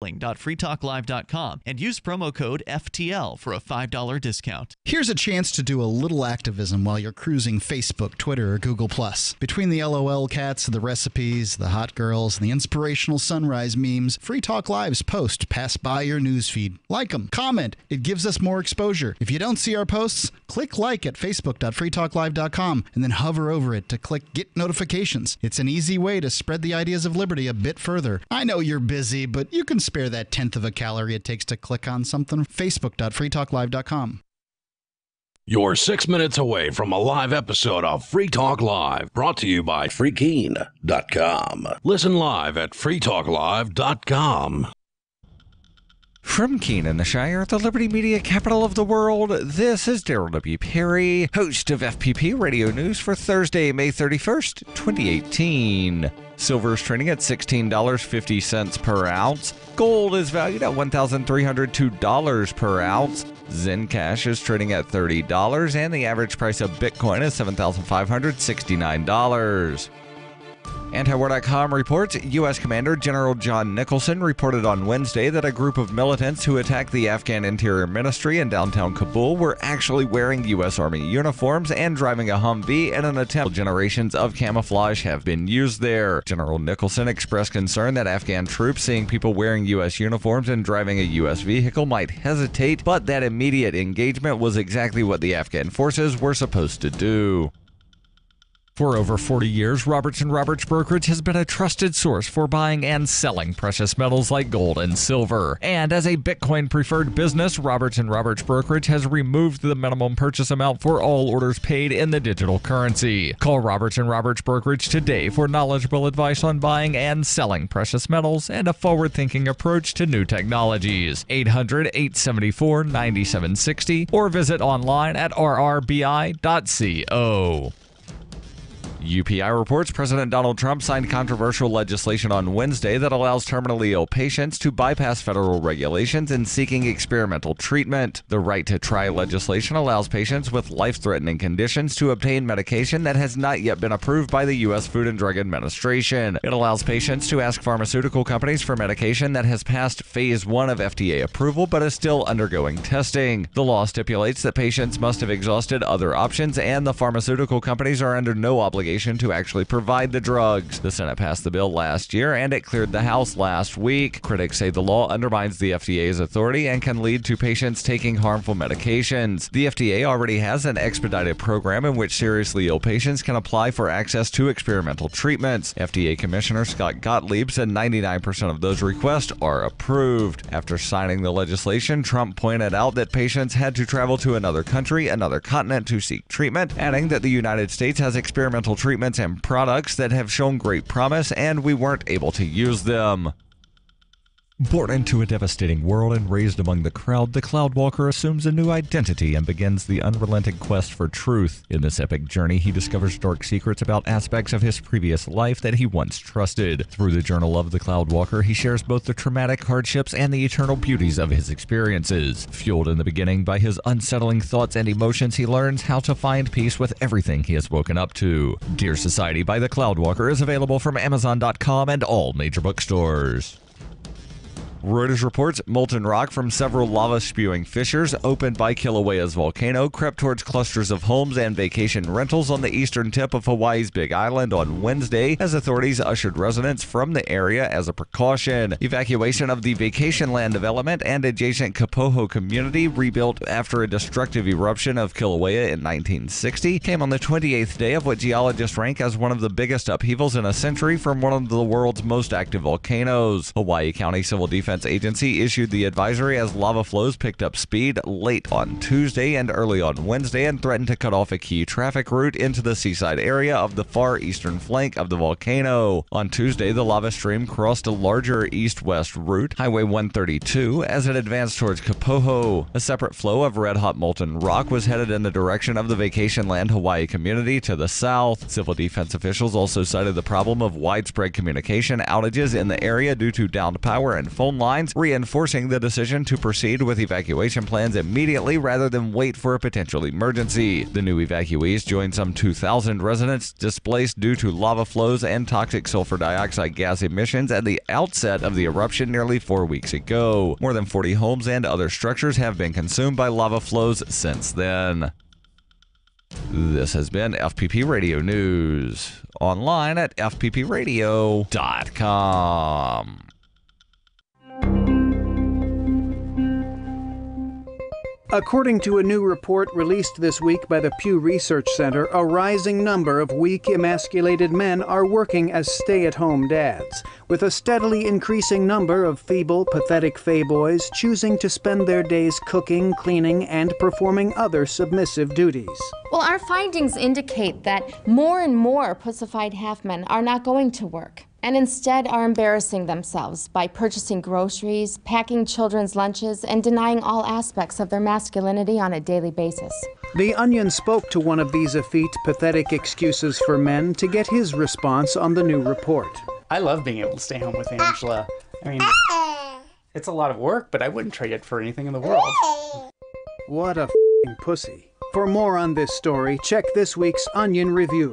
wrestling.freetalklive.com and use promo code FTL for a $5 discount. Here's a chance to do a little activism while you're cruising Facebook, Twitter, or Google+. Between the LOL cats, the recipes, the hot girls, and the inspirational sunrise memes, Free Talk Live's posts pass by your newsfeed. Like them, comment. It gives us more exposure. If you don't see our posts, click like at facebook.freetalklive.com and then hover over it to click Get Notifications. It's an easy way to spread the ideas of liberty a bit further. I know you're busy, but you can spare that tenth of a calorie it takes to click on something. facebook.freetalklive.com. You're 6 minutes away from a live episode of Free Talk Live, brought to you by freekeen.com. Listen live at freetalklive.com. From Keene in the Shire, the Liberty Media capital of the world, this is Darryl W. Perry, host of FPP Radio News for Thursday, May 31st, 2018. Silver is trading at $16.50 per ounce. Gold is valued at $1,302 per ounce. Zencash is trading at $30, and the average price of Bitcoin is $7,569. Antiwar.com reports U.S. Commander General John Nicholson reported on Wednesday that a group of militants who attacked the Afghan Interior Ministry in downtown Kabul were actually wearing U.S. Army uniforms and driving a Humvee in an attempt. Generations of camouflage have been used there. General Nicholson expressed concern that Afghan troops seeing people wearing U.S. uniforms and driving a U.S. vehicle might hesitate, but that immediate engagement was exactly what the Afghan forces were supposed to do. For over 40 years, Roberts & Roberts Brokerage has been a trusted source for buying and selling precious metals like gold and silver. And as a Bitcoin-preferred business, Roberts & Roberts Brokerage has removed the minimum purchase amount for all orders paid in the digital currency. Call Roberts & Roberts Brokerage today for knowledgeable advice on buying and selling precious metals and a forward-thinking approach to new technologies. 800-874-9760 or visit online at rrbi.co. UPI reports President Donald Trump signed controversial legislation on Wednesday that allows terminally ill patients to bypass federal regulations in seeking experimental treatment. The Right to Try legislation allows patients with life-threatening conditions to obtain medication that has not yet been approved by the U.S. Food and Drug Administration. It allows patients to ask pharmaceutical companies for medication that has passed Phase 1 of FDA approval but is still undergoing testing. The law stipulates that patients must have exhausted other options, and the pharmaceutical companies are under no obligation to actually provide the drugs. The Senate passed the bill last year, and it cleared the House last week. Critics say the law undermines the FDA's authority and can lead to patients taking harmful medications. The FDA already has an expedited program in which seriously ill patients can apply for access to experimental treatments. FDA Commissioner Scott Gottlieb said 99% of those requests are approved. After signing the legislation, Trump pointed out that patients had to travel to another country, another continent to seek treatment, adding that the United States has experimental treatments and products that have shown great promise, and we weren't able to use them. Born into a devastating world and raised among the crowd, the Cloudwalker assumes a new identity and begins the unrelenting quest for truth. In this epic journey, he discovers dark secrets about aspects of his previous life that he once trusted. Through the Journal of the Cloudwalker, he shares both the traumatic hardships and the eternal beauties of his experiences. Fueled in the beginning by his unsettling thoughts and emotions, he learns how to find peace with everything he has woken up to. Dear Society by the Cloudwalker is available from Amazon.com and all major bookstores. Reuters reports molten rock from several lava-spewing fissures opened by Kilauea's volcano crept towards clusters of homes and vacation rentals on the eastern tip of Hawaii's Big Island on Wednesday, as authorities ushered residents from the area as a precaution. Evacuation of the vacation land development and adjacent Kapoho community, rebuilt after a destructive eruption of Kilauea in 1960, came on the 28th day of what geologists rank as one of the biggest upheavals in a century from one of the world's most active volcanoes. Hawaii County Civil Defense Agency issued the advisory as lava flows picked up speed late on Tuesday and early on Wednesday and threatened to cut off a key traffic route into the seaside area of the far eastern flank of the volcano. On Tuesday, the lava stream crossed a larger east-west route, Highway 132, as it advanced towards Kapoho. A separate flow of red-hot molten rock was headed in the direction of the vacation land Hawaii community to the south. Civil defense officials also cited the problem of widespread communication outages in the area due to downed power and phone lines, reinforcing the decision to proceed with evacuation plans immediately rather than wait for a potential emergency. The new evacuees joined some 2,000 residents displaced due to lava flows and toxic sulfur dioxide gas emissions at the outset of the eruption nearly 4 weeks ago. More than 40 homes and other structures have been consumed by lava flows since then. This has been FPP Radio News, online at fppradio.com. According to a new report released this week by the Pew Research Center, a rising number of weak, emasculated men are working as stay-at-home dads, with a steadily increasing number of feeble, pathetic fayboys choosing to spend their days cooking, cleaning, and performing other submissive duties. Well, our findings indicate that more and more pussified half-men are not going to work, and instead are embarrassing themselves by purchasing groceries, packing children's lunches, and denying all aspects of their masculinity on a daily basis. The Onion spoke to one of these effete, pathetic excuses for men to get his response on the new report. I love being able to stay home with Angela. I mean, it's a lot of work, but I wouldn't trade it for anything in the world. What a f***ing pussy. For more on this story, check this week's Onion Review.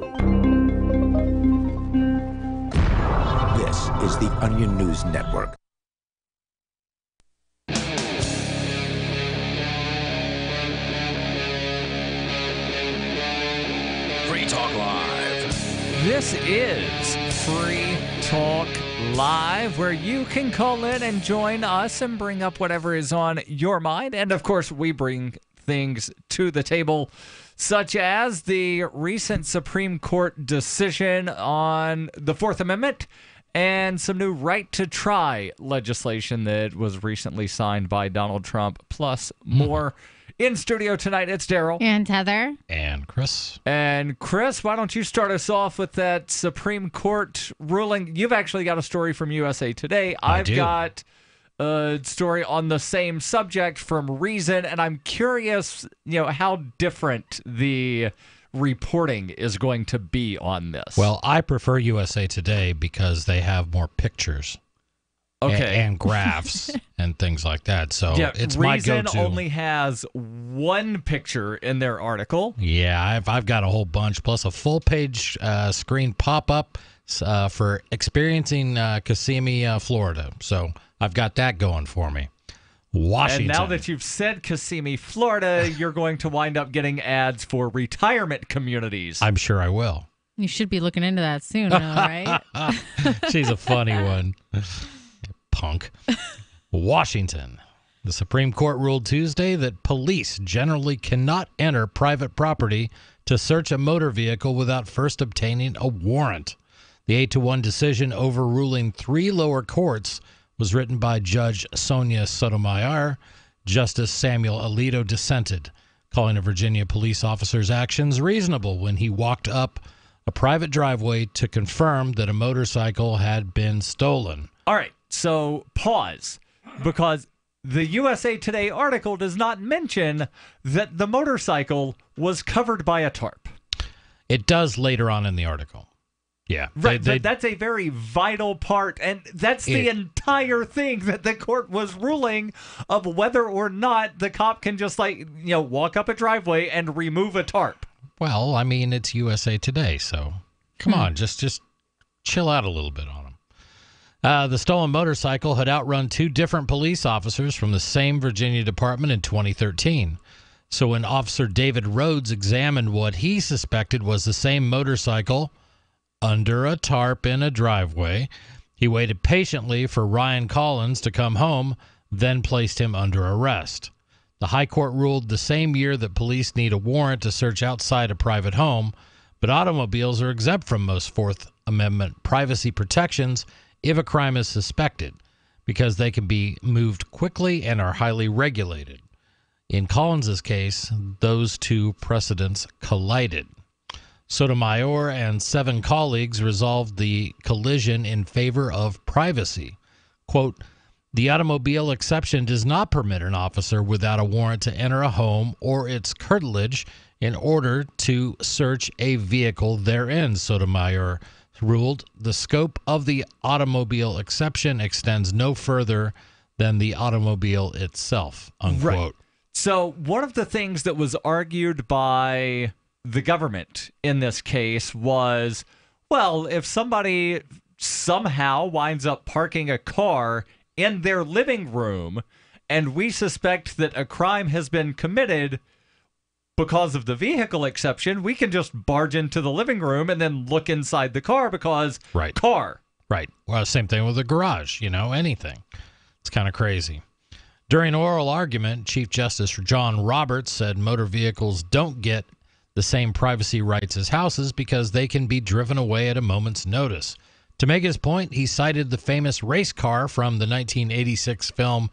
This is the Onion News Network. Free Talk Live. This is Free Talk Live, where you can call in and join us and bring up whatever is on your mind. And, of course, we bring things to the table, such as the recent Supreme Court decision on the Fourth Amendment and some new right-to-try legislation that was recently signed by Donald Trump, plus more. In studio tonight, it's Darryl. And Heather. And Chris. And Chris, why don't you start us off with that Supreme Court ruling? You've actually got a story from USA Today. I've got a story on the same subject from Reason, and I'm curious, how different the reporting is going to be on this. Well, I prefer USA Today because they have more pictures. Okay. And graphs and things like that. So it's my go-to. Reason only has one picture in their article. Yeah, I've got a whole bunch, plus a full-page screen pop-up for experiencing Kissimmee, Florida. So I've got that going for me. Washington. And now that you've said Kissimmee, Florida, you're going to wind up getting ads for retirement communities. I'm sure I will. You should be looking into that soon, though, right? She's a funny one. Punk. Washington. The Supreme Court ruled Tuesday that police generally cannot enter private property to search a motor vehicle without first obtaining a warrant. The 8-1 decision overruling 3 lower courts was written by Judge Sonia Sotomayor. Justice Samuel Alito dissented, calling a Virginia police officer's actions reasonable when he walked up a private driveway to confirm that a motorcycle had been stolen. All right, so pause, because the USA Today article does not mention that the motorcycle was covered by a tarp. It does later on in the article. Yeah. Right, but that's a very vital part, and that's the entire thing that the court was ruling of whether or not the cop can just, walk up a driveway and remove a tarp. Well, I mean, it's USA Today, so come on, just chill out a little bit on them. The stolen motorcycle had outrun 2 different police officers from the same Virginia department in 2013. So when Officer David Rhodes examined what he suspected was the same motorcycle under a tarp in a driveway, he waited patiently for Ryan Collins to come home, then placed him under arrest. The High Court ruled the same year that police need a warrant to search outside a private home, but automobiles are exempt from most Fourth Amendment privacy protections if a crime is suspected, because they can be moved quickly and are highly regulated. In Collins's case, those 2 precedents collided. Sotomayor and 7 colleagues resolved the collision in favor of privacy. Quote, the automobile exception does not permit an officer without a warrant to enter a home or its curtilage in order to search a vehicle therein, Sotomayor ruled. The scope of the automobile exception extends no further than the automobile itself, unquote. Right. So one of the things that was argued by the government in this case was, well, if somebody somehow winds up parking a car in their living room and we suspect that a crime has been committed because of the vehicle exception, we can just barge into the living room and then look inside the car because car. Right. Well, same thing with the garage, anything. It's kind of crazy. During oral argument, Chief Justice John Roberts said motor vehicles don't get the same privacy rights as houses because they can be driven away at a moment's notice. To make his point, he cited the famous race car from the 1986 film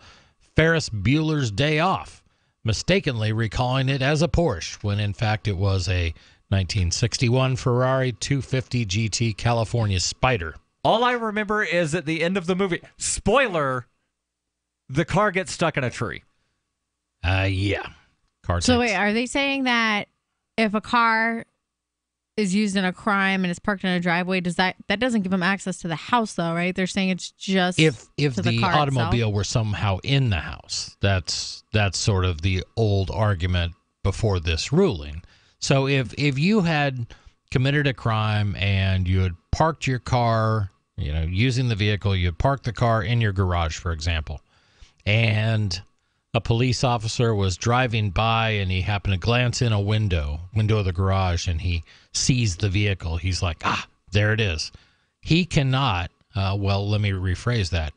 Ferris Bueller's Day Off, mistakenly recalling it as a Porsche when in fact it was a 1961 Ferrari 250 GT California Spider. All I remember is at the end of the movie, spoiler, the car gets stuck in a tree. Yeah. So wait, are they saying that if a car is used in a crime and it's parked in a driveway, that doesn't give them access to the house though, right? They're saying it's just if to the car automobile itself? were somehow in the house. That's sort of the old argument before this ruling. So if you had committed a crime and you had parked your car, using the vehicle, you had parked the car in your garage, for example, and a police officer was driving by and he happened to glance in a window of the garage and he sees the vehicle. He's like, there it is. He cannot, well, let me rephrase that.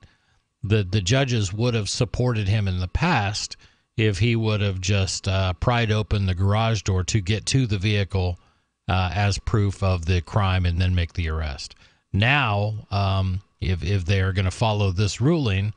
The judges would have supported him in the past if he would have just pried open the garage door to get to the vehicle as proof of the crime and then make the arrest. Now, if they are going to follow this ruling,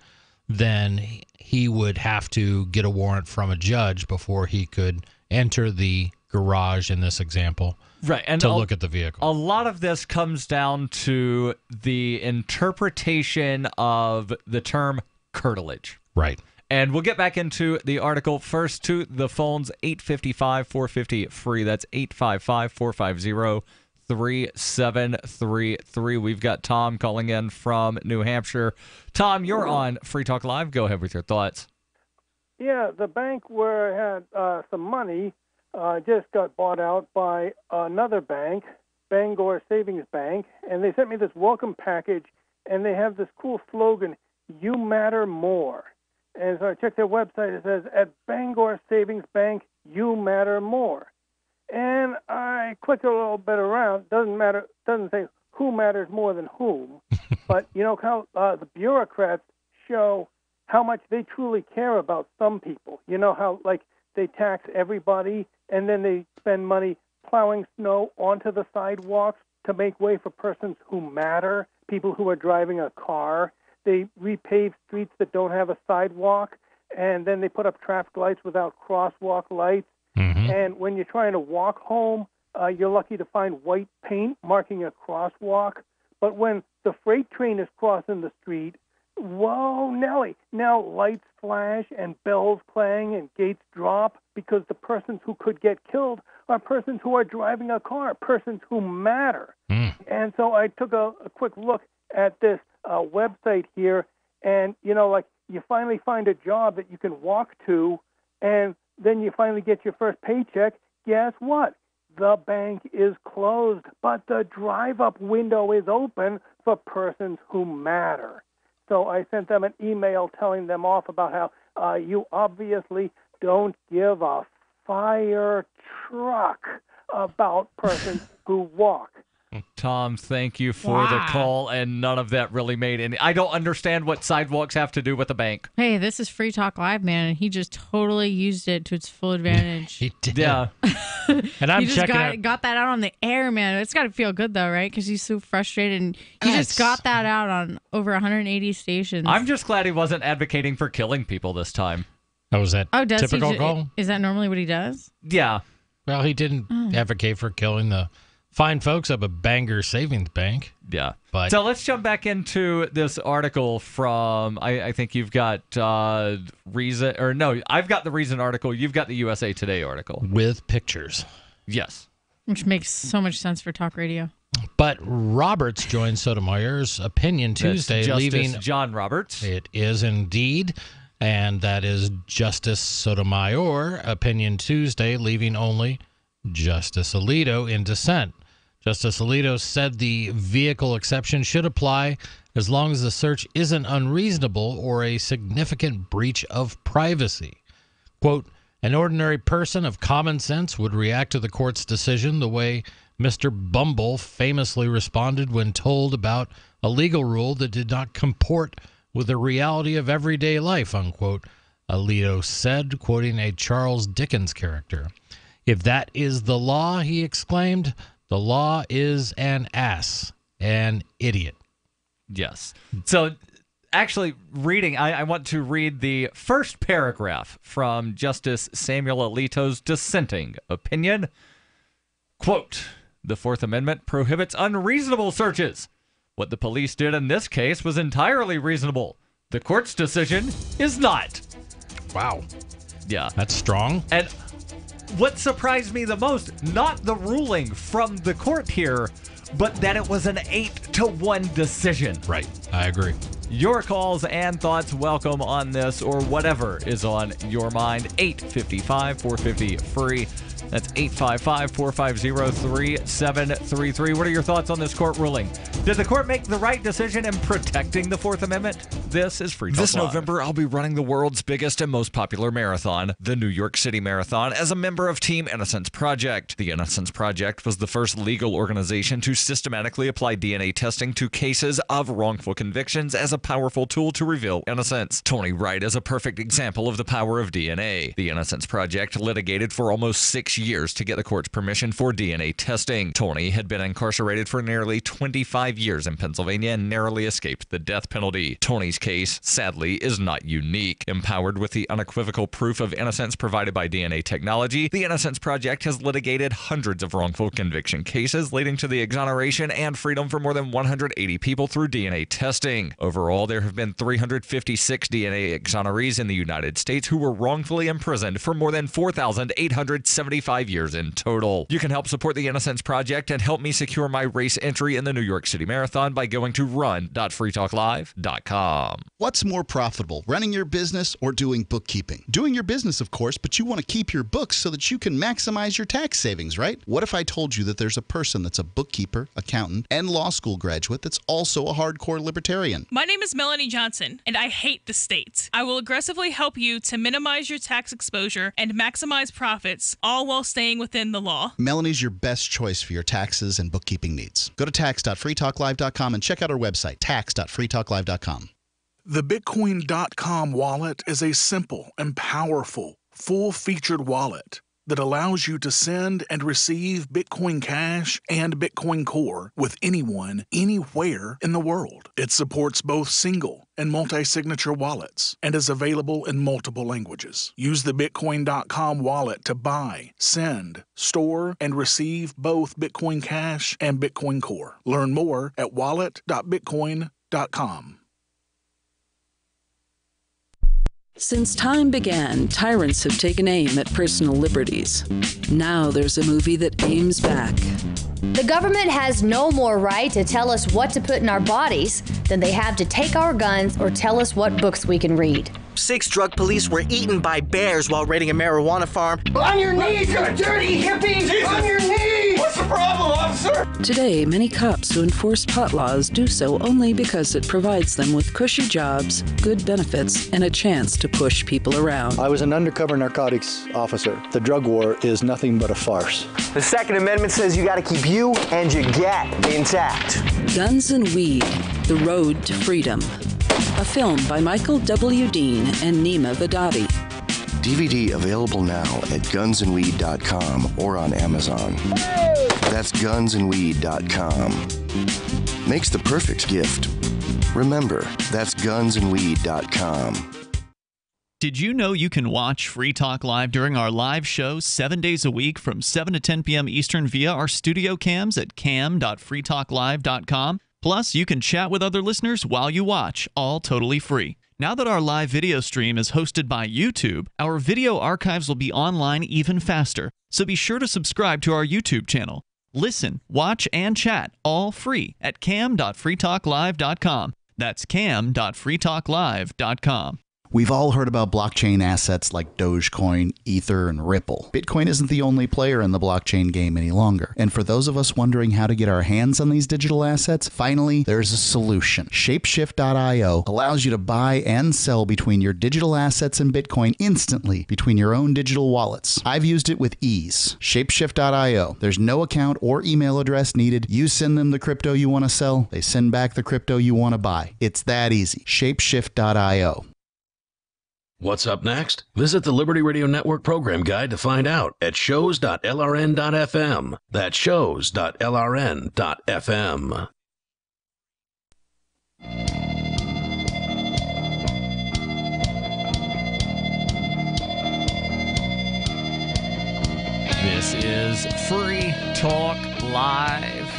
then he would have to get a warrant from a judge before he could enter the garage in this example, right, and to look at the vehicle. A lot of this comes down to the interpretation of the term curtilage. Right. And we'll get back into the article. First to the phones, 855-450 free. That's 855-450-3733. We've got Tom calling in from New Hampshire. Tom, you're on Free Talk Live. Go ahead with your thoughts. Yeah, the bank where I had some money just got bought out by another bank, Bangor Savings Bank, and they sent me this welcome package, and they have this cool slogan, "You Matter More." And so I checked their website. It says, "At Bangor Savings Bank, you matter more." And I clicked a little bit around. Doesn't say who matters more than whom. But you know how the bureaucrats show how much they truly care about some people. You know how they tax everybody and then they spend money plowing snow onto the sidewalks to make way for persons who matter, people who are driving a car. They repave streets that don't have a sidewalk, and then they put up traffic lights without crosswalk lights. Mm-hmm. And when you're trying to walk home, you're lucky to find white paint marking a crosswalk. But when the freight train is crossing the street, whoa, Nelly, now lights flash and bells clang and gates drop because the persons who could get killed are persons who are driving a car, persons who matter. Mm. And so I took a quick look at this website here, and, you finally find a job that you can walk to, and then you finally get your first paycheck. Guess what? The bank is closed, but the drive-up window is open for persons who matter. So I sent them an email telling them off about how you obviously don't give a fire truck about persons who walk. Tom, thank you for the call, and none of that really made any... I don't understand what sidewalks have to do with a bank. Hey, this is Free Talk Live, man, and he just totally used it to its full advantage. He did. Yeah. And I'm he just got that out on the air, man. It's got to feel good, though, right? Because he's so frustrated, and he just got that out on over 180 stations. I'm just glad he wasn't advocating for killing people this time. Oh, was that does typical call? Is that normally what he does? Yeah. Well, he didn't advocate for killing the fine folks up at Bangor Savings Bank. Yeah. But so let's jump back into this article from, I think you've got Reason, or no, I've got the Reason article. You've got the USA Today article. With pictures. Yes. Which makes so much sense for talk radio. But Roberts joined Sotomayor's opinion Tuesday, Justice leaving John Roberts. It is indeed, and that is Justice Sotomayor opinion Tuesday, leaving only Justice Alito in dissent. Justice Alito said the vehicle exception should apply as long as the search isn't unreasonable or a significant breach of privacy. Quote, an ordinary person of common sense would react to the court's decision the way Mr. Bumble famously responded when told about a legal rule that did not comport with the reality of everyday life, unquote, Alito said, quoting a Charles Dickens character. If that is the law, he exclaimed, the law is an ass, an idiot. Yes. So actually reading, I want to read the first paragraph from Justice Samuel Alito's dissenting opinion. Quote, the Fourth Amendment prohibits unreasonable searches. What the police did in this case was entirely reasonable. The court's decision is not. Wow. Yeah. That's strong. And what surprised me the most, not the ruling from the court here, but that it was an 8-1 decision. Right. I agree. Your calls and thoughts welcome on this or whatever is on your mind. 855-450-FREE. That's 855-450-3733. What are your thoughts on this court ruling? Did the court make the right decision in protecting the Fourth Amendment? This is Free Talk This Live. November, I'll be running the world's biggest and most popular marathon, the New York City Marathon, as a member of Team Innocence Project. The Innocence Project was the first legal organization to systematically apply DNA testing to cases of wrongful convictions as a powerful tool to reveal innocence. Tony Wright is a perfect example of the power of DNA. The Innocence Project litigated for almost 6 years to get the court's permission for DNA testing. Tony had been incarcerated for nearly 25 years in Pennsylvania and narrowly escaped the death penalty. Tony's case, sadly, is not unique. Empowered with the unequivocal proof of innocence provided by DNA technology, the Innocence Project has litigated hundreds of wrongful conviction cases, leading to the exoneration and freedom for more than 180 people through DNA testing. Overall, there have been 356 DNA exonerees in the United States who were wrongfully imprisoned for more than 4,875 years in total. You can help support the Innocence Project and help me secure my race entry in the New York City Marathon by going to run.freetalklive.com. What's more profitable, running your business or doing bookkeeping? Doing your business, of course, but you want to keep your books so that you can maximize your tax savings, right? What if I told you that there's a person that's a bookkeeper, accountant, and law school graduate that's also a hardcore libertarian? My name is Melanie Johnson, and I hate the state. I will aggressively help you to minimize your tax exposure and maximize profits, all while staying within the law. Melanie's your best choice for your taxes and bookkeeping needs. Go to tax.freetalklive.com and check out our website, tax.freetalklive.com. The Bitcoin.com wallet is a simple and powerful, full-featured wallet that allows you to send and receive Bitcoin Cash and Bitcoin Core with anyone, anywhere in the world. It supports both single and multi-signature wallets and is available in multiple languages. Use the Bitcoin.com wallet to buy, send, store, and receive both Bitcoin Cash and Bitcoin Core. Learn more at wallet.bitcoin.com. Since time began, tyrants have taken aim at personal liberties. Now there's a movie that aims back. The government has no more right to tell us what to put in our bodies than they have to take our guns or tell us what books we can read. 6 drug police were eaten by bears while raiding a marijuana farm. On your knees, you dirty hippie! Jesus. On your knees! What's the problem, officer? Today, many cops who enforce pot laws do so only because it provides them with cushy jobs, good benefits, and a chance to push people around. I was an undercover narcotics officer. The drug war is nothing but a farce. The Second Amendment says you gotta keep you and your gat intact. Guns and Weed, The Road to Freedom. A film by Michael W. Dean and Nima Vadadi. DVD available now at gunsandweed.com or on Amazon. That's gunsandweed.com. Makes the perfect gift. Remember, that's gunsandweed.com. Did you know you can watch Free Talk Live during our live show 7 days a week from 7 to 10 p.m. Eastern via our studio cams at cam.freetalklive.com? Plus, you can chat with other listeners while you watch, all totally free. Now that our live video stream is hosted by YouTube, our video archives will be online even faster, so be sure to subscribe to our YouTube channel. Listen, watch, and chat all free at cam.freetalklive.com. That's cam.freetalklive.com. We've all heard about blockchain assets like Dogecoin, Ether, and Ripple. Bitcoin isn't the only player in the blockchain game any longer. And for those of us wondering how to get our hands on these digital assets, finally, there's a solution. Shapeshift.io allows you to buy and sell between your digital assets and Bitcoin instantly between your own digital wallets. I've used it with ease. Shapeshift.io. There's no account or email address needed. You send them the crypto you want to sell. They send back the crypto you want to buy. It's that easy. Shapeshift.io. What's up next? Visit the Liberty Radio Network program guide to find out at shows.lrn.fm. That's shows.lrn.fm. This is Free Talk Live.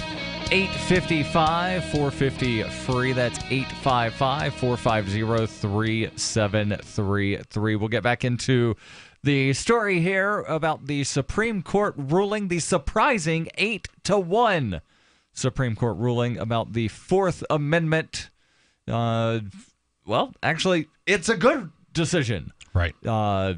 855-450-FREE. That's 855-450-3733. We'll get back into the story here about the Supreme Court ruling, the surprising 8-1 Supreme Court ruling about the Fourth Amendment. Well, actually, it's a good decision. Right.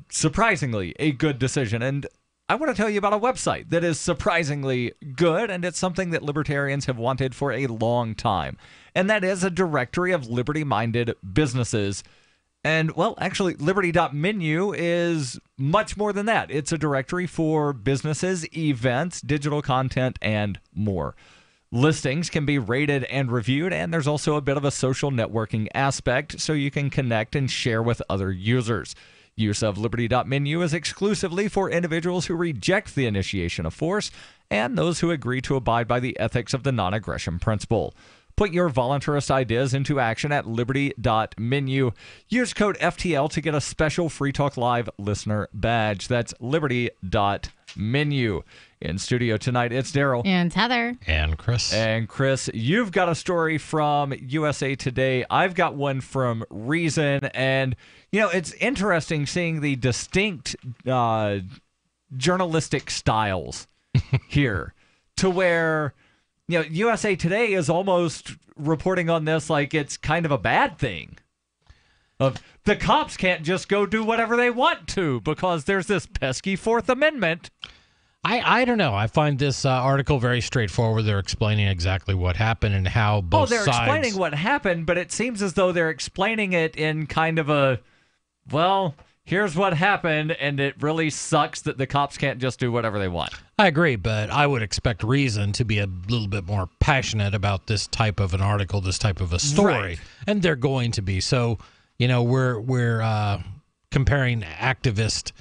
Surprisingly, a good decision. And I want to tell you about a website that is surprisingly good, and it's something that libertarians have wanted for a long time. And that is a directory of liberty-minded businesses. And, well, actually, liberty.menu is much more than that. It's a directory for businesses, events, digital content, and more. Listings can be rated and reviewed, and there's also a bit of a social networking aspect so you can connect and share with other users. Use of liberty.menu is exclusively for individuals who reject the initiation of force and those who agree to abide by the ethics of the non-aggression principle. Put your voluntarist ideas into action at liberty.menu. Use code FTL to get a special Free Talk Live listener badge. That's liberty.menu. In studio tonight, it's Darryl. And Heather. And Chris. And Chris, you've got a story from USA Today. I've got one from Reason. And, it's interesting seeing the distinct journalistic styles here to where, USA Today is almost reporting on this like it's kind of a bad thing. The cops can't just go do whatever they want to because there's this pesky Fourth Amendment. I don't know. I find this article very straightforward. They're explaining exactly what happened and how both sides... they're explaining what happened, but it seems as though they're explaining it in kind of a, here's what happened, and it really sucks that the cops can't just do whatever they want. I agree, but I would expect Reason to be a little bit more passionate about this type of an article, this type of a story, right. And they're going to be. So, we're comparing activist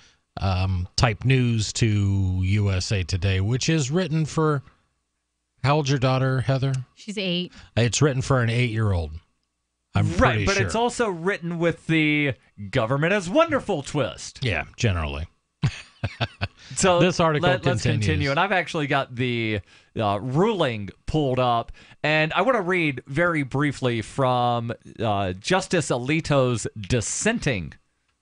type news to USA Today, which is written for, how old's your daughter, Heather? She's 8. It's written for an 8-year-old. I'm pretty but sure. it's also written with the government is wonderful twist. Yeah, generally. So this article let's continue. And I've actually got the ruling pulled up. And I want to read very briefly from Justice Alito's dissenting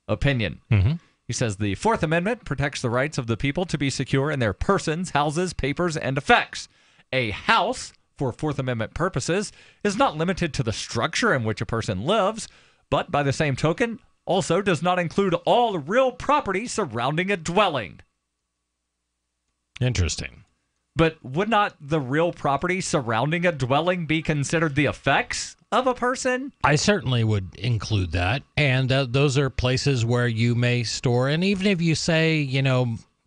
opinion. Mm-hmm. He says the Fourth Amendment protects the rights of the people to be secure in their persons, houses, papers, and effects. A house, for Fourth Amendment purposes, is not limited to the structure in which a person lives, but by the same token, also does not include all real property surrounding a dwelling. Interesting. But would not the real property surrounding a dwelling be considered the effects of a person? I certainly would include that. And those are places where you may store. And even if you say,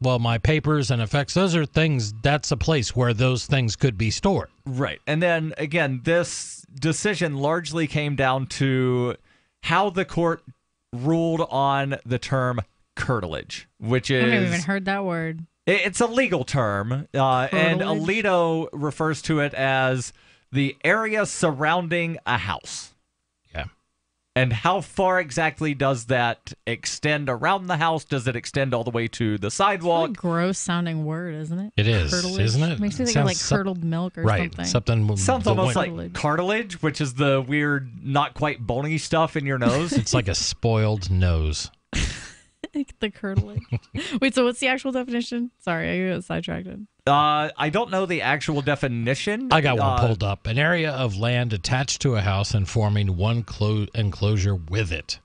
my papers and effects, those are things, that's a place where those things could be stored. Right. And then, again, this decision largely came down to how the court ruled on the term curtilage, which is... I've never even heard that word. It's a legal term, and Alito refers to it as the area surrounding a house. Yeah. And how far exactly does that extend around the house? Does it extend all the way to the sidewalk? It's a gross sounding word, isn't it? It is, curtilage. Isn't it? Makes me think of like curdled milk or right, something. Sounds almost like cartilage, which is the weird, not quite bony stuff in your nose. It's like a spoiled nose. The curtilage. Wait, so what's the actual definition? Sorry, I got sidetracked. I don't know the actual definition. I got one pulled up. An area of land attached to a house and forming one enclosure with it.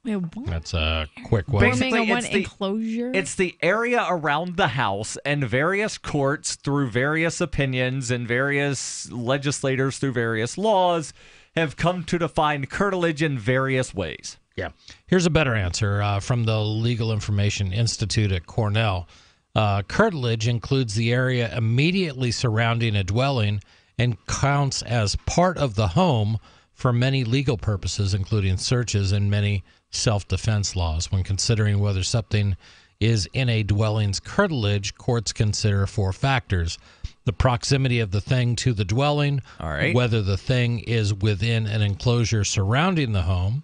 Wait, what? That's a quick way. Forming one enclosure? It's the area around the house, and various courts, through various opinions and various legislators through various laws, have come to define curtilage in various ways. Yeah. Here's a better answer from the Legal Information Institute at Cornell. Curtilage includes the area immediately surrounding a dwelling and counts as part of the home for many legal purposes, including searches and many self-defense laws. When considering whether something is in a dwelling's curtilage, courts consider 4 factors: the proximity of the thing to the dwelling, whether the thing is within an enclosure surrounding the home,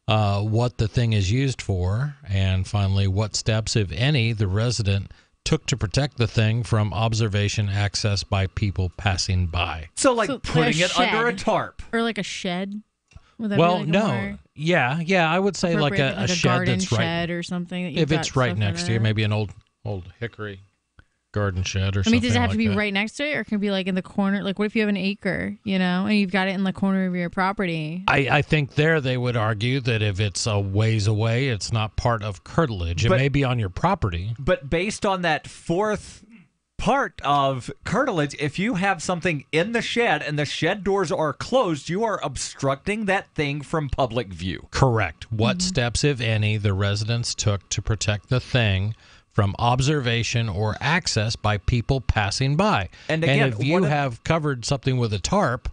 what the thing is used for, and finally, what steps, if any, the resident took to protect the thing from observation access by people passing by. So putting it under a tarp. Or like a shed? Would that Well, be like no. more Yeah, I would say like a shed garden that's right. shed or something. That you've If it's got right stuff next in to you, it. maybe an old hickory garden shed or I something. mean, does it have like to be that. right next to it, or can it be like in the corner? Like, what if you have an acre, and you've got it in the corner of your property? I think there they would argue that if it's a ways away, it's not part of curtilage. It But- may be on your property. But based on that 4th part of curtilage, if you have something in the shed and the shed doors are closed, you are obstructing that thing from public view. Correct. What steps, if any, the residents took to protect the thing from observation or access by people passing by. And again, if you have covered something with a tarp,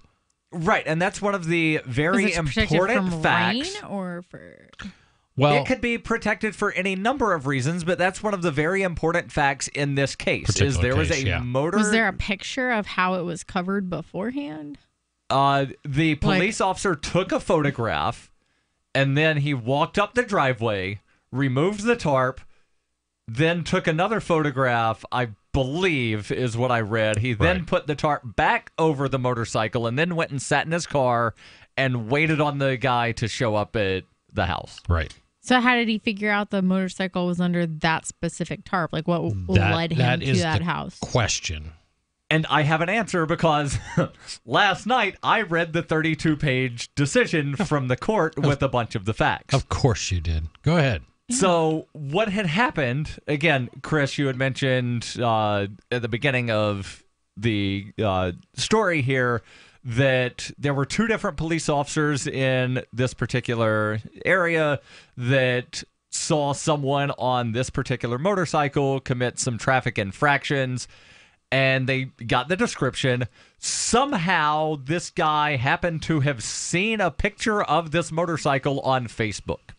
Right, and that's one of the very Is it protected important from facts. rain or for? well, It could be protected for any number of reasons, but that's one of the very important facts in this case. Is Particular there was case, a yeah. motor? Was there a picture of how it was covered beforehand? The police officer took a photograph, and then he walked up the driveway, removed the tarp, then took another photograph, I believe is what I read. He then put the tarp back over the motorcycle and then went and sat in his car and waited on the guy to show up at the house. Right. So how did he figure out the motorcycle was under that specific tarp? Like, what led him to that house? Question. And I have an answer because last night I read the 32-page decision from the court with a bunch of the facts. Of course you did. Go ahead. So what had happened, again, Chris, you had mentioned at the beginning of the story here that there were 2 different police officers in this particular area that saw someone on this particular motorcycle commit some traffic infractions, and they got the description. Somehow this guy happened to have seen a picture of this motorcycle on Facebook.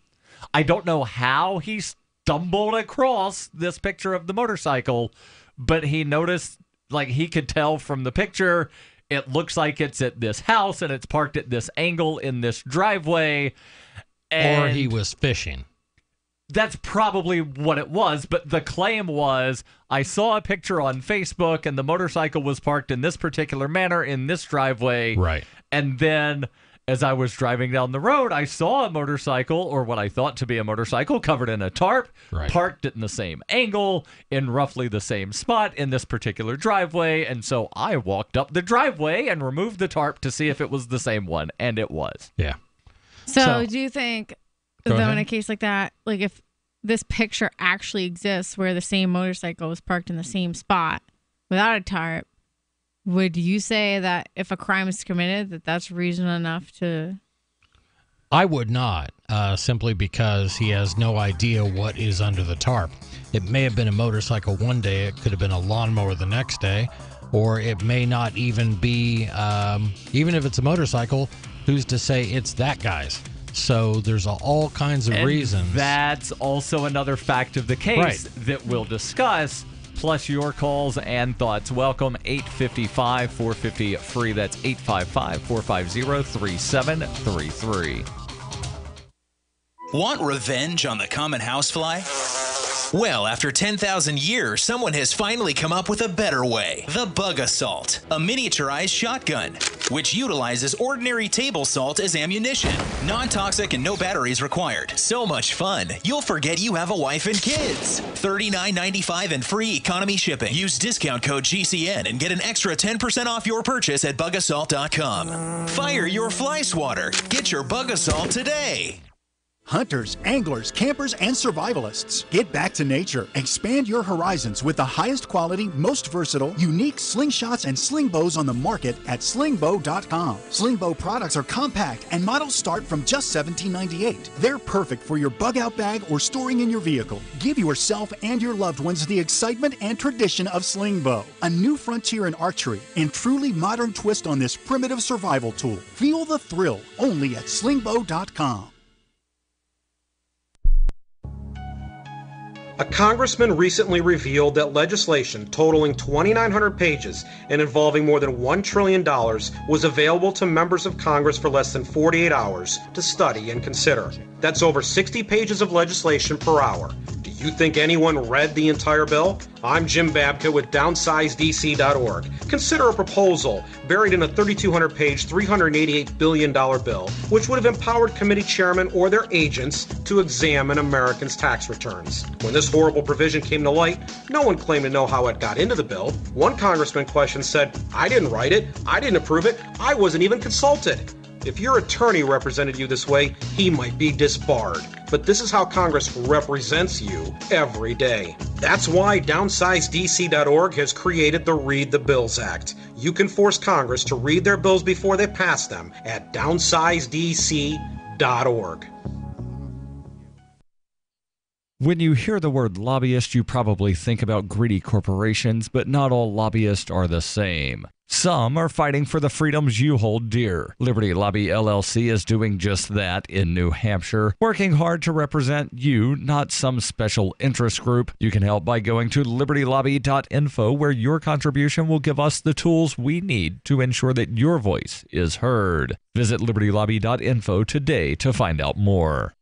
I don't know how he stumbled across this picture of the motorcycle, but he noticed, like, he could tell from the picture, it looks like it's at this house and it's parked at this angle in this driveway. Or he was fishing. That's probably what it was, but the claim was, I saw a picture on Facebook and the motorcycle was parked in this particular manner in this driveway. Right. And then as I was driving down the road, I saw a motorcycle, or what I thought to be a motorcycle, covered in a tarp, parked in the same angle, in roughly the same spot in this particular driveway. And so I walked up the driveway and removed the tarp to see if it was the same one, and it was. Yeah. So do you think, though, in a case like that, like if this picture actually exists where the same motorcycle was parked in the same spot without a tarp, would you say that if a crime is committed, that's reason enough to? I would not, simply because he has no idea what is under the tarp. It may have been a motorcycle one day, it could have been a lawnmower the next day, or it may not even be, even if it's a motorcycle, who's to say it's that guy's? So there's all kinds of reasons. That's also another fact of the case that we'll discuss, plus your calls and thoughts. Welcome, 855-450-FREE. That's 855-450-3733. Want revenge on the common housefly? Well, after 10,000 years, someone has finally come up with a better way. The Bug Assault, a miniaturized shotgun. which utilizes ordinary table salt as ammunition. Non-toxic and no batteries required. So much fun, you'll forget you have a wife and kids. $39.95 and free economy shipping. Use discount code GCN and get an extra 10% off your purchase at bugasalt.com. Fire your fly swatter. Get your Bug Assault today. Hunters, anglers, campers, and survivalists. Get back to nature. Expand your horizons with the highest quality, most versatile, unique slingshots and sling bows on the market at slingbow.com. Slingbow products are compact and models start from just $17.98. They're perfect for your bug out bag or storing in your vehicle. Give yourself and your loved ones the excitement and tradition of Slingbow, a new frontier in archery and truly modern twist on this primitive survival tool. Feel the thrill only at slingbow.com. A congressman recently revealed that legislation totaling 2,900 pages and involving more than $1 trillion was available to members of Congress for less than 48 hours to study and consider. That's over 60 pages of legislation per hour. Do you think anyone read the entire bill? I'm Jim Babka with DownsizeDC.org. Consider a proposal buried in a 3,200-page, $388 billion bill, which would have empowered committee chairmen or their agents to examine Americans' tax returns. When this horrible provision came to light, no one claimed to know how it got into the bill. One congressman questioned said, "I didn't write it, I didn't approve it, I wasn't even consulted." If your attorney represented you this way, he might be disbarred. But this is how Congress represents you every day. That's why DownsizeDC.org has created the Read the Bills Act. You can force Congress to read their bills before they pass them at DownsizeDC.org. When you hear the word lobbyist, you probably think about greedy corporations, but not all lobbyists are the same. Some are fighting for the freedoms you hold dear. Liberty Lobby LLC is doing just that in New Hampshire, working hard to represent you, not some special interest group. You can help by going to libertylobby.info, where your contribution will give us the tools we need to ensure that your voice is heard. Visit libertylobby.info today to find out more.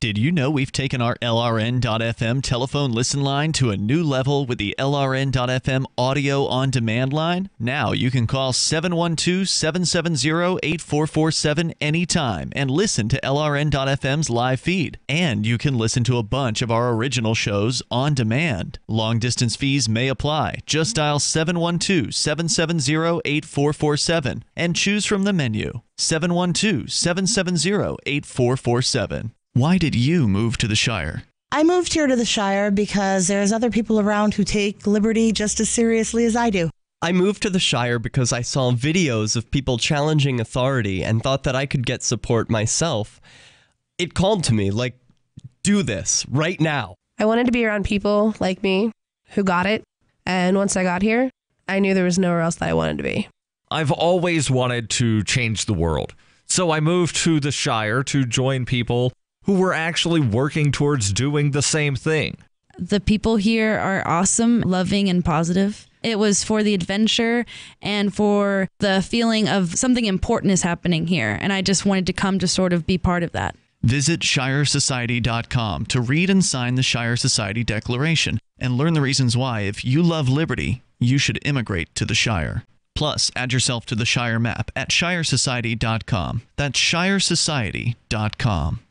Did you know we've taken our LRN.FM telephone listen line to a new level with the LRN.FM audio on demand line? Now you can call 712-770-8447 anytime and listen to LRN.FM's live feed. And you can listen to a bunch of our original shows on demand. Long distance fees may apply. Just dial 712-770-8447 and choose from the menu. 712-770-8447. Why did you move to the Shire? I moved here to the Shire because there's other people around who take liberty just as seriously as I do. I moved to the Shire because I saw videos of people challenging authority and thought that I could get support myself. It called to me, like, do this right now. I wanted to be around people like me who got it. And once I got here, I knew there was nowhere else that I wanted to be. I've always wanted to change the world. So I moved to the Shire to join people who were actually working towards doing the same thing. The people here are awesome, loving, and positive. It was for the adventure and for the feeling of something important is happening here. And I just wanted to come to sort of be part of that. Visit ShireSociety.com to read and sign the Shire Society Declaration and learn the reasons why, if you love liberty, you should immigrate to the Shire. Plus, add yourself to the Shire map at ShireSociety.com. That's ShireSociety.com.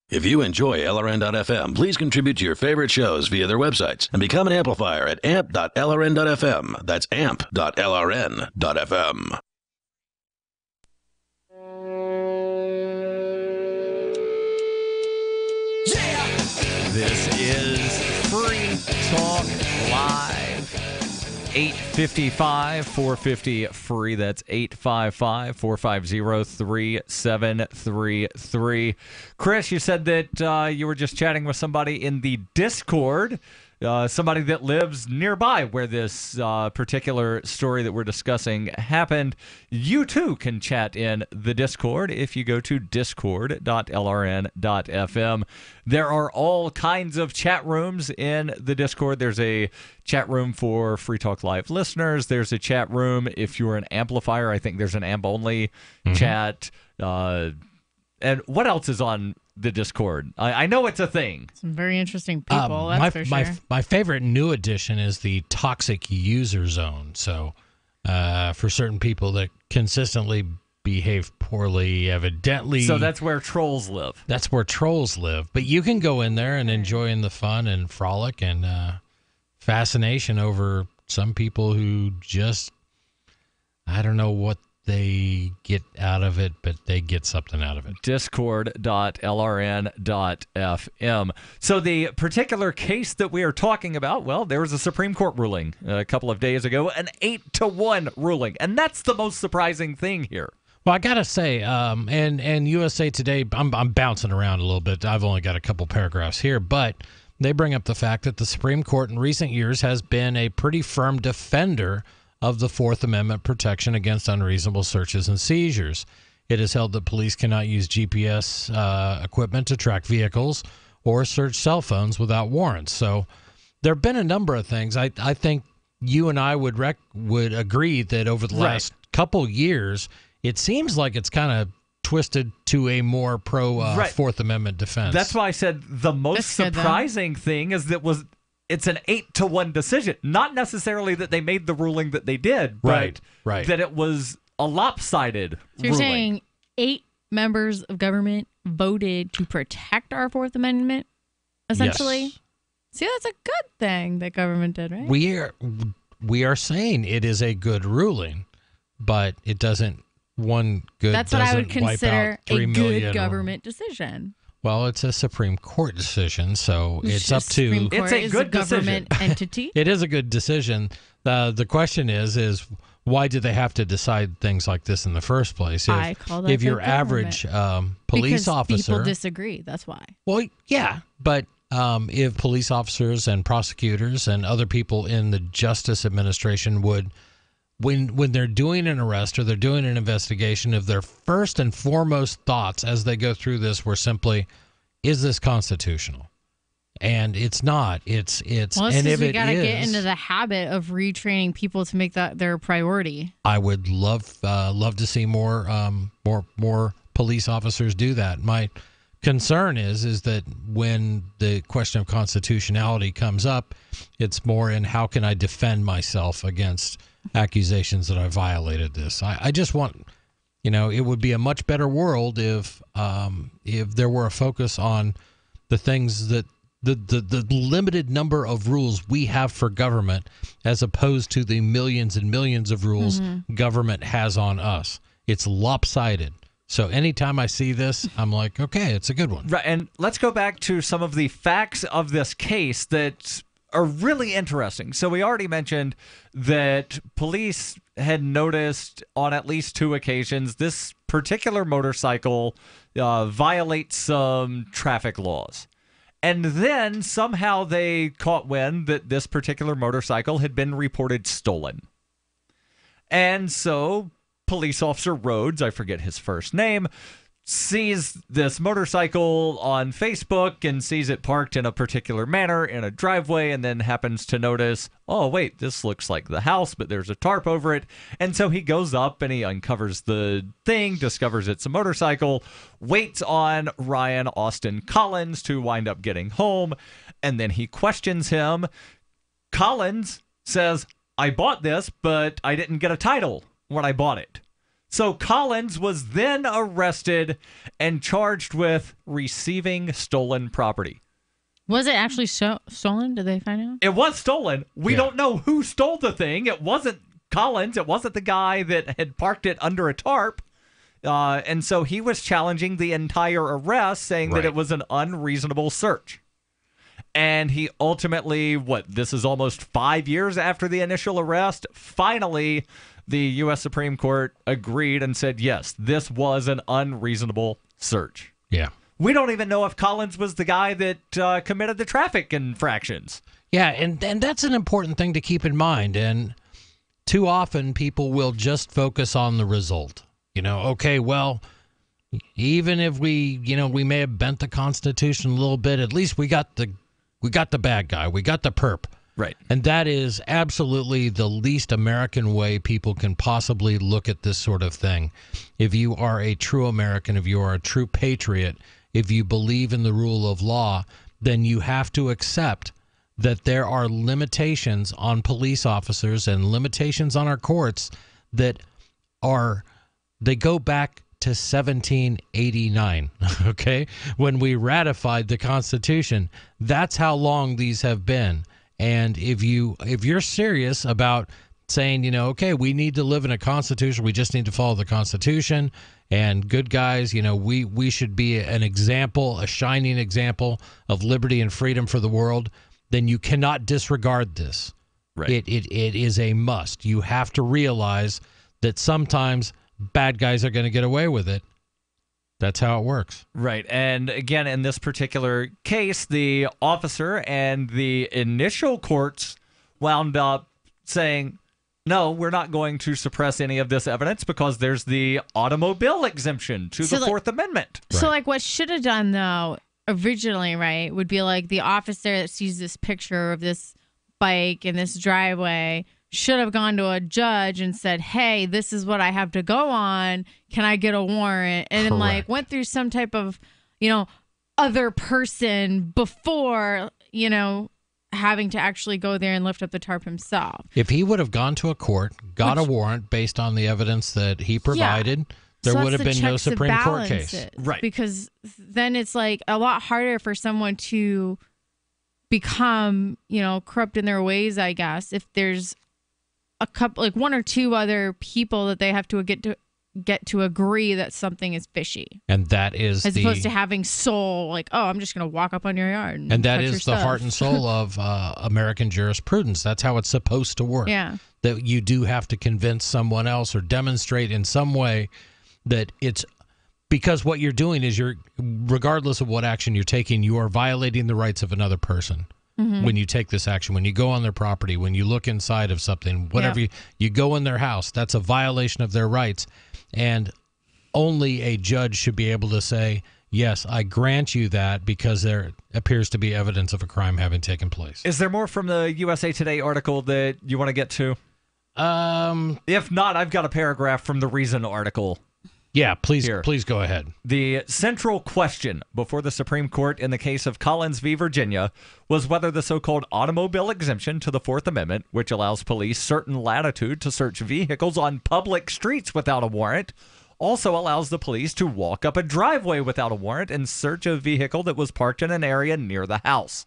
If you enjoy LRN.FM, please contribute to your favorite shows via their websites and become an amplifier at amp.lrn.fm. That's amp.lrn.fm. This is Free Talk Live. 855-450-FREE. That's 855-450-3733. Chris, you said that you were just chatting with somebody in the Discord, somebody that lives nearby where this particular story that we're discussing happened. You, too, can chat in the Discord if you go to discord.lrn.fm. There are all kinds of chat rooms in the Discord. There's a chat room for Free Talk Live listeners. There's a chat room if you're an amplifier. I think there's an amp-only chat. And what else is on the Discord? I know it's a thing. Some very interesting people, that's for sure. My favorite new addition is the Toxic User Zone. So for certain people that consistently behave poorly, evidently. So that's where trolls live. That's where trolls live. But you can go in there and enjoy in the fun and frolic and fascination over some people who just, I don't know what they get out of it, but they get something out of it. Discord.lrn.fm. So the particular case that we are talking about, well, there was a Supreme Court ruling a couple of days ago, an 8-1 ruling. And that's the most surprising thing here. Well, I got to say, and USA Today, I'm bouncing around a little bit. I've only got a couple paragraphs here, but they bring up the fact that the Supreme Court in recent years has been a pretty firm defender of the Fourth Amendment protection against unreasonable searches and seizures. It has held that police cannot use GPS equipment to track vehicles or search cell phones without warrants. So there have been a number of things. I think you and I would agree that over the last couple years, it seems like it's kind of twisted to a more pro Fourth Amendment defense. That's why I said the most surprising thing is that it's an 8-1 decision. Not necessarily that they made the ruling that they did, but that it was a lopsided So you're ruling. saying 8 members of government voted to protect our Fourth Amendment, essentially? Yes. See, that's a good thing that government did, right? We are saying it is a good ruling, but it doesn't. That's what I would consider a good or, government decision. Well, it's a Supreme Court decision, so it's up to. It's a good government entity. It is a good decision. The question is why do they have to decide things like this in the first place? I call that if your average police officer, people disagree. That's why. Well, yeah, but if police officers and prosecutors and other people in the Justice Administration would. When they're doing an arrest or they're doing an investigation, if their first and foremost thoughts as they go through this were simply, is this constitutional? And it's not. It's well, and if we got to get into the habit of retraining people to make that their priority. I would love to see more police officers do that. My concern is that when the question of constitutionality comes up, it's more in how can I defend myself against accusations that I violated this. I just want, it would be a much better world if there were a focus on the things that the limited number of rules we have for government as opposed to the millions and millions of rules government has on us. It's lopsided. So anytime I see this, I'm like, okay, it's a good one. Right, and let's go back to some of the facts of this case that are really interesting. So we already mentioned that police had noticed on at least 2 occasions this particular motorcycle violates some traffic laws. And then somehow they caught wind that this particular motorcycle had been reported stolen. And so police officer Rhodes, I forget his first name, sees this motorcycle on Facebook and sees it parked in a particular manner in a driveway and then happens to notice, oh, wait, this looks like the house, but there's a tarp over it. And so he goes up and he uncovers the thing, discovers it's a motorcycle, waits on Ryan Austin Collins to wind up getting home, and then he questions him. Collins says, I bought this, but I didn't get a title when I bought it. So Collins was then arrested and charged with receiving stolen property. Was it actually stolen? Did they find out? It was stolen. We don't know who stole the thing. It wasn't Collins. It wasn't the guy that had parked it under a tarp. And so he was challenging the entire arrest, saying that it was an unreasonable search. And he ultimately, this is almost 5 years after the initial arrest, finally the U.S. Supreme Court agreed and said, yes, this was an unreasonable search. Yeah. We don't even know if Collins was the guy that committed the traffic infractions. Yeah, and that's an important thing to keep in mind. And too often people will just focus on the result. Okay, well, even if we may have bent the Constitution a little bit, at least we got the bad guy. We got the perp. Right. And that is absolutely the least American way people can possibly look at this sort of thing. If you are a true American, if you are a true patriot, if you believe in the rule of law, then you have to accept that there are limitations on police officers and limitations on our courts that they go back to 1789, okay? When we ratified the Constitution, that's how long these have been. And if you're serious about saying, okay, we need to live in a Constitution, we just need to follow the Constitution, and good guys, we should be an example, a shining example of liberty and freedom for the world, then you cannot disregard this. Right. It is a must. You have to realize that sometimes bad guys are going to get away with it. That's how it works. Right. And again, in this particular case, the officer and the initial courts wound up saying, no, we're not going to suppress any of this evidence because there's the automobile exemption to the Fourth Amendment. So, what should have done, though, originally, right, would be like the officer that sees this picture of this bike in this driveway should have gone to a judge and said, hey, this is what I have to go on. Can I get a warrant? And then, went through some type of, other person before, having to actually go there and lift up the tarp himself. If he would have gone to a court, got a warrant based on the evidence that he provided, there would have been no Supreme Court case. Right. Because then it's a lot harder for someone to become, corrupt in their ways, I guess, if there's a couple, one or two other people that they have to get to agree that something is fishy. And that is as opposed to having soul, I'm just going to walk up on your yard. And that is the heart and soul of American jurisprudence. That's how it's supposed to work. Yeah. That you do have to convince someone else or demonstrate in some way that it's because what you're doing is regardless of what action you're taking, you are violating the rights of another person. Mm-hmm. When you take this action, when you go on their property, when you look inside of something, whatever, you go in their house, that's a violation of their rights. And only a judge should be able to say, yes, I grant you that because there appears to be evidence of a crime having taken place. Is there more from the USA Today article that you want to get to? If not, I've got a paragraph from the Reason article. Yeah, please go ahead. The central question before the Supreme Court in the case of Collins v. Virginia was whether the so-called automobile exemption to the Fourth Amendment, which allows police certain latitude to search vehicles on public streets without a warrant, also allows the police to walk up a driveway without a warrant and search a vehicle that was parked in an area near the house.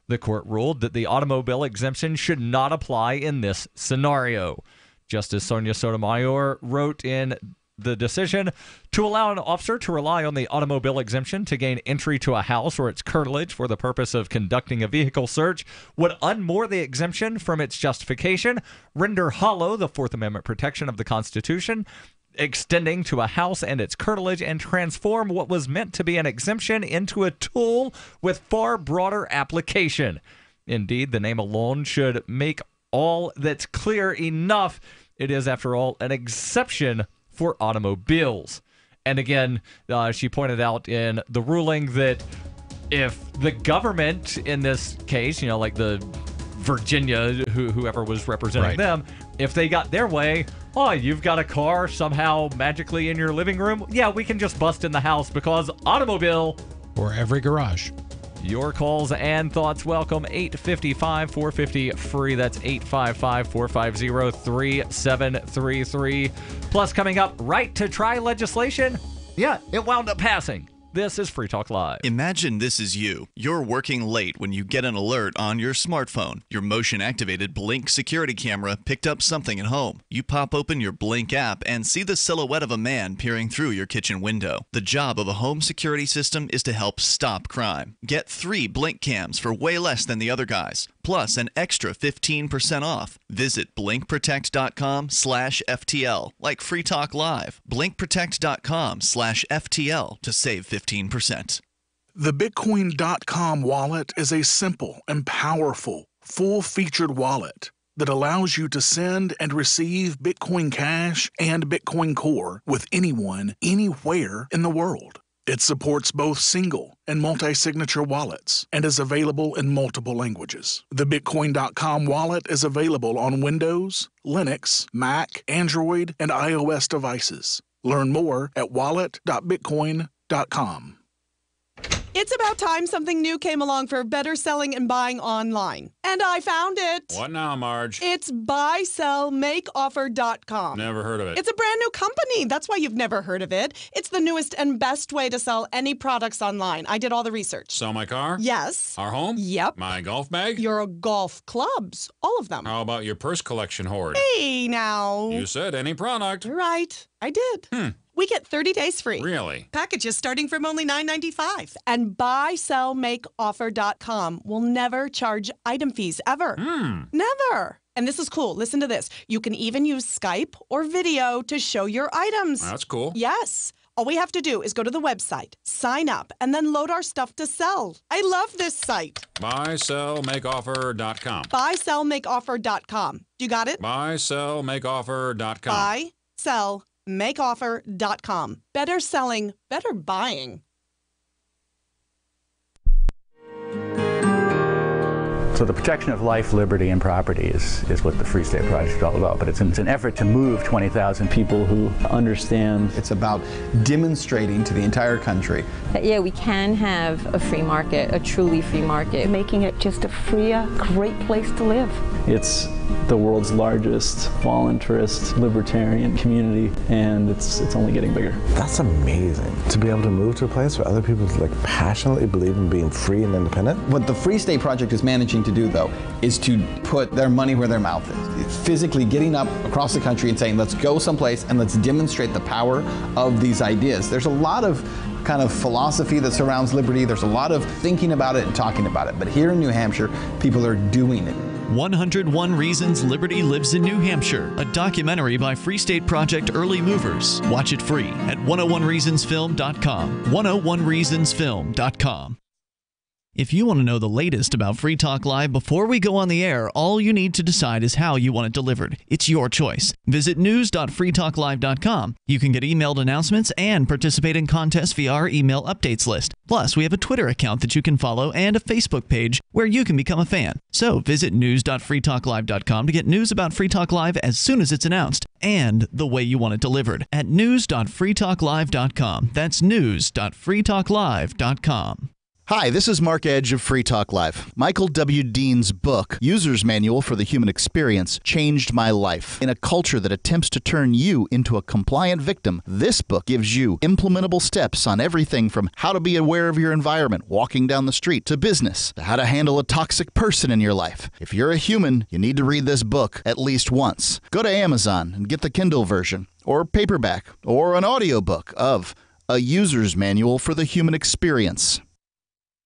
The court ruled that the automobile exemption should not apply in this scenario. Justice Sonia Sotomayor wrote in the decision to allow an officer to rely on the automobile exemption to gain entry to a house or its curtilage for the purpose of conducting a vehicle search would unmoor the exemption from its justification, render hollow the Fourth Amendment protection of the Constitution, extending to a house and its curtilage, and transform what was meant to be an exemption into a tool with far broader application. Indeed, the name alone should make all that's clear enough. It is, after all, an exception for automobiles. And again, she pointed out in the ruling that if the government in this case, like the Virginia, whoever was representing them, if they got their way, you've got a car somehow magically in your living room, we can just bust in the house because automobile. Or every garage. Your calls and thoughts welcome. 855-450-FREE. That's 855-450-3733. Plus, coming up, right to try legislation. Yeah, it wound up passing. This is Free Talk Live. Imagine this is you. You're working late when you get an alert on your smartphone. Your motion-activated Blink security camera picked up something at home. You pop open your Blink app and see the silhouette of a man peering through your kitchen window. The job of a home security system is to help stop crime. Get 3 Blink cams for way less than the other guys, plus an extra 15% off. Visit blinkprotect.com/FTL, like Free Talk Live. Blinkprotect.com/FTL to save 15%. The Bitcoin.com wallet is a simple and powerful, full-featured wallet that allows you to send and receive Bitcoin Cash and Bitcoin Core with anyone, anywhere in the world. It supports both single and multi-signature wallets and is available in multiple languages. The Bitcoin.com wallet is available on Windows, Linux, Mac, Android, and iOS devices. Learn more at wallet.bitcoin.com. It's about time something new came along for better selling and buying online. And I found it. What now, Marge? It's buysellmakeoffer.com. Never heard of it. It's a brand new company. That's why you've never heard of it. It's the newest and best way to sell any products online. I did all the research. Sell my car? Yes. Our home? Yep. My golf bag? Your golf clubs. All of them. How about your purse collection hoard? Hey, now. You said any product. Right. I did. We get 30 days free. Really? Packages starting from only $9.95. And buysellmakeoffer.com will never charge item fees ever. Never. And this is cool. Listen to this. You can even use Skype or video to show your items. That's cool. Yes. All we have to do is go to the website, sign up, and then load our stuff to sell. I love this site. Buysellmakeoffer.com. Buysellmakeoffer.com. You got it? Buysellmakeoffer.com. Buysellmakeoffer.com. Better selling, better buying. So the protection of life, liberty, and property is what the Free State Project is all about. But it's an effort to move 20,000 people who understand. It's about demonstrating to the entire country that, yeah, we can have a free market, a truly free market. Making it just a freer, great place to live. It's the world's largest voluntarist libertarian community, and it's only getting bigger. That's amazing, to be able to move to a place where other people passionately believe in being free and independent. What the Free State Project is managing to do, though, is to put their money where their mouth is. It's physically getting up across the country and saying, let's go someplace and let's demonstrate the power of these ideas. There's a lot of kind of philosophy that surrounds liberty. There's a lot of thinking about it and talking about it. But here in New Hampshire, people are doing it. 101 Reasons Liberty Lives in New Hampshire, a documentary by Free State Project Early Movers. Watch it free at 101reasonsfilm.com. 101reasonsfilm.com. If you want to know the latest about Free Talk Live before we go on the air, all you need to decide is how you want it delivered. It's your choice. Visit news.freetalklive.com. You can get emailed announcements and participate in contests via our email updates list. Plus, we have a Twitter account that you can follow and a Facebook page where you can become a fan. So visit news.freetalklive.com to get news about Free Talk Live as soon as it's announced and the way you want it delivered at news.freetalklive.com. That's news.freetalklive.com. Hi, this is Mark Edge of Free Talk Live. Michael W. Dean's book, User's Manual for the Human Experience, changed my life. In a culture that attempts to turn you into a compliant victim, this book gives you implementable steps on everything from how to be aware of your environment, walking down the street, to business, to how to handle a toxic person in your life. If you're a human, you need to read this book at least once. Go to Amazon and get the Kindle version, or paperback, or an audiobook of A User's Manual for the Human Experience.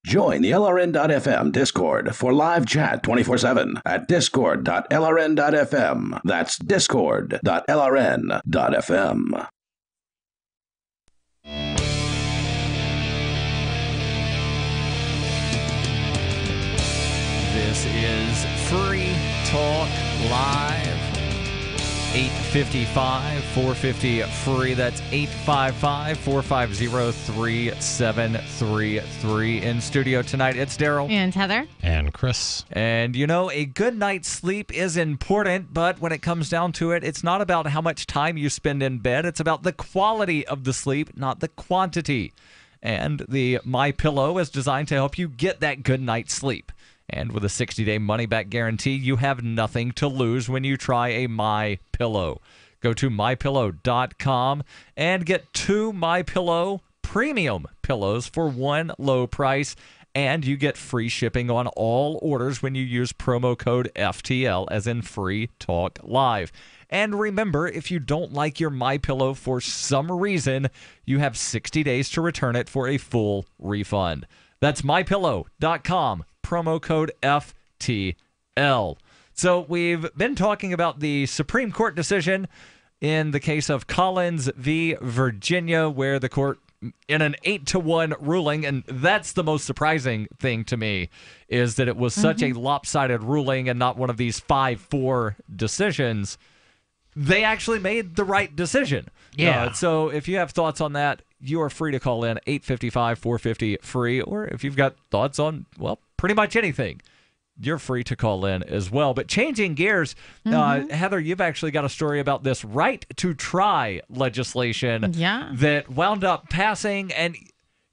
Join the LRN.FM Discord for live chat 24/7 at discord.lrn.fm. That's discord.lrn.fm. This is Free Talk Live. 855-450-FREE. That's 855-450-3733. In studio tonight, it's Darryl. And Heather. And Chris. And you know, a good night's sleep is important, but when it comes down to it, it's not about how much time you spend in bed. It's about the quality of the sleep, not the quantity. And the MyPillow is designed to help you get that good night's sleep. And with a 60-day money-back guarantee, you have nothing to lose when you try a MyPillow. Go to MyPillow.com and get 2 MyPillow premium pillows for one low price. And you get free shipping on all orders when you use promo code FTL, as in Free Talk Live. And remember, if you don't like your MyPillow for some reason, you have 60 days to return it for a full refund. That's MyPillow.com. Promo code FTL. So we've been talking about the Supreme Court decision in the case of Collins v. Virginia, where the court, in an 8-1 ruling, and that's the most surprising thing to me, is that it was such a lopsided ruling and not one of these 5-4 decisions. They actually made the right decision. Yeah. So if you have thoughts on that, you are free to call in 855-450-FREE, or if you've got thoughts on, well, pretty much anything, you're free to call in as well. But changing gears, Heather, you've actually got a story about this right to try legislation that wound up passing. And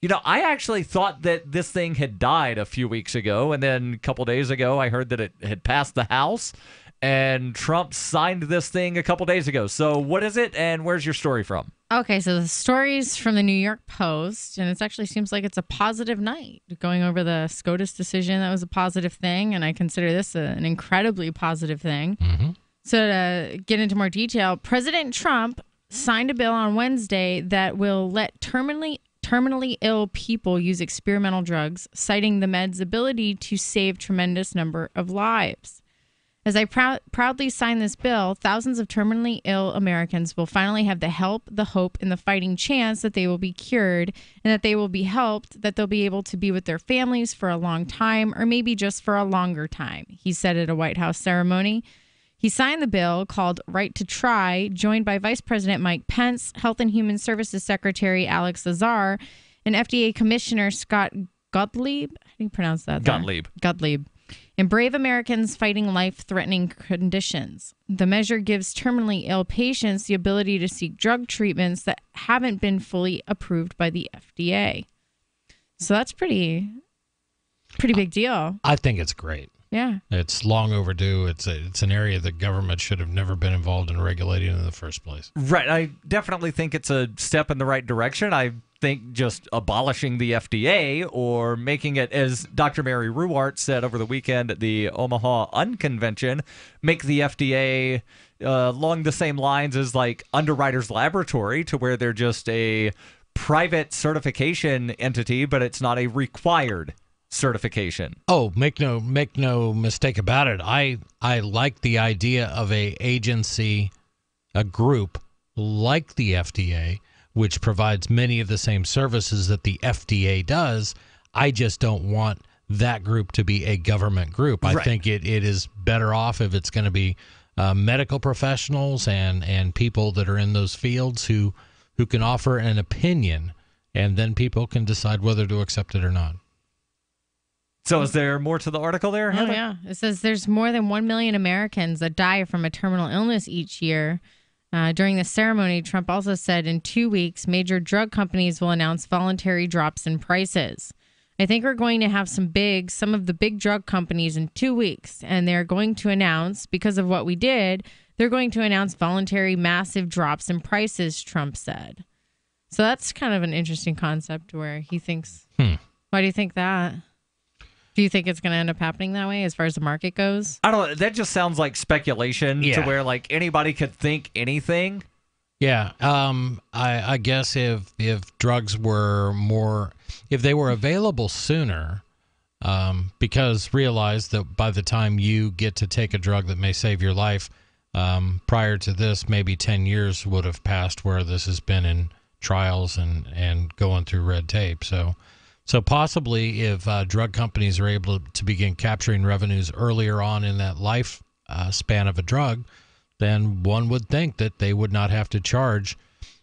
I actually thought that this thing had died a few weeks ago, and then a couple days ago I heard that it had passed the House, and Trump signed this thing a couple days ago. So what is it, and where's your story from? Okay, so the story's from the New York Post, and it actually seems like it's a positive night. Going over the SCOTUS decision, that was a positive thing, and I consider this an incredibly positive thing. So to get into more detail, President Trump signed a bill on Wednesday that will let terminally ill people use experimental drugs, citing the med's ability to save tremendous number of lives. As I proudly sign this bill, thousands of terminally ill Americans will finally have the help, the hope, and the fighting chance that they will be cured and that they will be helped, that they'll be able to be with their families for a long time or maybe just for a longer time, he said at a White House ceremony. He signed the bill called Right to Try, joined by Vice President Mike Pence, Health and Human Services Secretary Alex Azar, and FDA Commissioner Scott Gottlieb. How do you pronounce that? Gottlieb. And brave Americans fighting life-threatening conditions. The measure gives terminally ill patients the ability to seek drug treatments that haven't been fully approved by the FDA. So that's pretty big deal. I think it's great. Yeah. It's long overdue. It's an area that government should have never been involved in regulating in the first place. Right. I definitely think it's a step in the right direction. I think just abolishing the FDA or making it, as Dr. Mary Ruwart said over the weekend at the Omaha Unconvention, make the FDA along the same lines as like Underwriters Laboratory, to where they're just a private certification entity, but it's not a required certification. Oh, make no mistake about it. I like the idea of a agency, a group like the FDA, which provides many of the same services that the FDA does. I just don't want that group to be a government group. I think it is better off if it's going to be medical professionals and people that are in those fields who can offer an opinion, and then people can decide whether to accept it or not. So is there more to the article there, Heather? Oh, yeah. It says there's more than 1 million Americans that die from a terminal illness each year. During the ceremony, Trump also said in 2 weeks, major drug companies will announce voluntary drops in prices. I think we're going to have some of the big drug companies in 2 weeks, and they're going to announce, because of what we did, they're going to announce voluntary massive drops in prices, Trump said. So that's kind of an interesting concept where he thinks, why do you think that? Do you think it's going to end up happening that way as far as the market goes? I don't know. That just sounds like speculation to where like anybody could think anything. Yeah. I guess if drugs were if they were available sooner, because realize that by the time you get to take a drug that may save your life, prior to this, maybe 10 years would have passed where this has been in trials and going through red tape. So possibly if drug companies are able to begin capturing revenues earlier on in that life span of a drug, then one would think that they would not have to charge.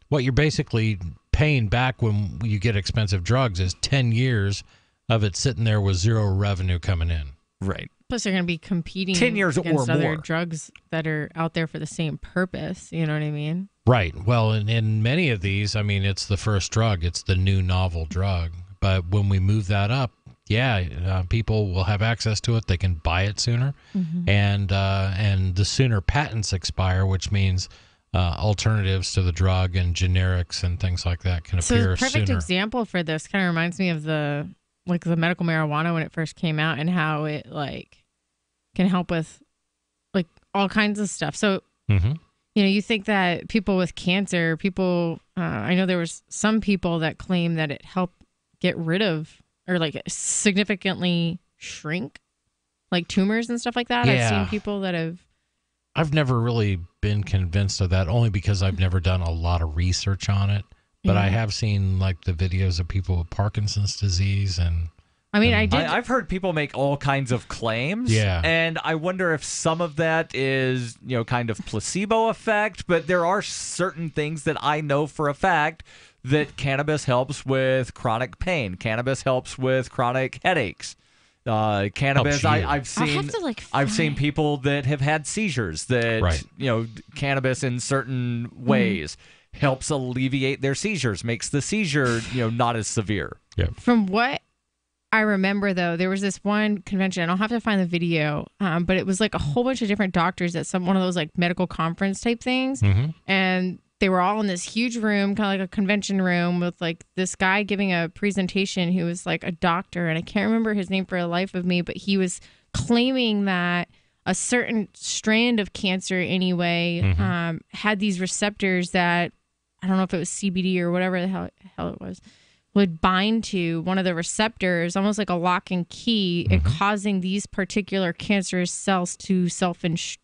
What you're basically paying back when you get expensive drugs is 10 years of it sitting there with zero revenue coming in. Right. Plus, you're going to be competing 10 years against or other more. drugs that are out there for the same purpose. You know what I mean? Right. Well, in many of these, I mean, it's the first drug. It's the new novel drug. But when we move that up, people will have access to it. They can buy it sooner, and the sooner patents expire, which means alternatives to the drug and generics and things like that can appear sooner. So a perfect example for this kind of reminds me of the medical marijuana when it first came out and how it can help with all kinds of stuff. So you think that people with cancer, I know there was some people that claim that it helped get rid of or significantly shrink tumors and stuff like that. Yeah. I've seen people that have. I've never really been convinced of that, only because I've never done a lot of research on it. But I have seen the videos of people with Parkinson's disease and. I mean, I've heard people make all kinds of claims. Yeah. And I wonder if some of that is, kind of placebo effect. But there are certain things that I know for a fact that cannabis helps with chronic pain. Cannabis helps with chronic headaches. Cannabis, I've seen people that have had seizures that, cannabis in certain ways helps alleviate their seizures, makes the seizure, not as severe. Yeah. From what I remember, though, there was this one convention, and I'll have to find the video, but it was like a whole bunch of different doctors at one of those like medical conference type things. Mm-hmm. And they were all in this huge room, kind of like a convention room, with like this guy giving a presentation who was like a doctor. And I can't remember his name for the life of me, but he was claiming that a certain strand of cancer anyway had these receptors that, I don't know if it was CBD or whatever the hell it was, would bind to one of the receptors, almost like a lock and key, and causing these particular cancerous cells to self-destruct.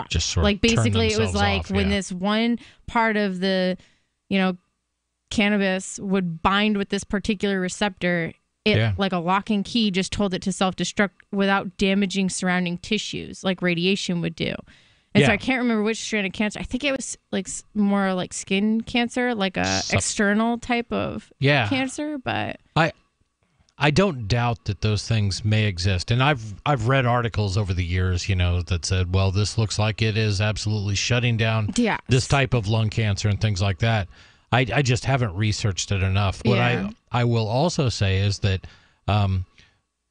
Just sort of like basically it was turn like themselves off, when this one part of the cannabis would bind with this particular receptor, it like a lock and key just told it to self-destruct without damaging surrounding tissues like radiation would do. And so I can't remember which strand of cancer. I think it was like more like skin cancer, like a external type of cancer. But I don't doubt that those things may exist, and I've read articles over the years, that said, well, this looks like it is absolutely shutting down this type of lung cancer and things like that. I just haven't researched it enough. What I will also say is that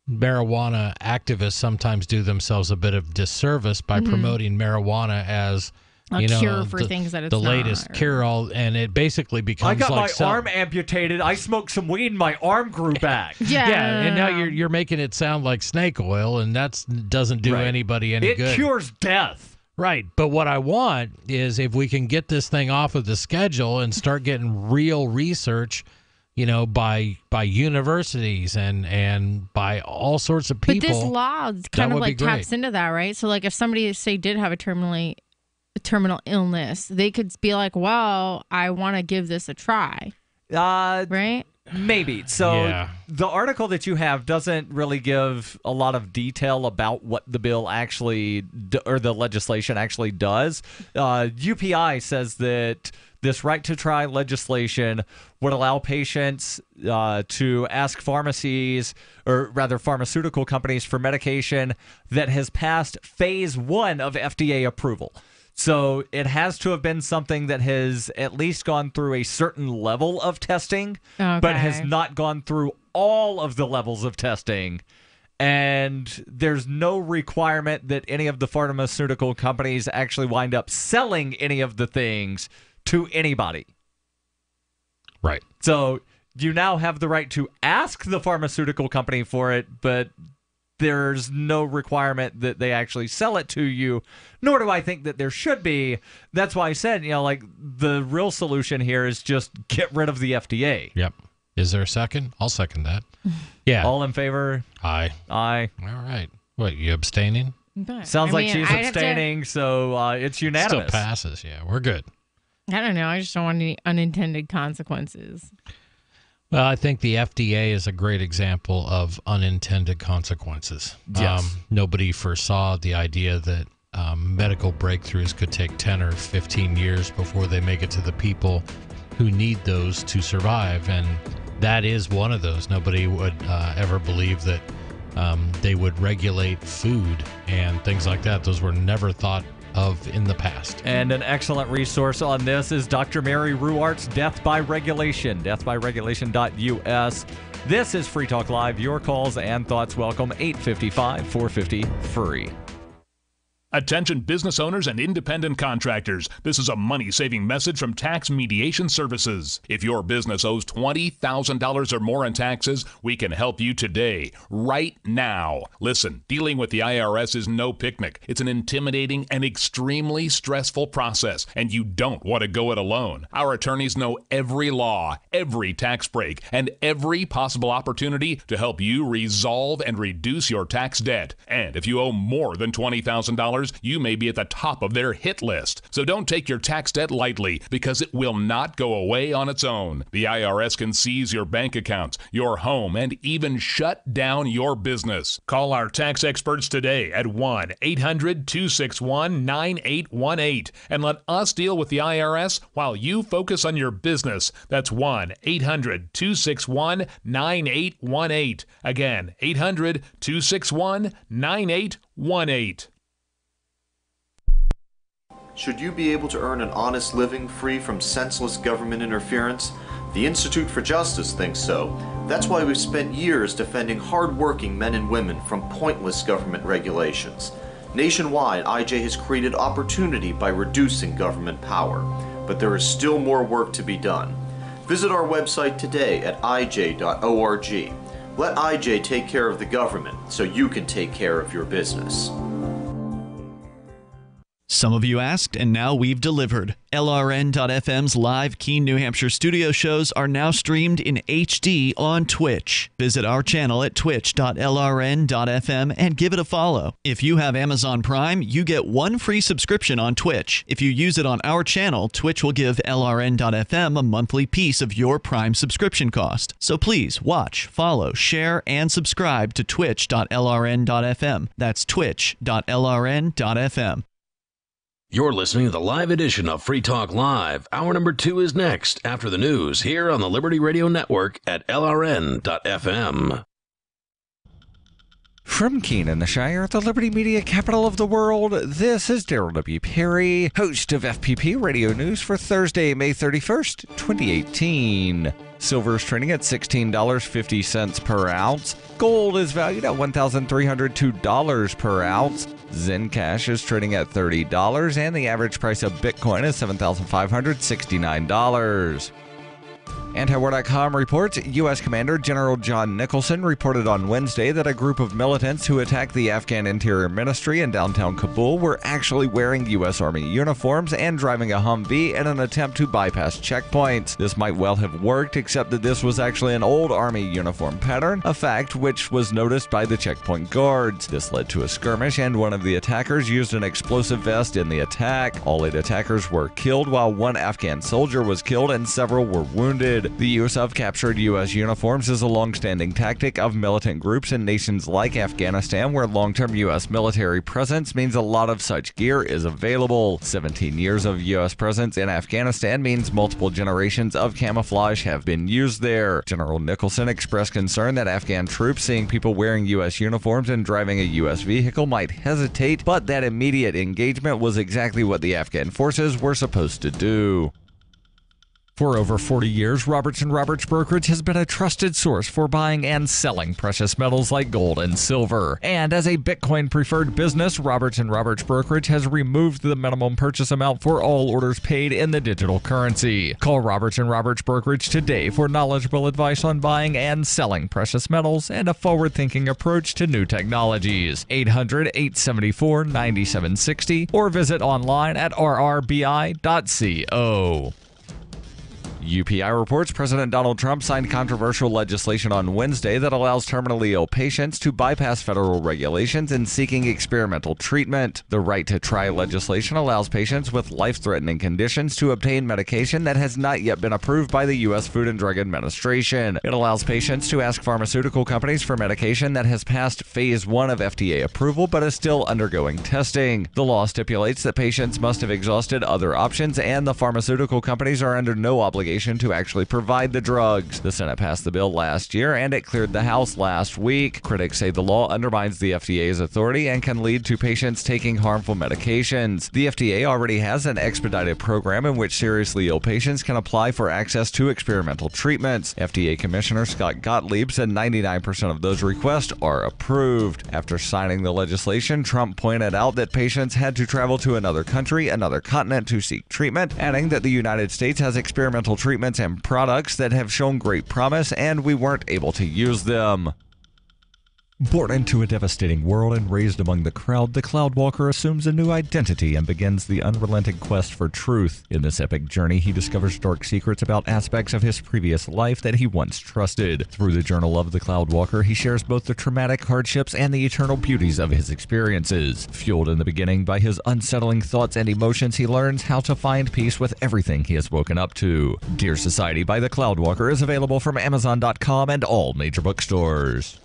marijuana activists sometimes do themselves a bit of disservice by promoting marijuana as a cure for things that it's the latest cure-all, and it basically becomes I got like my arm amputated. I smoked some weed and my arm grew back. And now you're making it sound like snake oil, and that doesn't do anybody any good. It cures death. Right, but what I want is if we can get this thing off of the schedule and start getting real research, by universities and by all sorts of people. But this law kind of like taps into that, right? So like if somebody say did have a terminal illness, they could be like, well, I want to give this a try. Right? Maybe. So the article that you have doesn't really give a lot of detail about what the bill actually or the legislation actually does. UPI says that this right to try legislation would allow patients to ask pharmacies, or rather pharmaceutical companies, for medication that has passed phase 1 of FDA approval. So it has to have been something that has at least gone through a certain level of testing, but has not gone through all of the levels of testing. And there's no requirement that any of the pharmaceutical companies actually wind up selling any of the things to anybody. Right. So you now have the right to ask the pharmaceutical company for it, but there's no requirement that they actually sell it to you, nor do I think that there should be. That's why I said, the real solution here is just get rid of the FDA. Yep. Is there a second? I'll second that. Yeah. All in favor? Aye. Aye. All right. What, you abstaining? Sounds like she's abstaining, so it's unanimous. Still passes. Yeah, we're good. I don't know. I just don't want any unintended consequences. Well, I think the FDA is a great example of unintended consequences. Yes. Nobody foresaw the idea that medical breakthroughs could take 10 or 15 years before they make it to the people who need those to survive. And that is one of those. Nobody would ever believe that they would regulate food and things like that. Those were never thought of in the past. And an excellent resource on this is Dr. Mary Ruart's Death by Regulation, deathbyregulation.us. This is Free Talk Live. Your calls and thoughts welcome. 855-450-FREE. Attention business owners and independent contractors. This is a money-saving message from Tax Mediation Services. If your business owes $20,000 or more in taxes, we can help you today, right now. Listen, dealing with the IRS is no picnic. It's an intimidating and extremely stressful process, and you don't want to go it alone. Our attorneys know every law, every tax break, and every possible opportunity to help you resolve and reduce your tax debt. And if you owe more than $20,000, you may be at the top of their hit list. So don't take your tax debt lightly, because it will not go away on its own. The IRS can seize your bank accounts, your home, and even shut down your business. Call our tax experts today at 1-800-261-9818 and let us deal with the IRS while you focus on your business. That's 1-800-261-9818. Again, 800-261-9818. Should you be able to earn an honest living free from senseless government interference? The Institute for Justice thinks so. That's why we've spent years defending hard-working men and women from pointless government regulations. Nationwide, IJ has created opportunity by reducing government power. But there is still more work to be done. Visit our website today at ij.org. Let IJ take care of the government so you can take care of your business. Some of you asked, and now we've delivered. LRN.FM's live Keene, New Hampshire studio shows are now streamed in HD on Twitch. Visit our channel at twitch.lrn.fm and give it a follow. If you have Amazon Prime, you get one free subscription on Twitch. If you use it on our channel, Twitch will give LRN.FM a monthly piece of your Prime subscription cost. So please watch, follow, share, and subscribe to twitch.lrn.fm. That's twitch.lrn.fm. You're listening to the live edition of Free Talk Live. Hour number 2 is next after the news here on the Liberty Radio Network at LRN.FM. From Keene in the Shire, the Liberty Media capital of the world, this is Darryl W. Perry, host of FPP Radio News for Thursday, May 31st, 2018. Silver is trading at $16.50 per ounce. Gold is valued at $1,302 per ounce. Zencash is trading at $30, and the average price of Bitcoin is $7,569. Antiwar.com reports U.S. Commander General John Nicholson reported on Wednesday that a group of militants who attacked the Afghan Interior Ministry in downtown Kabul were actually wearing U.S. Army uniforms and driving a Humvee in an attempt to bypass checkpoints. This might well have worked, except that this was actually an old Army uniform pattern, a fact which was noticed by the checkpoint guards. This led to a skirmish, and one of the attackers used an explosive vest in the attack. All 8 attackers were killed, while 1 Afghan soldier was killed and several were wounded. The use of captured U.S. uniforms is a long-standing tactic of militant groups in nations like Afghanistan, where long-term U.S. military presence means a lot of such gear is available. 17 years of U.S. presence in Afghanistan means multiple generations of camouflage have been used there. General Nicholson expressed concern that Afghan troops seeing people wearing U.S. uniforms and driving a U.S. vehicle might hesitate, but that immediate engagement was exactly what the Afghan forces were supposed to do. For over 40 years, Roberts & Roberts Brokerage has been a trusted source for buying and selling precious metals like gold and silver. And as a Bitcoin-preferred business, Roberts & Roberts Brokerage has removed the minimum purchase amount for all orders paid in the digital currency. Call Roberts & Roberts Brokerage today for knowledgeable advice on buying and selling precious metals and a forward-thinking approach to new technologies. 800-874-9760 or visit online at rrbi.co. UPI reports President Donald Trump signed controversial legislation on Wednesday that allows terminally ill patients to bypass federal regulations in seeking experimental treatment. The right to try legislation allows patients with life-threatening conditions to obtain medication that has not yet been approved by the U.S. Food and Drug Administration. It allows patients to ask pharmaceutical companies for medication that has passed Phase 1 of FDA approval but is still undergoing testing. The law stipulates that patients must have exhausted other options, and the pharmaceutical companies are under no obligation to actually provide the drugs. The Senate passed the bill last year, and it cleared the House last week. Critics say the law undermines the FDA's authority and can lead to patients taking harmful medications. The FDA already has an expedited program in which seriously ill patients can apply for access to experimental treatments. FDA Commissioner Scott Gottlieb said 99% of those requests are approved. After signing the legislation, Trump pointed out that patients had to travel to another country, another continent to seek treatment, adding that the United States has experimental treatments and products that have shown great promise, and we weren't able to use them. Born into a devastating world and raised among the crowd, the Cloudwalker assumes a new identity and begins the unrelenting quest for truth. In this epic journey, he discovers dark secrets about aspects of his previous life that he once trusted. Through the Journal of the Cloudwalker, he shares both the traumatic hardships and the eternal beauties of his experiences. Fueled in the beginning by his unsettling thoughts and emotions, he learns how to find peace with everything he has woken up to. Dear Society by the Cloudwalker is available from Amazon.com and all major bookstores.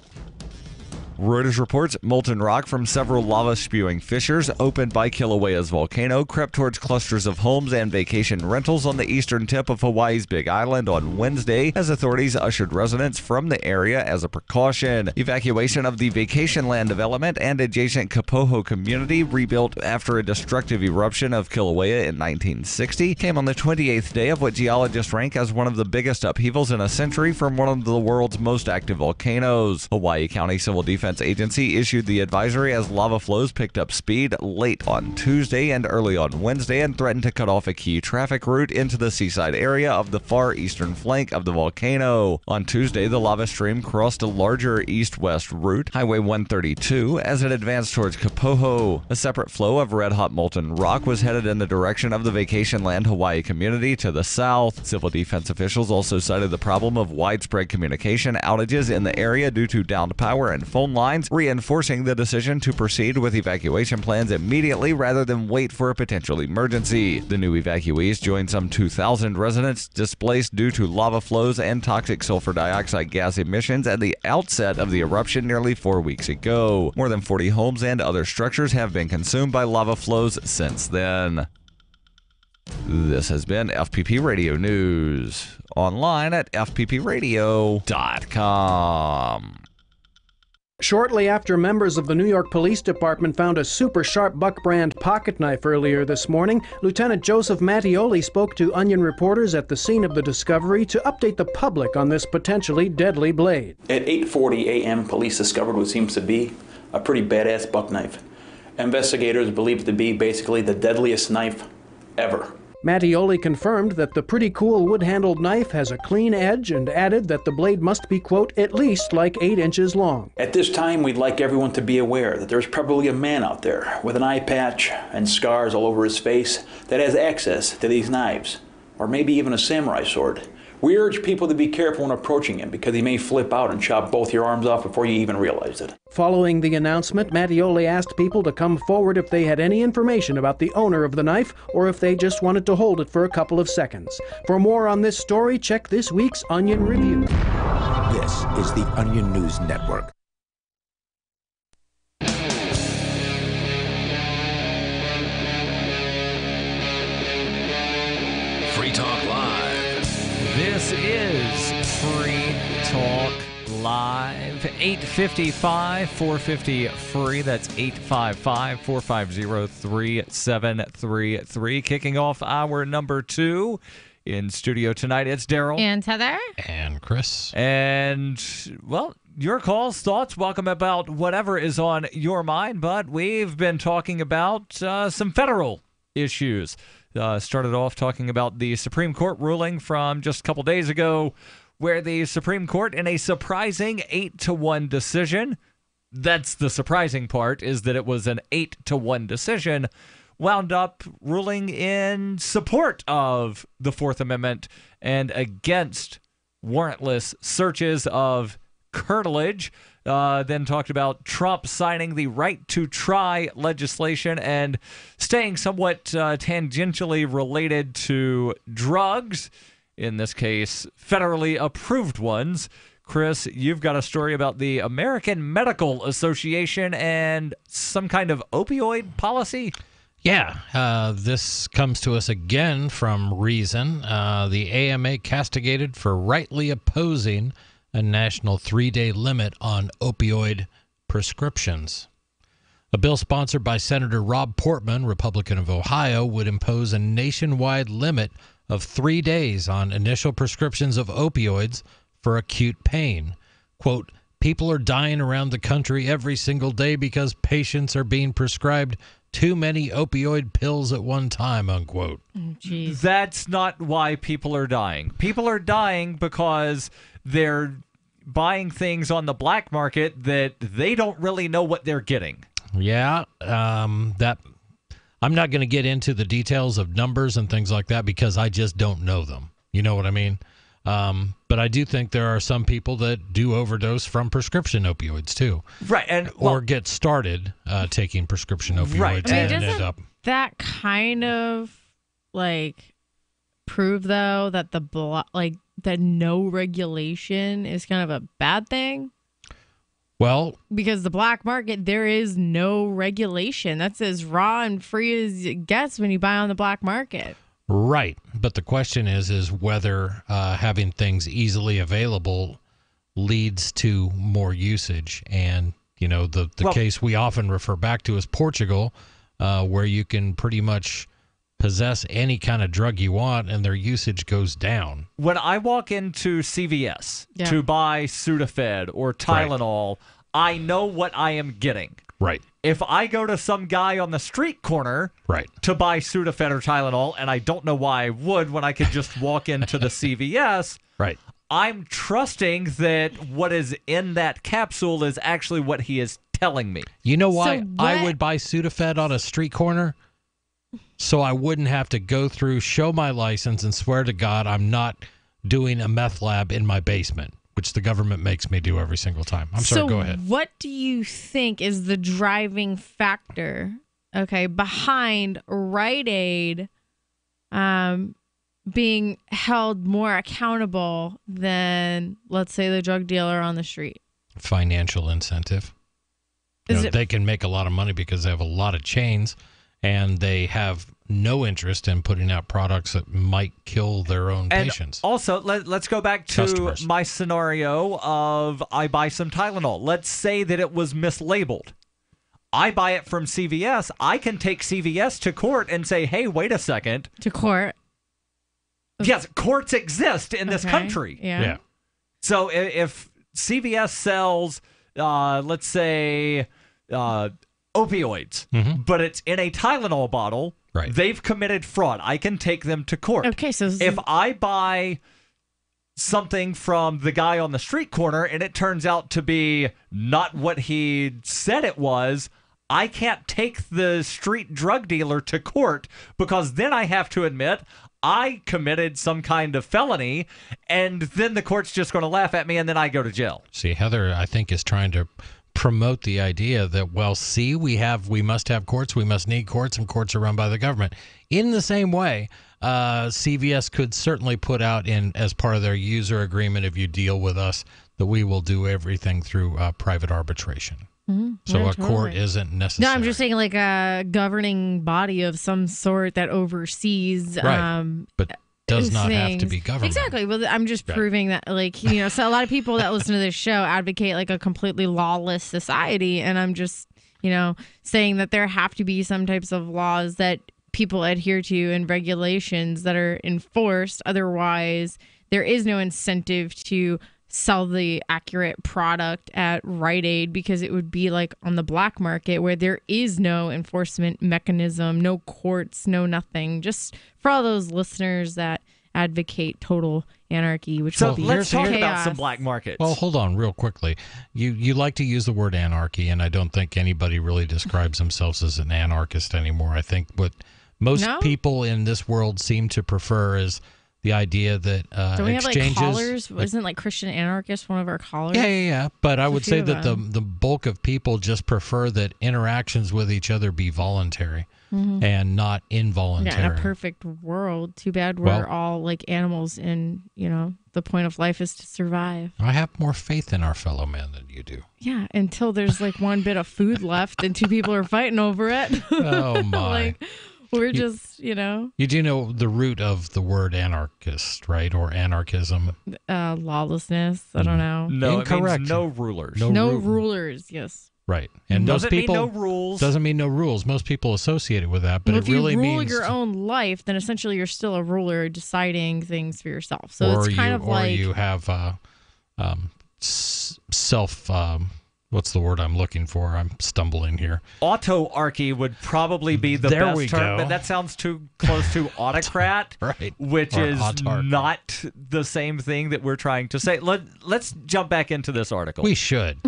Reuters reports molten rock from several lava-spewing fissures opened by Kilauea's volcano crept towards clusters of homes and vacation rentals on the eastern tip of Hawaii's Big Island on Wednesday as authorities ushered residents from the area as a precaution. Evacuation of the vacation land development and adjacent Kapoho community, rebuilt after a destructive eruption of Kilauea in 1960, came on the 28th day of what geologists rank as one of the biggest upheavals in a century from one of the world's most active volcanoes. Hawaii County Civil Defense Agency issued the advisory as lava flows picked up speed late on Tuesday and early on Wednesday and threatened to cut off a key traffic route into the seaside area of the far eastern flank of the volcano. On Tuesday, the lava stream crossed a larger east-west route, Highway 132, as it advanced towards Kapoho. A separate flow of red-hot molten rock was headed in the direction of the vacation land Hawaii community to the south. Civil defense officials also cited the problem of widespread communication outages in the area due to downed power and phone lines, reinforcing the decision to proceed with evacuation plans immediately rather than wait for a potential emergency. The new evacuees joined some 2,000 residents displaced due to lava flows and toxic sulfur dioxide gas emissions at the outset of the eruption nearly 4 weeks ago. More than 40 homes and other structures have been consumed by lava flows since then. This has been FPP Radio News. Online at fppradio.com. Shortly after members of the New York Police Department found a super sharp Buck brand pocket knife earlier this morning, Lieutenant Joseph Mattioli spoke to Onion reporters at the scene of the discovery to update the public on this potentially deadly blade. At 8:40 a.m., police discovered what seems to be a pretty badass buck knife. Investigators believe it to be basically the deadliest knife ever. Mattioli confirmed that the pretty cool wood-handled knife has a clean edge and added that the blade must be, quote, at least like 8 inches long. At this time, we'd like everyone to be aware that there's probably a man out there with an eye patch and scars all over his face that has access to these knives, or maybe even a samurai sword. We urge people to be careful when approaching him because he may flip out and chop both your arms off before you even realize it. Following the announcement, Mattioli asked people to come forward if they had any information about the owner of the knife or if they just wanted to hold it for a couple of seconds. For more on this story, check this week's Onion Review. This is the Onion News Network. Free Talk Live. This is Free Talk Live. 855 450 free. That's 855 450 3733. Kicking off hour number 2 in studio tonight. It's Darryl. And Heather. And Chris. And, well, your calls, thoughts, welcome about whatever is on your mind. But we've been talking about some federal issues. Started off talking about the Supreme Court ruling from just a couple days ago, where the Supreme Court, in a surprising 8-1 decision, that's the surprising part, is that it was an 8-1 decision, wound up ruling in support of the Fourth Amendment and against warrantless searches of curtilage. Then talked about Trump signing the right to try legislation and staying somewhat tangentially related to drugs, in this case, federally approved ones. Chris, you've got a story about the American Medical Association and some kind of opioid policy? Yeah, this comes to us again from Reason. The AMA castigated for rightly opposing a national 3-day limit on opioid prescriptions. A bill sponsored by Senator Rob Portman, Republican of Ohio, would impose a nationwide limit of 3 days on initial prescriptions of opioids for acute pain. Quote, people are dying around the country every single day because patients are being prescribed too many opioid pills at one time, unquote. That's not why people are dying. People are dying because they're buying things on the black market that they don't really know what they're getting. Yeah, that I'm not going to get into the details of numbers and things like that because I just don't know them. You know what I mean? But I do think there are some people that do overdose from prescription opioids too. Right. And or get started taking prescription opioids right. and end up. That kind of like prove though that that no regulation is kind of a bad thing? Well, because the black market, there is no regulation. That's as raw and free as it gets when you buy on the black market. right. But the question is whether having things easily available leads to more usage. And, the case we often refer back to is Portugal, where you can pretty much possess any kind of drug you want and their usage goes down. When I walk into CVS to buy Sudafed or Tylenol, I know what I am getting. Right. If I go to some guy on the street corner to buy Sudafed or Tylenol, and I don't know why I would when I could just walk into the CVS, right. I'm trusting that what is in that capsule is actually what he is telling me. You know why I would buy Sudafed on a street corner? So I wouldn't have to go through, show my license, and swear to God I'm not doing a meth lab in my basement, which the government makes me do every single time. I'm sorry, go ahead. What do you think is the driving factor, behind Rite Aid being held more accountable than, let's say, the drug dealer on the street? Financial incentive. They can make a lot of money because they have a lot of chains, and they have no interest in putting out products that might kill their own patients. Also, let's go back to my scenario of I buy some Tylenol. Let's say that it was mislabeled. I buy it from CVS. I can take CVS to court and say, hey, wait a second. To court? Yes, courts exist in this country. Yeah. So if CVS sells, let's say, opioids, but it's in a Tylenol bottle, they've committed fraud. I can take them to court. Okay, so if I buy something from the guy on the street corner and it turns out to be not what he said it was, I can't take the street drug dealer to court because then I have to admit I committed some kind of felony, and then the court's just going to laugh at me, and then I go to jail. See, Heather, I think, is trying to promote the idea that, well, see, we must have courts, we must need courts, and courts are run by the government. In the same way, CVS could certainly put out as part of their user agreement, if you deal with us, that we will do everything through private arbitration. So a court isn't necessary. No, I'm just saying like a governing body of some sort that oversees. But does not have to be government. Exactly. Well, I'm just proving that, so a lot of people that listen to this show advocate like a completely lawless society. And I'm just, saying that there have to be some types of laws that people adhere to and regulations that are enforced. Otherwise, there is no incentive to sell the accurate product at Rite Aid because it would be like on the black market where there is no enforcement mechanism, no courts, no nothing. Just for all those listeners that advocate total anarchy, which so would be let's talk chaos. about some black markets. Well, hold on real quickly. You like to use the word anarchy, and I don't think anybody really describes themselves as an anarchist anymore. I think what most people in this world seem to prefer is the idea that don't we exchanges... have callers? Isn't Christian anarchist one of our callers? Yeah. But I would say that the bulk of people just prefer that interactions with each other be voluntary and not involuntary. Yeah, in a perfect world. Too bad we're all like animals and, the point of life is to survive. I have more faith in our fellow man than you do. Yeah, until there's like one bit of food left and two people are fighting over it. Oh, my. We're just, You do know the root of the word anarchist, right? Or anarchism? Lawlessness. I don't know. No, incorrect. It means no rulers. No rulers, yes. Right. And doesn't most people mean no rules. Doesn't mean no rules. Most people associate it with that, but well, it really means... if you rule your own life, then essentially you're still a ruler deciding things for yourself. So it's kind of like... Or you have self... what's the word I'm looking for? I'm stumbling here. Autarchy would probably be the best term, but that sounds too close to autocrat, right? Which Or is autarky. not the same thing that we're trying to say. Let's jump back into this article. We should.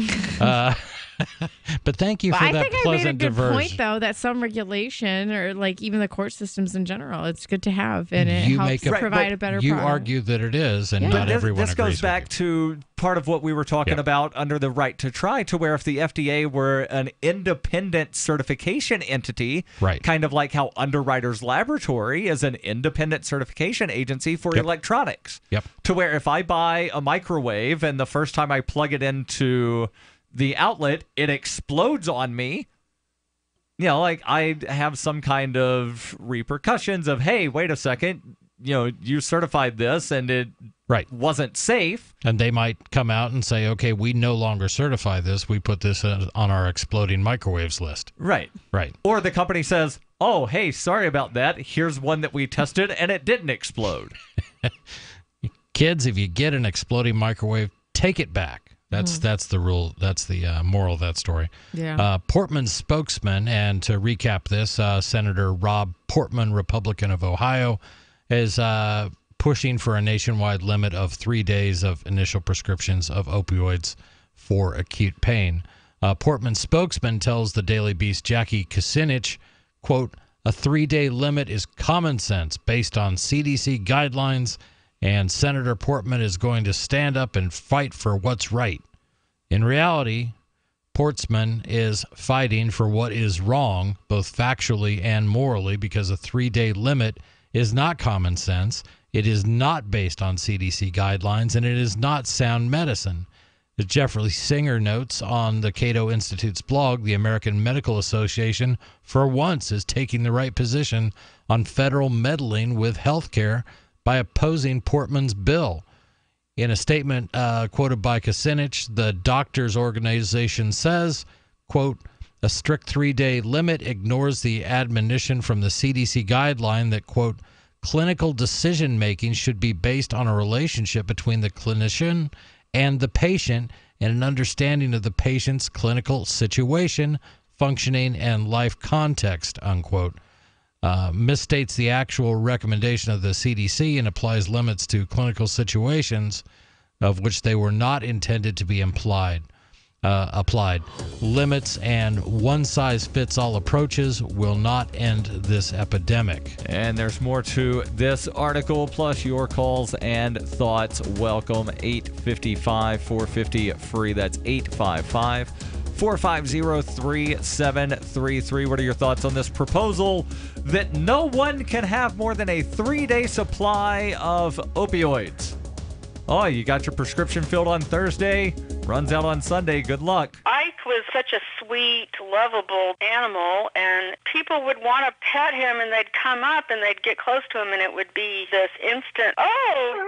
But thank you for that pleasant pleasant I made a good diversion. point, though, that some regulation or like even the court systems in general, it's good to have, and it helps provide a better You product. argue that it is, and Yeah. not But everyone this agrees goes back to part of what we were talking about under the right to try, to where if the FDA were an independent certification entity, right, kind of like how Underwriters Laboratory is an independent certification agency for electronics. Yep. To where if I buy a microwave and the first time I plug it into the outlet, it explodes on me, you know, like I have some kind of repercussions of, hey, wait a second, you know, you certified this and it wasn't safe. And they might come out and say, okay, we no longer certify this. We put this on our exploding microwaves list. Right. Right. Or the company says, oh, hey, sorry about that. Here's one that we tested and it didn't explode. Kids, if you get an exploding microwave, take it back. That's the rule. That's the moral of that story. Yeah. Portman's spokesman, and to recap this, Senator Rob Portman, Republican of Ohio, is pushing for a nationwide limit of 3 days of initial prescriptions of opioids for acute pain. Portman's spokesman tells the Daily Beast Jackie Kucinich, quote, a 3-day limit is common sense based on CDC guidelines, and Senator Portman is going to stand up and fight for what's right. In reality, Portman is fighting for what is wrong, both factually and morally, because a 3-day limit is not common sense, it is not based on CDC guidelines, and it is not sound medicine. As Jeffrey Singer notes on the Cato Institute's blog, the American Medical Association, for once, is taking the right position on federal meddling with health care by opposing Portman's bill. In a statement quoted by Kucinich, the doctors' organization says, quote, a strict 3-day limit ignores the admonition from the CDC guideline that, quote, clinical decision-making should be based on a relationship between the clinician and the patient and an understanding of the patient's clinical situation, functioning, and life context, unquote. Misstates the actual recommendation of the CDC and applies limits to clinical situations of which they were not intended to be applied. Limits and one-size-fits-all approaches will not end this epidemic. And there's more to this article, plus your calls and thoughts. Welcome, 855-450-FREE. That's 855-450-3733. What are your thoughts on this proposal that no one can have more than a 3-day supply of opioids? Oh, you got your prescription filled on Thursday, runs out on Sunday. Good luck. Ike was such a sweet, lovable animal, and people would want to pet him, and they'd come up and they'd get close to him, and it would be this instant, oh!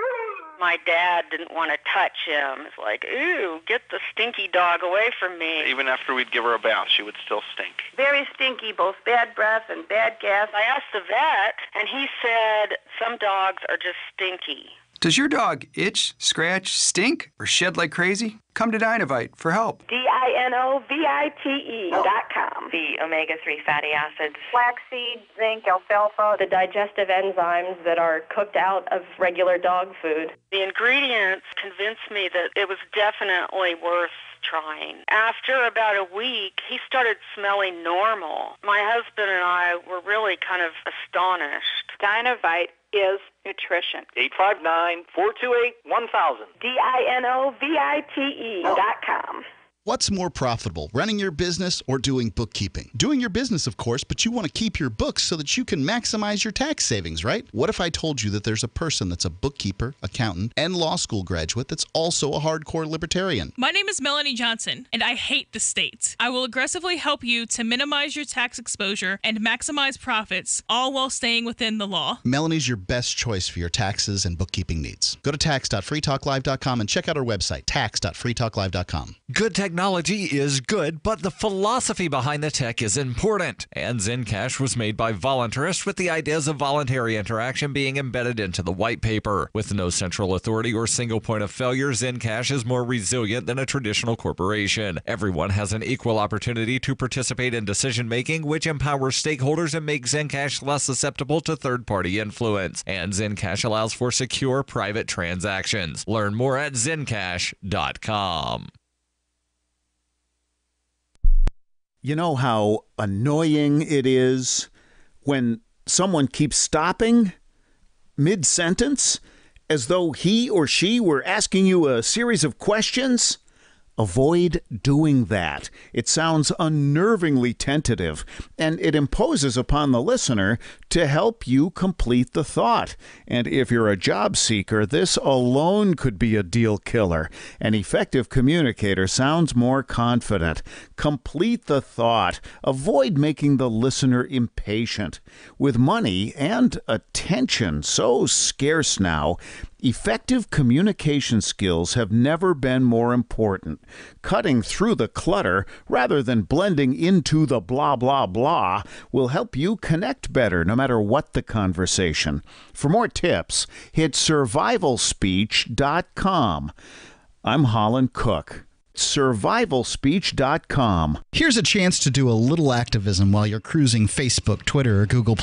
My dad didn't want to touch him. It's like, ooh, get the stinky dog away from me. Even after we'd give her a bath, she would still stink. Very stinky, both bad breath and bad gas. I asked the vet, and he said some dogs are just stinky. Does your dog itch, scratch, stink, or shed like crazy? Come to Dinovite for help. DINOVITE.com. The omega-3 fatty acids. Flaxseed, zinc, alfalfa, the digestive enzymes that are cooked out of regular dog food. The ingredients convinced me that it was definitely worth trying. After about a week, he started smelling normal. My husband and I were really kind of astonished. Dinovite is nutrition. 859-428-1000. DINOVITE.com. What's more profitable, running your business or doing bookkeeping? Doing your business, of course, but you want to keep your books so that you can maximize your tax savings, right? What if I told you that there's a person that's a bookkeeper, accountant, and law school graduate that's also a hardcore libertarian? My name is Melanie Johnson, and I hate the state. I will aggressively help you to minimize your tax exposure and maximize profits, all while staying within the law. Melanie's your best choice for your taxes and bookkeeping needs. Go to tax.freetalklive.com and check out our website, tax.freetalklive.com. Good technology is good, but the philosophy behind the tech is important. And Zencash was made by voluntarists with the ideas of voluntary interaction being embedded into the white paper. With no central authority or single point of failure, Zencash is more resilient than a traditional corporation. Everyone has an equal opportunity to participate in decision-making, which empowers stakeholders and makes Zencash less susceptible to third-party influence. And Zencash allows for secure private transactions. Learn more at zencash.com. You know how annoying it is when someone keeps stopping mid-sentence as though he or she were asking you a series of questions? Avoid doing that. It sounds unnervingly tentative, and it imposes upon the listener to help you complete the thought. And if you're a job seeker, this alone could be a deal killer. An effective communicator sounds more confident. Complete the thought. Avoid making the listener impatient. With money and attention so scarce now, effective communication skills have never been more important. Cutting through the clutter rather than blending into the blah, blah, blah will help you connect better no matter what the conversation. For more tips, hit survivalspeech.com. I'm Holland Cook. survivalspeech.com. Here's a chance to do a little activism while you're cruising Facebook, Twitter, or Google+.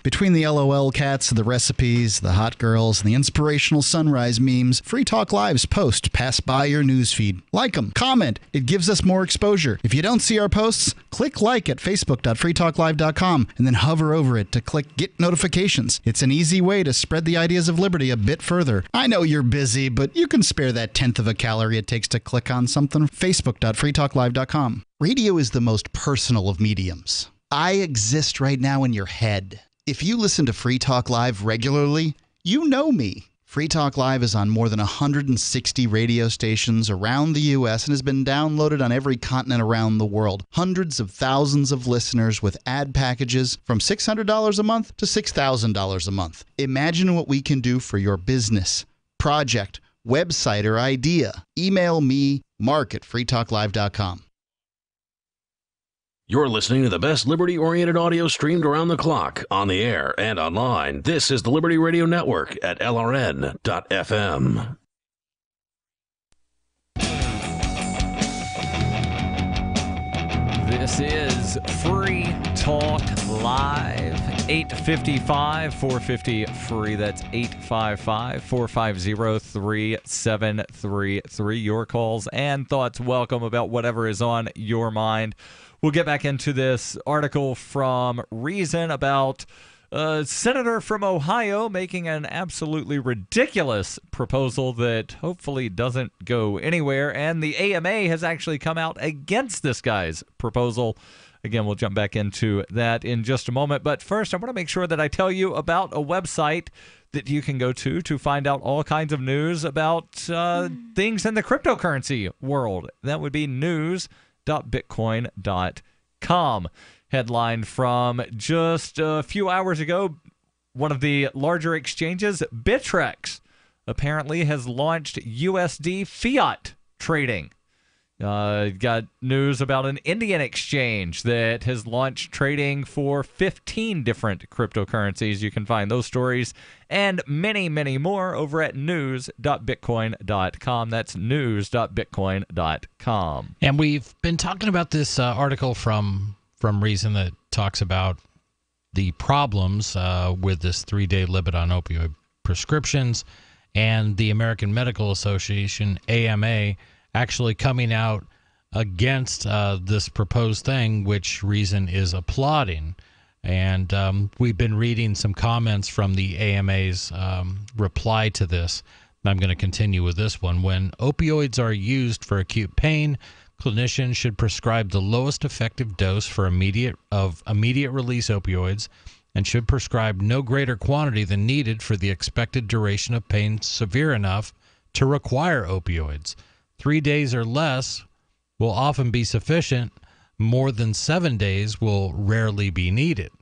Between the LOL cats, the recipes, the hot girls, and the inspirational sunrise memes, Free Talk Live's posts pass by your newsfeed. Like them, comment. It gives us more exposure. If you don't see our posts, click like at facebook.freetalklive.com and then hover over it to click Get Notifications. It's an easy way to spread the ideas of liberty a bit further. I know you're busy, but you can spare that 1/10 of a calorie it takes to click on something. Facebook.freetalklive.com. Radio is the most personal of mediums. I exist right now in your head. If you listen to Free Talk Live regularly, you know me. Free Talk Live is on more than 160 radio stations around the U.S. and has been downloaded on every continent around the world. Hundreds of thousands of listeners with ad packages from $600 a month to $6,000 a month. Imagine what we can do for your business, project, website, or idea. Email me, mark@freetalklive.com. You're listening to the best liberty-oriented audio streamed around the clock, on the air and online. This is the Liberty Radio Network at LRN.FM. This is Free Talk Live. 855-450-FREE. That's 855-450-3733. Your calls and thoughts welcome about whatever is on your mind. We'll get back into this article from Reason about a senator from Ohio making an absolutely ridiculous proposal that hopefully doesn't go anywhere. And the AMA has actually come out against this guy's proposal. Again, we'll jump back into that in just a moment. But first, I want to make sure that I tell you about a website that you can go to find out all kinds of news about things in the cryptocurrency world. That would be news.bitcoin.com. Headline from just a few hours ago, one of the larger exchanges, Bittrex, apparently has launched USD fiat trading. Got news about an Indian exchange that has launched trading for 15 different cryptocurrencies. You can find those stories and many, many more over at news.bitcoin.com. That's news.bitcoin.com. And we've been talking about this article from Reason that talks about the problems with this 3-day limit on opioid prescriptions, and the American Medical Association, AMA, actually coming out against this proposed thing, which Reason is applauding. And we've been reading some comments from the AMA's reply to this. And I'm going to continue with this one. When opioids are used for acute pain, clinicians should prescribe the lowest effective dose for immediate release opioids and should prescribe no greater quantity than needed for the expected duration of pain severe enough to require opioids. 3 days or less will often be sufficient. More than 7 days will rarely be needed.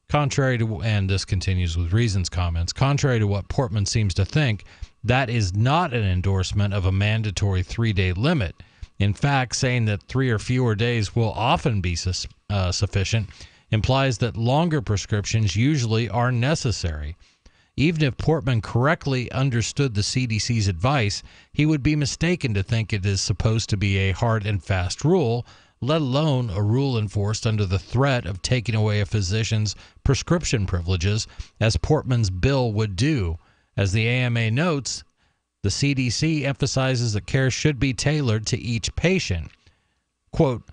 Contrary to, and this continues with Reason's comments, contrary to what Portman seems to think, that is not an endorsement of a mandatory 3-day limit. In fact, saying that 3 or fewer days will often be sufficient implies that longer prescriptions usually are necessary. Even if Portman correctly understood the CDC's advice, he would be mistaken to think it is supposed to be a hard and fast rule, let alone a rule enforced under the threat of taking away a physician's prescription privileges, as Portman's bill would do. As the AMA notes, the CDC emphasizes that care should be tailored to each patient. Quote,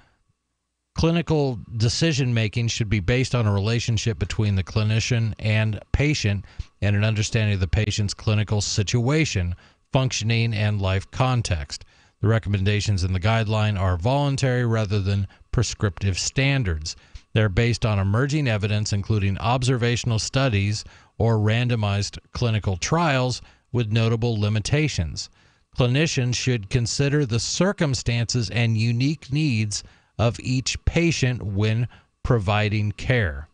clinical decision-making should be based on a relationship between the clinician and patient and an understanding of the patient's clinical situation, functioning, and life context. The The recommendations in the guideline are voluntary rather than prescriptive standards. They're based on emerging evidence, including observational studies or randomized clinical trials with notable limitations. Clinicians should consider the circumstances and unique needs of each patient when providing care.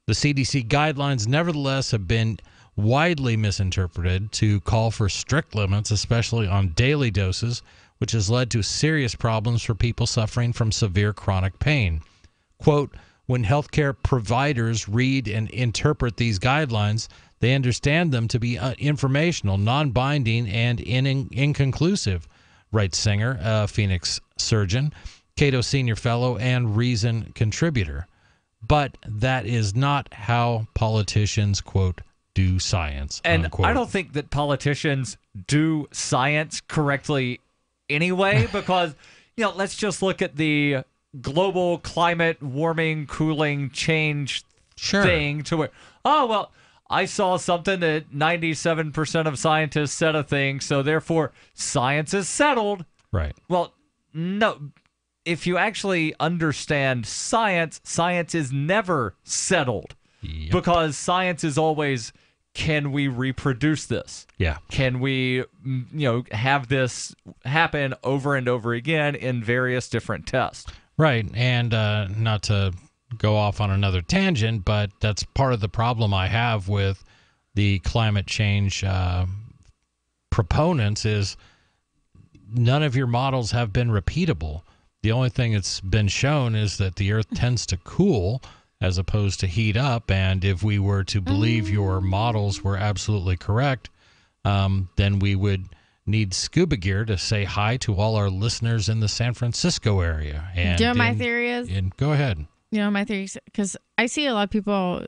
The CDC guidelines, nevertheless, have been widely misinterpreted to call for strict limits, especially on daily doses, which has led to serious problems for people suffering from severe chronic pain. Quote, when healthcare providers read and interpret these guidelines, they understand them to be informational, non-binding, and inconclusive, writes Singer, a Phoenix surgeon, Cato Senior Fellow, and Reason contributor. But that is not how politicians, quote, do science, and unquote. I don't think that politicians do science correctly anyway, because, let's just look at the global climate warming, cooling change thing to where, I saw something that 97% of scientists said a thing, so therefore science is settled. Right. Well, no. If you actually understand science, science is never settled. Yep. Because science is always, can we reproduce this? Yeah. Can we, have this happen over and over again in various different tests? Right. And not to go off on another tangent, but that's part of the problem I have with the climate change proponents is none of your models have been repeatable. The only thing that's been shown is that the Earth tends to cool as opposed to heat up. And if we were to believe your models were absolutely correct, then we would need scuba gear to say hi to all our listeners in the San Francisco area. And do you know what my theory is? Go ahead. My theory is, because I see a lot of people,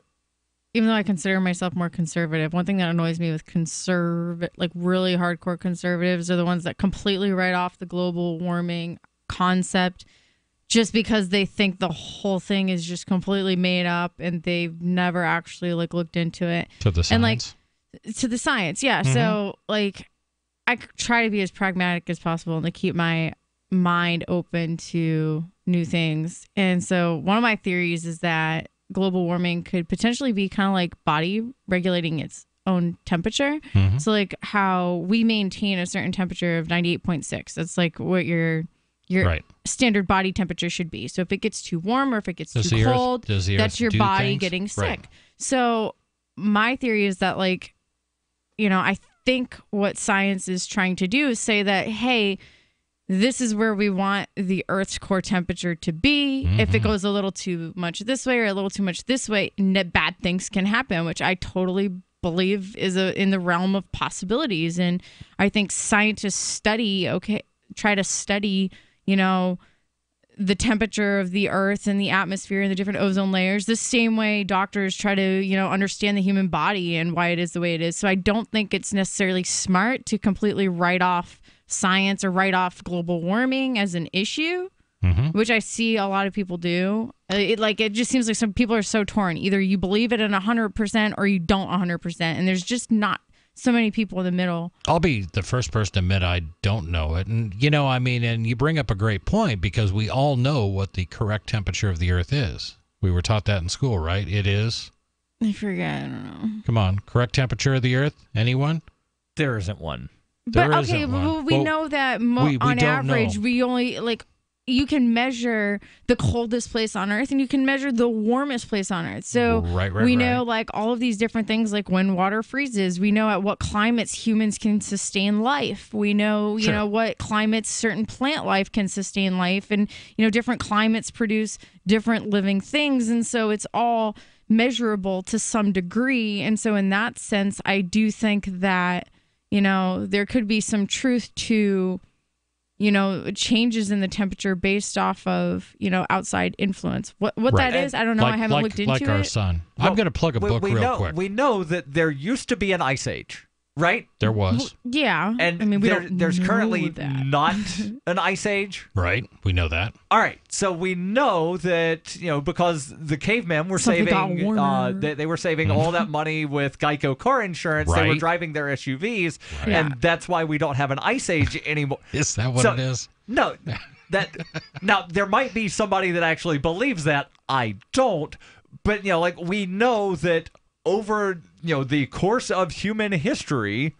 even though I consider myself more conservative, one thing that annoys me with really hardcore conservatives are the ones that completely write off the global warming concept just because they think the whole thing is just completely made up and they've never actually looked into it. To the science. And to the science, yeah. Mm-hmm. So I try to be as pragmatic as possible and to keep my mind open to new things. And so one of my theories is that global warming could potentially be kind of like body regulating its own temperature. Mm-hmm. So how we maintain a certain temperature of 98.6. That's what your right. standard body temperature should be. So if it gets too warm or if it gets too cold, that's your body getting sick. Right. So my theory is that I think what science is trying to do is say that, hey, this is where we want the Earth's core temperature to be. Mm-hmm. If it goes a little too much this way or a little too much this way, bad things can happen, which I totally believe is in the realm of possibilities. And I think scientists try to study, the temperature of the Earth and the atmosphere and the different ozone layers, the same way doctors try to, understand the human body and why it is the way it is. So I don't think it's necessarily smart to completely write off science or write off global warming as an issue, mm-hmm. which I see a lot of people do. It just seems like some people are so torn. Either you believe it in 100% or you don't 100%. And there's just not so many people in the middle. I'll be the first person to admit I don't know it. And, and you bring up a great point because we all know what the correct temperature of the Earth is. We were taught that in school, right? It is? I forget. I don't know. Come on. Correct temperature of the Earth? Anyone? There isn't one. But okay, we know that on average, we only you can measure the coldest place on Earth and you can measure the warmest place on Earth. So we know all of these different things, like when water freezes, we know at what climates humans can sustain life. We know, what climates certain plant life can sustain life, and, different climates produce different living things. And so it's all measurable to some degree. And so in that sense, I do think that, there could be some truth to, changes in the temperature based off of, outside influence. What that is, I don't know. I haven't looked into it. Like our sun. I'm going to plug a book real quick. We know that there used to be an ice age, right? There was. Yeah. And I mean, there's currently not an ice age. Right. We know that. All right. So we know that, because the cavemen were Something got saving, warmer. they were saving all that money with Geico car insurance. They were Right. driving their SUVs. Right. And that's why we don't have an ice age anymore. Is that what it is? No. Now, there might be somebody that actually believes that. I don't. But, we know that over, the course of human history,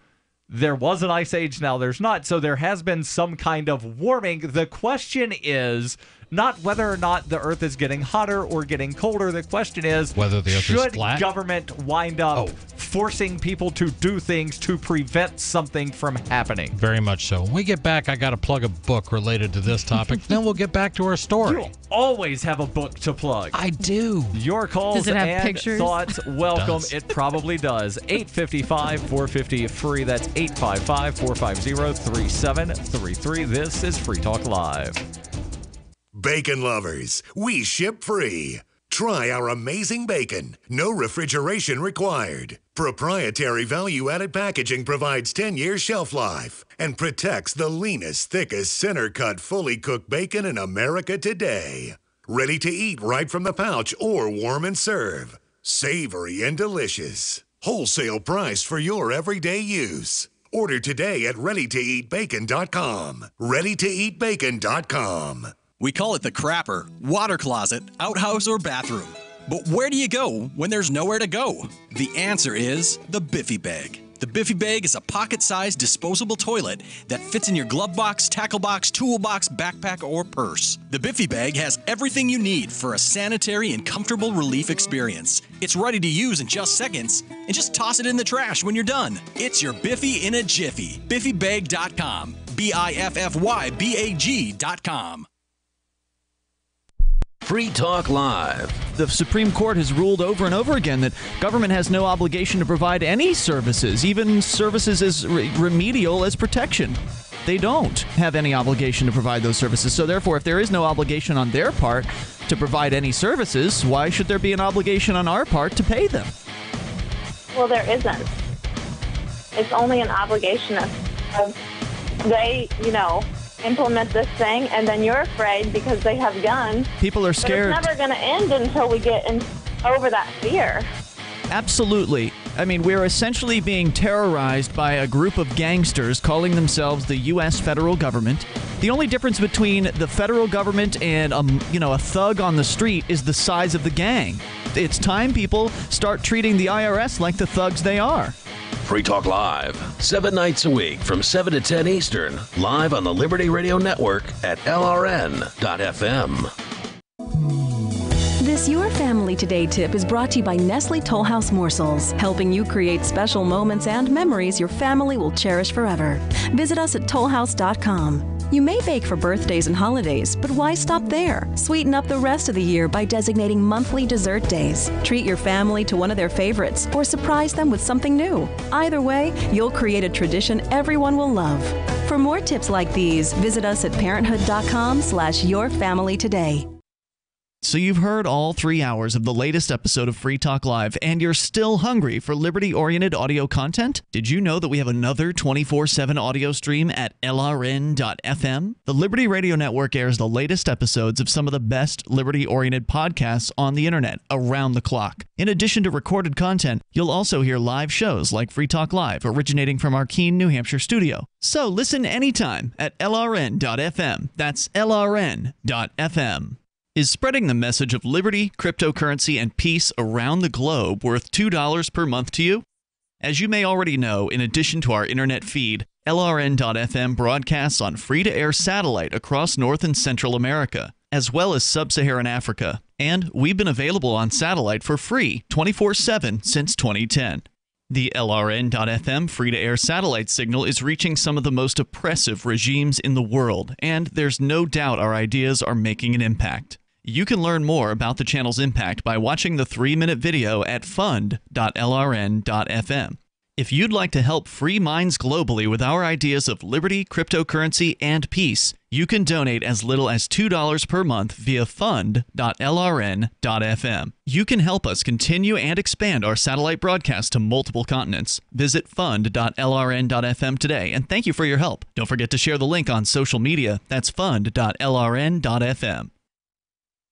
there was an ice age. Now there's not. So there has been some kind of warming. The question is not whether or not the Earth is getting hotter or getting colder. The question is whether the Earth is should flat? government wind up forcing people to do things to prevent something from happening? Very much so. When we get back, I got to plug a book related to this topic. Then we'll get back to our story. You always have a book to plug. I do. Your calls Does it have and pictures? thoughts, welcome. Does. It probably does. 855-450-FREE. That's 855-450-3733. This is Free Talk Live. Bacon lovers, we ship free. Try our amazing bacon. No refrigeration required. Proprietary value-added packaging provides 10 years shelf life and protects the leanest, thickest, center-cut, fully cooked bacon in America today. Ready to eat right from the pouch or warm and serve. Savory and delicious. Wholesale price for your everyday use. Order today at readytoeatbacon.com. readytoeatbacon.com. We call it the crapper, water closet, outhouse, or bathroom. But where do you go when there's nowhere to go? The answer is the Biffy Bag. The Biffy Bag is a pocket-sized disposable toilet that fits in your glove box, tackle box, toolbox, backpack, or purse. The Biffy Bag has everything you need for a sanitary and comfortable relief experience. It's ready to use in just seconds, and just toss it in the trash when you're done. It's your Biffy in a jiffy. BiffyBag.com. BiffyBag.com. Free Talk Live. The Supreme Court has ruled over and over again that government has no obligation to provide any services, even services as remedial as protection. They don't have any obligation to provide those services. So therefore, if there is no obligation on their part to provide any services, why should there be an obligation on our part to pay them? Well, there isn't. It's only an obligation of they, implement this thing, and then you're afraid because they have guns. People are scared. But it's never going to end until we get over that fear. Absolutely. I memean, we're essentially being terrorized by a group of gangsters calling themselves the U.S. federal government. The only difference between the federal government and a thug on the street is the size of the gang. It's time people start treating the IRS like the thugs they are. Free Talk Live, 7 nights a week from 7 to 10 Eastern, live on the Liberty Radio Network at LRN.FM. This Your Family Today tip is brought to you by Nestle Toll House Morsels, helping you create special moments and memories your family will cherish forever. Visit us at tollhouse.com. You may bake for birthdays and holidays, but why stop there? Sweeten up the rest of the year by designating monthly dessert days. Treat your family to one of their favorites or surprise them with something new. Either way, you'll create a tradition everyone will love. For more tips like these, visit us at parenthood.com/yourfamilytoday. So you've heard all 3 hours of the latest episode of Free Talk Live, and you're still hungry for liberty-oriented audio content? Did you know that we have another 24/7 audio stream at LRN.FM? The Liberty Radio Network airs the latest episodes of some of the best liberty-oriented podcasts on the internet around the clock. In addition to recorded content, you'll also hear live shows like Free Talk Live, originating from our Keene, New Hampshire studio. So listen anytime at LRN.FM. That's LRN.FM. Is spreading the message of liberty, cryptocurrency, and peace around the globe worth $2 per month to you? As you may already know, in addition to our internet feed, LRN.FM broadcasts on free-to-air satellite across North and Central America, as well as Sub-Saharan Africa. And we've been available on satellite for free 24/7 since 2010. The LRN.FM free-to-air satellite signal is reaching some of the most oppressive regimes in the world, and there's no doubt our ideas are making an impact. You can learn more about the channel's impact by watching the 3-minute video at fund.lrn.fm. If you'd like to help free minds globally with our ideas of liberty, cryptocurrency, and peace, you can donate as little as $2 per month via fund.lrn.fm. You can help us continue and expand our satellite broadcast to multiple continents. Visit fund.lrn.fm today, and thank you for your help. Don't forget to share the link on social media. That's fund.lrn.fm.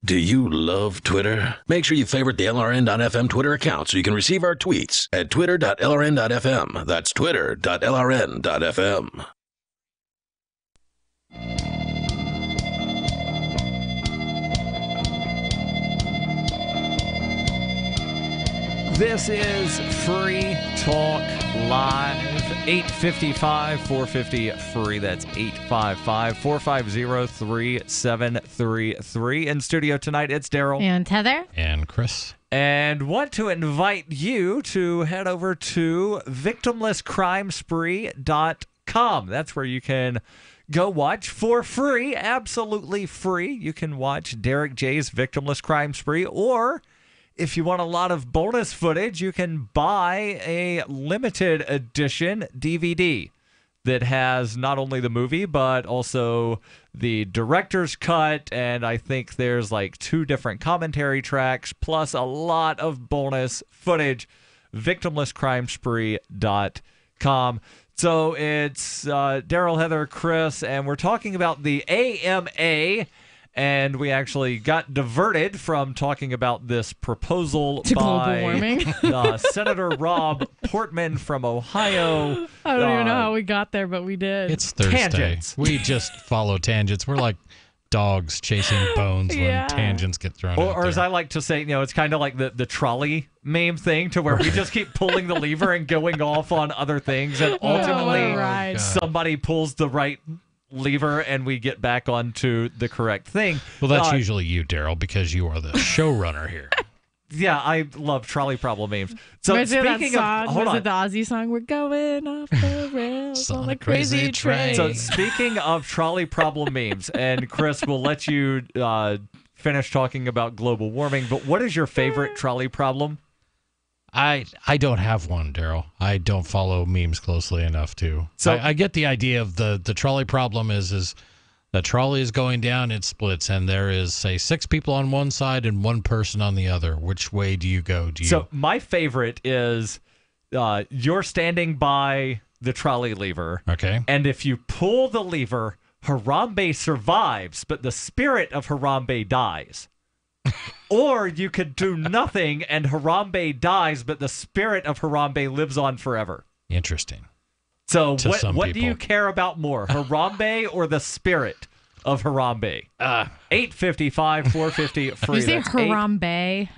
Do you love Twitter? Make sure you favorite the LRN.FM Twitter account so you can receive our tweets at twitter.lrn.fm. That's twitter.lrn.fm. This is Free Talk Live. 855-450-FREE. That's 855-450-3733. In studio tonight, it's Darryl. And Heather. And Chris. And want to invite you to head over to victimlesscrimespree.com. That's where you can go watch for free, absolutely free. You can watch Derek J's Victimless Crime Spree, or if you want a lot of bonus footage, you can buy a limited edition DVD that has not only the movie, but also the director's cut, and I think there's like 2 different commentary tracks, plus a lot of bonus footage. Victimlesscrimespree.com. So it's Darryl, Heather, Chris, and we're talking about the AMA. And we actually got diverted from talking about this proposal to by global warming. Senator Rob Portman from Ohio. I don't even know how we got there, but we did. It's Thursday. Tangents. We just follow tangents. We're like dogs chasing bones when tangents get thrown out Or as I like to say, it's kind of like the trolley meme thing, to where we just keep pulling the lever and going off on other things, and ultimately somebody pulls the right lever and we get back onto the correct thing. Well, that's usually you, Darryl, because you are the showrunner here. Yeah, I love trolley problem memes. So speaking of, hold on, it the Aussie song? We're going off the rails on a crazy train. So speaking of trolley problem memes, and Chris, we'll let you finish talking about global warming, but what is your favorite trolley problem? I don't have one, Darryl. I don't follow memes closely enough to. So I get the idea of the trolley problem is the trolley is going down, it splits, and there is, say, 6 people on one side and 1 person on the other. Which way do you go? So my favorite is you're standing by the trolley lever. Okay. And if you pull the lever, Harambe survives, but the spirit of Harambe dies. Or you could do nothing and Harambe dies, but the spirit of Harambe lives on forever. Interesting. So what do you care about more, Harambe or the spirit of Harambe? 855-450-FREE. You say Harambe.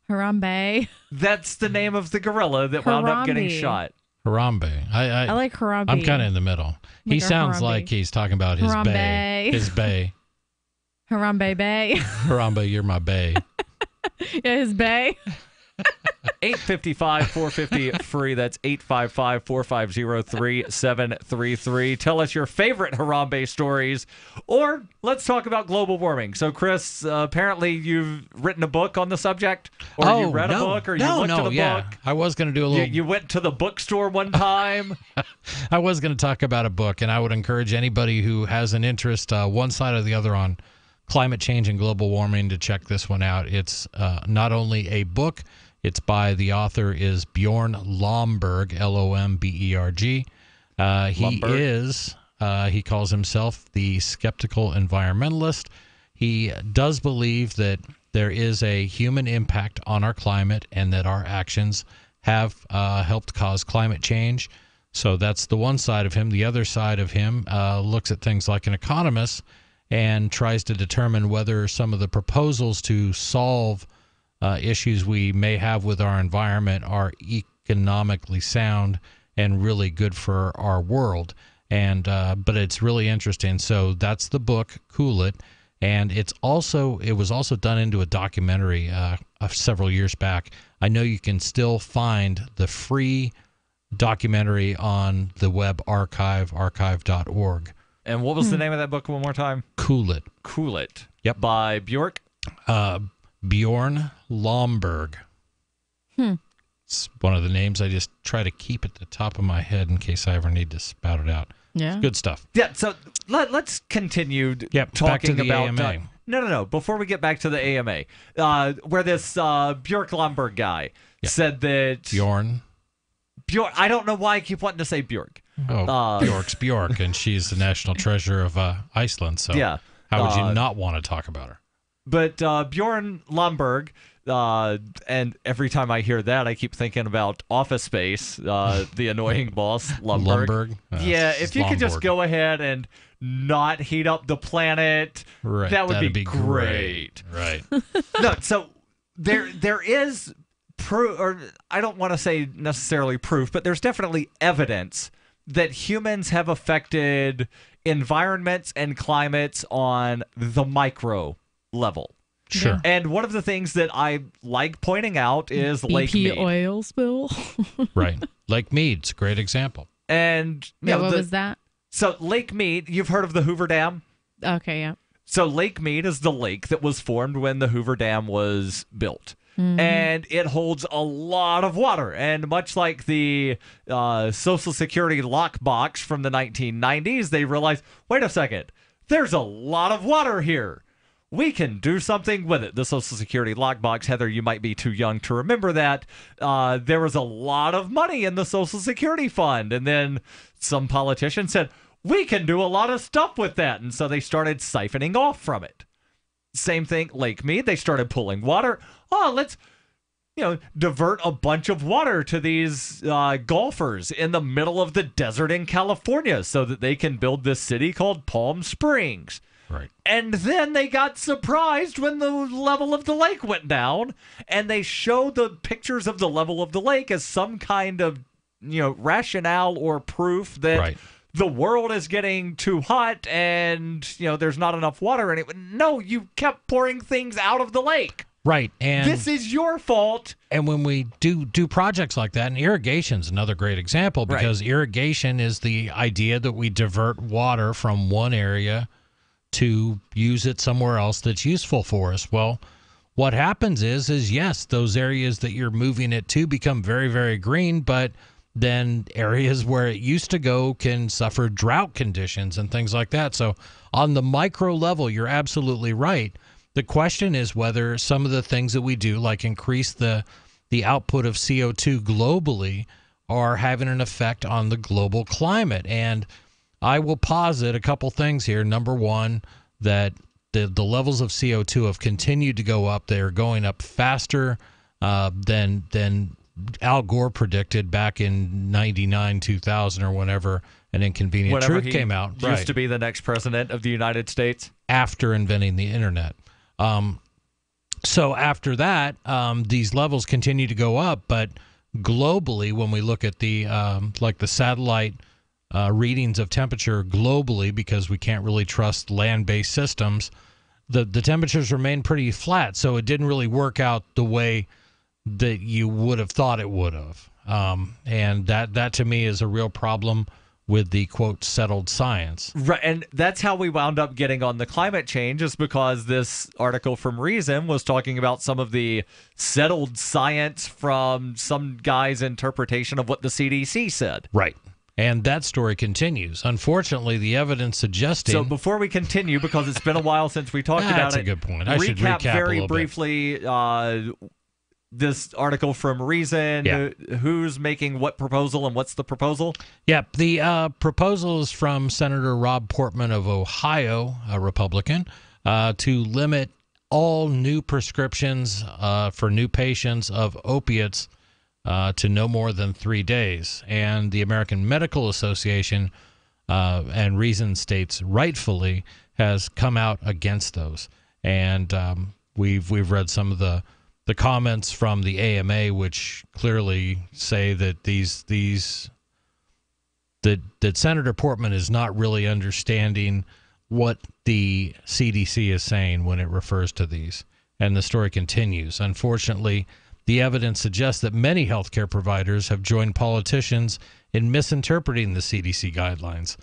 Harambe. That's the name of the gorilla that wound up getting shot. Harambe. I like Harambe. I'm kind of in the middle. He sounds Harambe. like he's talking about his Harambe. bae. His bae. Harambe Bay. Harambe, you're my bae. Yeah, his bae. 855-450-FREE. That's 855-450-3733. Tell us your favorite Harambe stories, or let's talk about global warming. So, Chris, apparently you've written a book on the subject, or you read a book, or you looked at a book. I was going to do a little... You went to the bookstore one time. I was going to talk about a book, and I would encourage anybody who has an interest, one side or the other, on climate change and global warming to check this one out. It's not only a book, it's by the author is Bjorn Lomborg, Lomberg. He calls himself the skeptical environmentalist. He does believe that there is a human impact on our climate and that our actions have helped cause climate change. So that's the one side of him. The other side of him looks at things like an economist and tries to determine whether some of the proposals to solve issues we may have with our environment are economically sound and really good for our world. And but it's really interesting. So that's the book, Cool It. And it was also done into a documentary several years back. I know you can still find the free documentary on the web archive.org. And what was the name of that book one more time? Cool It. Cool It. Yep. By Bjorn Lomborg. It's one of the names I just try to keep at the top of my head in case I ever need to spout it out. Yeah. It's good stuff. Yeah, so let's continue back talking to the about... AMA. No. Before we get back to the AMA, where this Bjork Lomberg guy said that... Bjorn, I don't know why I keep wanting to say Bjork. Bjork's Bjork, and she's the national treasure of Iceland, so how would you not want to talk about her? But Bjorn Lomberg... and every time I hear that, I keep thinking about Office Space, the annoying boss, Lomberg. If you could just go ahead and not heat up the planet, that would be great. Right. No, so there is proof, or I don't want to say necessarily proof, but there's definitely evidence that humans have affected environments and climates on the micro level. Sure. And one of the things that I like pointing out is Lake Mead. BP oil spill. Right. Lake Mead's a great example. And what was that? So Lake Mead, you've heard of the Hoover Dam? Okay, yeah. So Lake Mead is the lake that was formed when the Hoover Dam was built. Mm-hmm. And it holds a lot of water. And much like the Social Security lockbox from the 1990s, they realized, wait a second, there's a lot of water here. We can do something with it. The Social Security lockbox, Heather, you might be too young to remember that. There was a lot of money in the Social Security fund. And then some politician said, we can do a lot of stuff with that. And so they started siphoning off from it. Same thing, Lake Mead, they started pulling water. Oh, let's divert a bunch of water to these golfers in the middle of the desert in California so that they can build this city called Palm Springs. Right. And then they got surprised when the level of the lake went down, and they showed the pictures of the level of the lake as some kind of, rationale or proof that the world is getting too hot and, there's not enough water in it. No, you kept pouring things out of the lake. Right. And this is your fault. And when we do projects like that, and irrigation's another great example, because irrigation is the idea that we divert water from one area to use it somewhere else that's useful for us. Well, what happens is yes, those areas that you're moving it to become very, very green, but then areas where it used to go can suffer drought conditions and things like that. So on the micro level, you're absolutely right. The question is whether some of the things that we do, like increase the output of CO2 globally, are having an effect on the global climate. And I will posit a couple things here. Number one, that the levels of CO2 have continued to go up. They are going up faster than Al Gore predicted back in 99, 2000, or whenever An Inconvenient Truth came out. Used to be the next president of the United States. After inventing the internet. So after that, these levels continue to go up. But globally, when we look at the the satellite readings of temperature globally, because we can't really trust land-based systems, the temperatures remain pretty flat. So it didn't really work out the way that you would have thought it would have. And that to me is a real problem with the, quote, settled science. Right, and that's how we wound up getting on the climate change, is because this article from Reason was talking about some of the settled science from some guy's interpretation of what the CDC said. Right. And that story continues. Unfortunately, the evidence suggesting... So before we continue, because it's been a while since we talked about it... That's a good point. I should recap very briefly this article from Reason. Yeah. Who's making what proposal and what's the proposal? Yep. The proposal is from Senator Rob Portman of Ohio, a Republican, to limit all new prescriptions for new patients of opiates to no more than 3 days. And the American Medical Association, and Reason states rightfully, has come out against those. And we've read some of the comments from the AMA, which clearly say that that Senator Portman is not really understanding what the CDC is saying when it refers to these. And the story continues. Unfortunately, the evidence suggests that many healthcare providers have joined politicians in misinterpreting the CDC guidelines.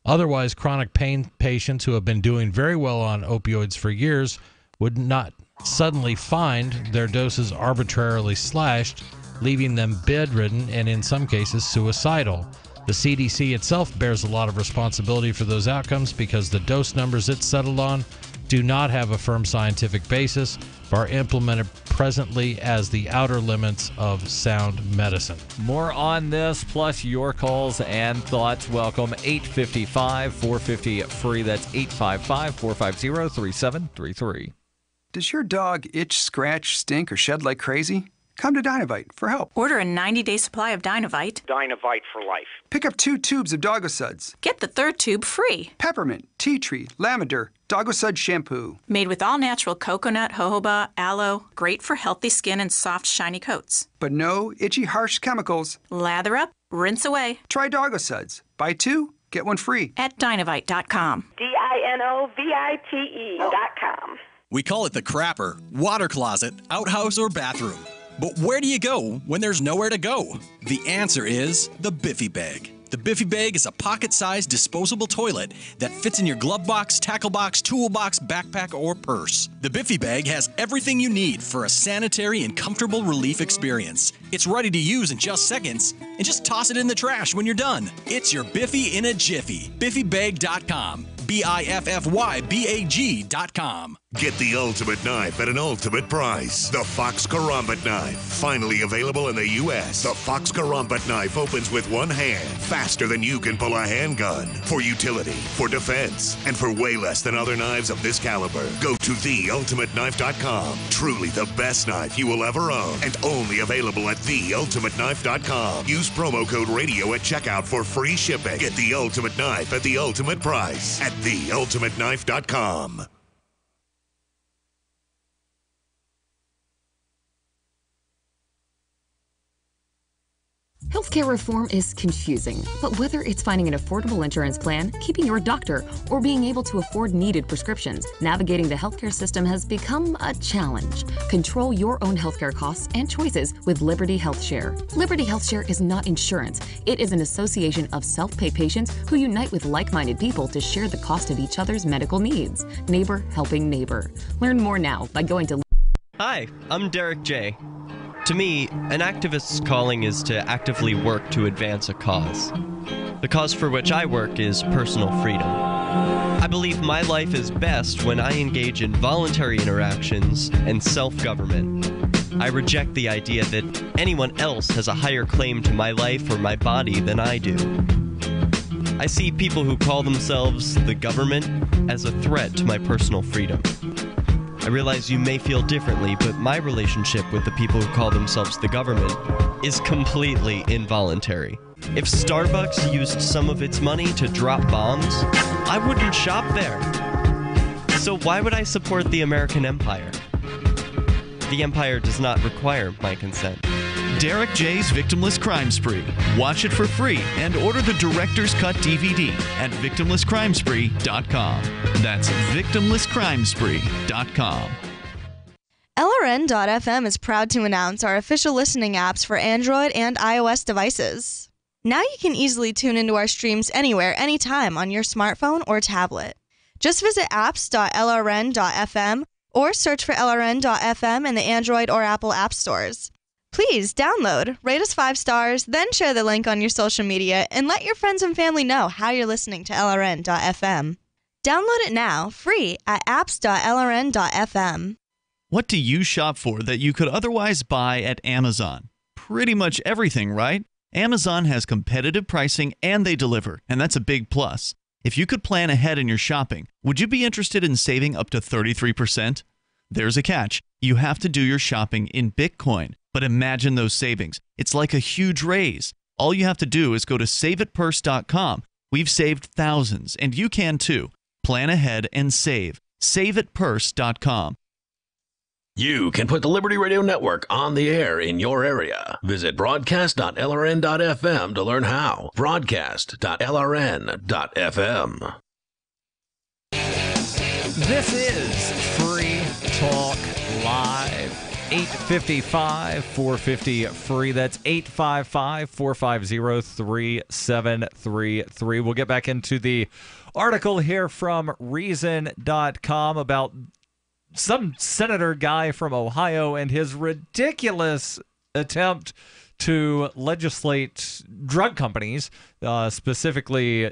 Otherwise, chronic pain patients who have been doing very well on opioids for years would not suddenly find their doses arbitrarily slashed leaving them bedridden and in some cases suicidal. The CDC itself bears a lot of responsibility for those outcomes because the dose numbers it settled on do not have a firm scientific basis, but are implemented presently as the outer limits of sound medicine. More on this, plus your calls and thoughts. Welcome, 855-450-FREE. That's 855-450-3733. Does your dog itch, scratch, stink, or shed like crazy? Come to Dynavite for help. Order a 90-day supply of Dynavite. Dynavite for life. Pick up 2 tubes of Doggo Suds. Get the 3rd tube free. Peppermint, tea tree, lavender, Doggo Sud shampoo. Made with all-natural coconut, jojoba, aloe. Great for healthy skin and soft, shiny coats. But no itchy, harsh chemicals. Lather up, rinse away. Try Doggo Suds. Buy 2, get 1 free. At Dynavite.com. DINOVITE.com. We call it the crapper, water closet, outhouse, or bathroom. But where do you go when there's nowhere to go? The answer is the Biffy Bag. The Biffy Bag is a pocket-sized disposable toilet that fits in your glove box, tackle box, toolbox, backpack, or purse. The Biffy Bag has everything you need for a sanitary and comfortable relief experience. It's ready to use in just seconds, and just toss it in the trash when you're done. It's your Biffy in a jiffy. BiffyBag.com. BiffyBag.com. Get the ultimate knife at an ultimate price. The Fox Karambit knife. Finally available in the U.S. The Fox Karambit knife opens with one hand, faster than you can pull a handgun. For utility, for defense, and for way less than other knives of this caliber. Go to theultimateknife.com. Truly the best knife you will ever own, and only available at theultimateknife.com. Use promo code radio at checkout for free shipping. Get the ultimate knife at the ultimate price at theultimateknife.com. Healthcare reform is confusing, but whether it's finding an affordable insurance plan, keeping your doctor, or being able to afford needed prescriptions, navigating the healthcare system has become a challenge. Control your own healthcare costs and choices with Liberty HealthShare. Liberty HealthShare is not insurance. It is an association of self-pay patients who unite with like-minded people to share the cost of each other's medical needs. Neighbor helping neighbor. Learn more now by going to... Hi, I'm Derek J. To me, an activist's calling is to actively work to advance a cause. The cause for which I work is personal freedom. I believe my life is best when I engage in voluntary interactions and self-government. I reject the idea that anyone else has a higher claim to my life or my body than I do. I see people who call themselves the government as a threat to my personal freedom. I realize you may feel differently, but my relationship with the people who call themselves the government is completely involuntary. If Starbucks used some of its money to drop bombs, I wouldn't shop there. So why would I support the American empire? The empire does not require my consent. Derek J's Victimless Crime Spree. Watch it for free and order the Director's Cut DVD at victimlesscrimespree.com. That's victimlesscrimespree.com. LRN.FM is proud to announce our official listening apps for Android and iOS devices. Now you can easily tune into our streams anywhere, anytime on your smartphone or tablet. Just visit apps.lrn.fm or search for LRN.FM in the Android or Apple app stores. Please download, rate us 5 stars, then share the link on your social media and let your friends and family know how you're listening to LRN.FM. Download it now, free at apps.lrn.fm. What do you shop for that you could otherwise buy at Amazon? Pretty much everything, right? Amazon has competitive pricing and they deliver, and that's a big plus. If you could plan ahead in your shopping, would you be interested in saving up to 33%? There's a catch. You have to do your shopping in Bitcoin. But imagine those savings. It's like a huge raise. All you have to do is go to saveatpurse.com. We've saved thousands, and you can too. Plan ahead and save. Saveatpurse.com. You can put the Liberty Radio Network on the air in your area. Visit broadcast.lrn.fm to learn how. Broadcast.lrn.fm. This is Free Talk Live. 855-450-FREE. That's 855-450-3733. We'll get back into the article here from Reason.com about some senator guy from Ohio and his ridiculous attempt to legislate drug companies, specifically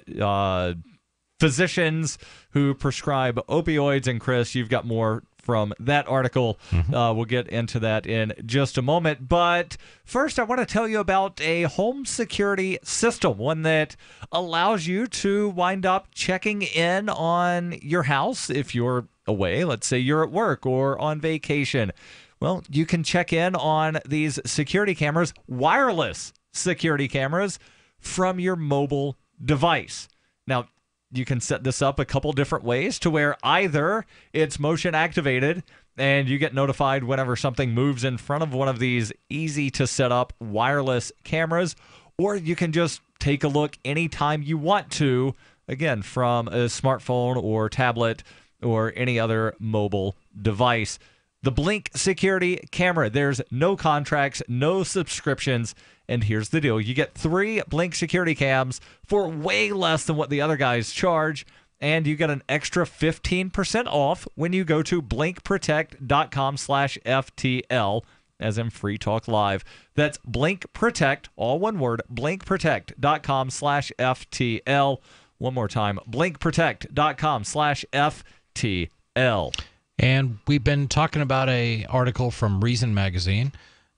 physicians who prescribe opioids. And Chris, you've got more from that article. We'll get into that in just a moment. But first, I want to tell you about a home security system, one that allows you to wind up checking in on your house if you're away. Let's say you're at work or on vacation. Well, you can check in on these security cameras, wireless security cameras, from your mobile device. Now, you can set this up a couple different ways to where either it's motion activated and you get notified whenever something moves in front of one of these easy to set up wireless cameras, or you can just take a look anytime you want to, again, from a smartphone or tablet or any other mobile device. The Blink security camera, there's no contracts, no subscriptions. And here's the deal. You get 3 Blink security cams for way less than what the other guys charge. And you get an extra 15% off when you go to blinkprotect.com/FTL, as in Free Talk Live. That's Blink Protect, all one word, blinkprotect.com/FTL. One more time, blinkprotect.com/FTL. And we've been talking about an article from Reason Magazine.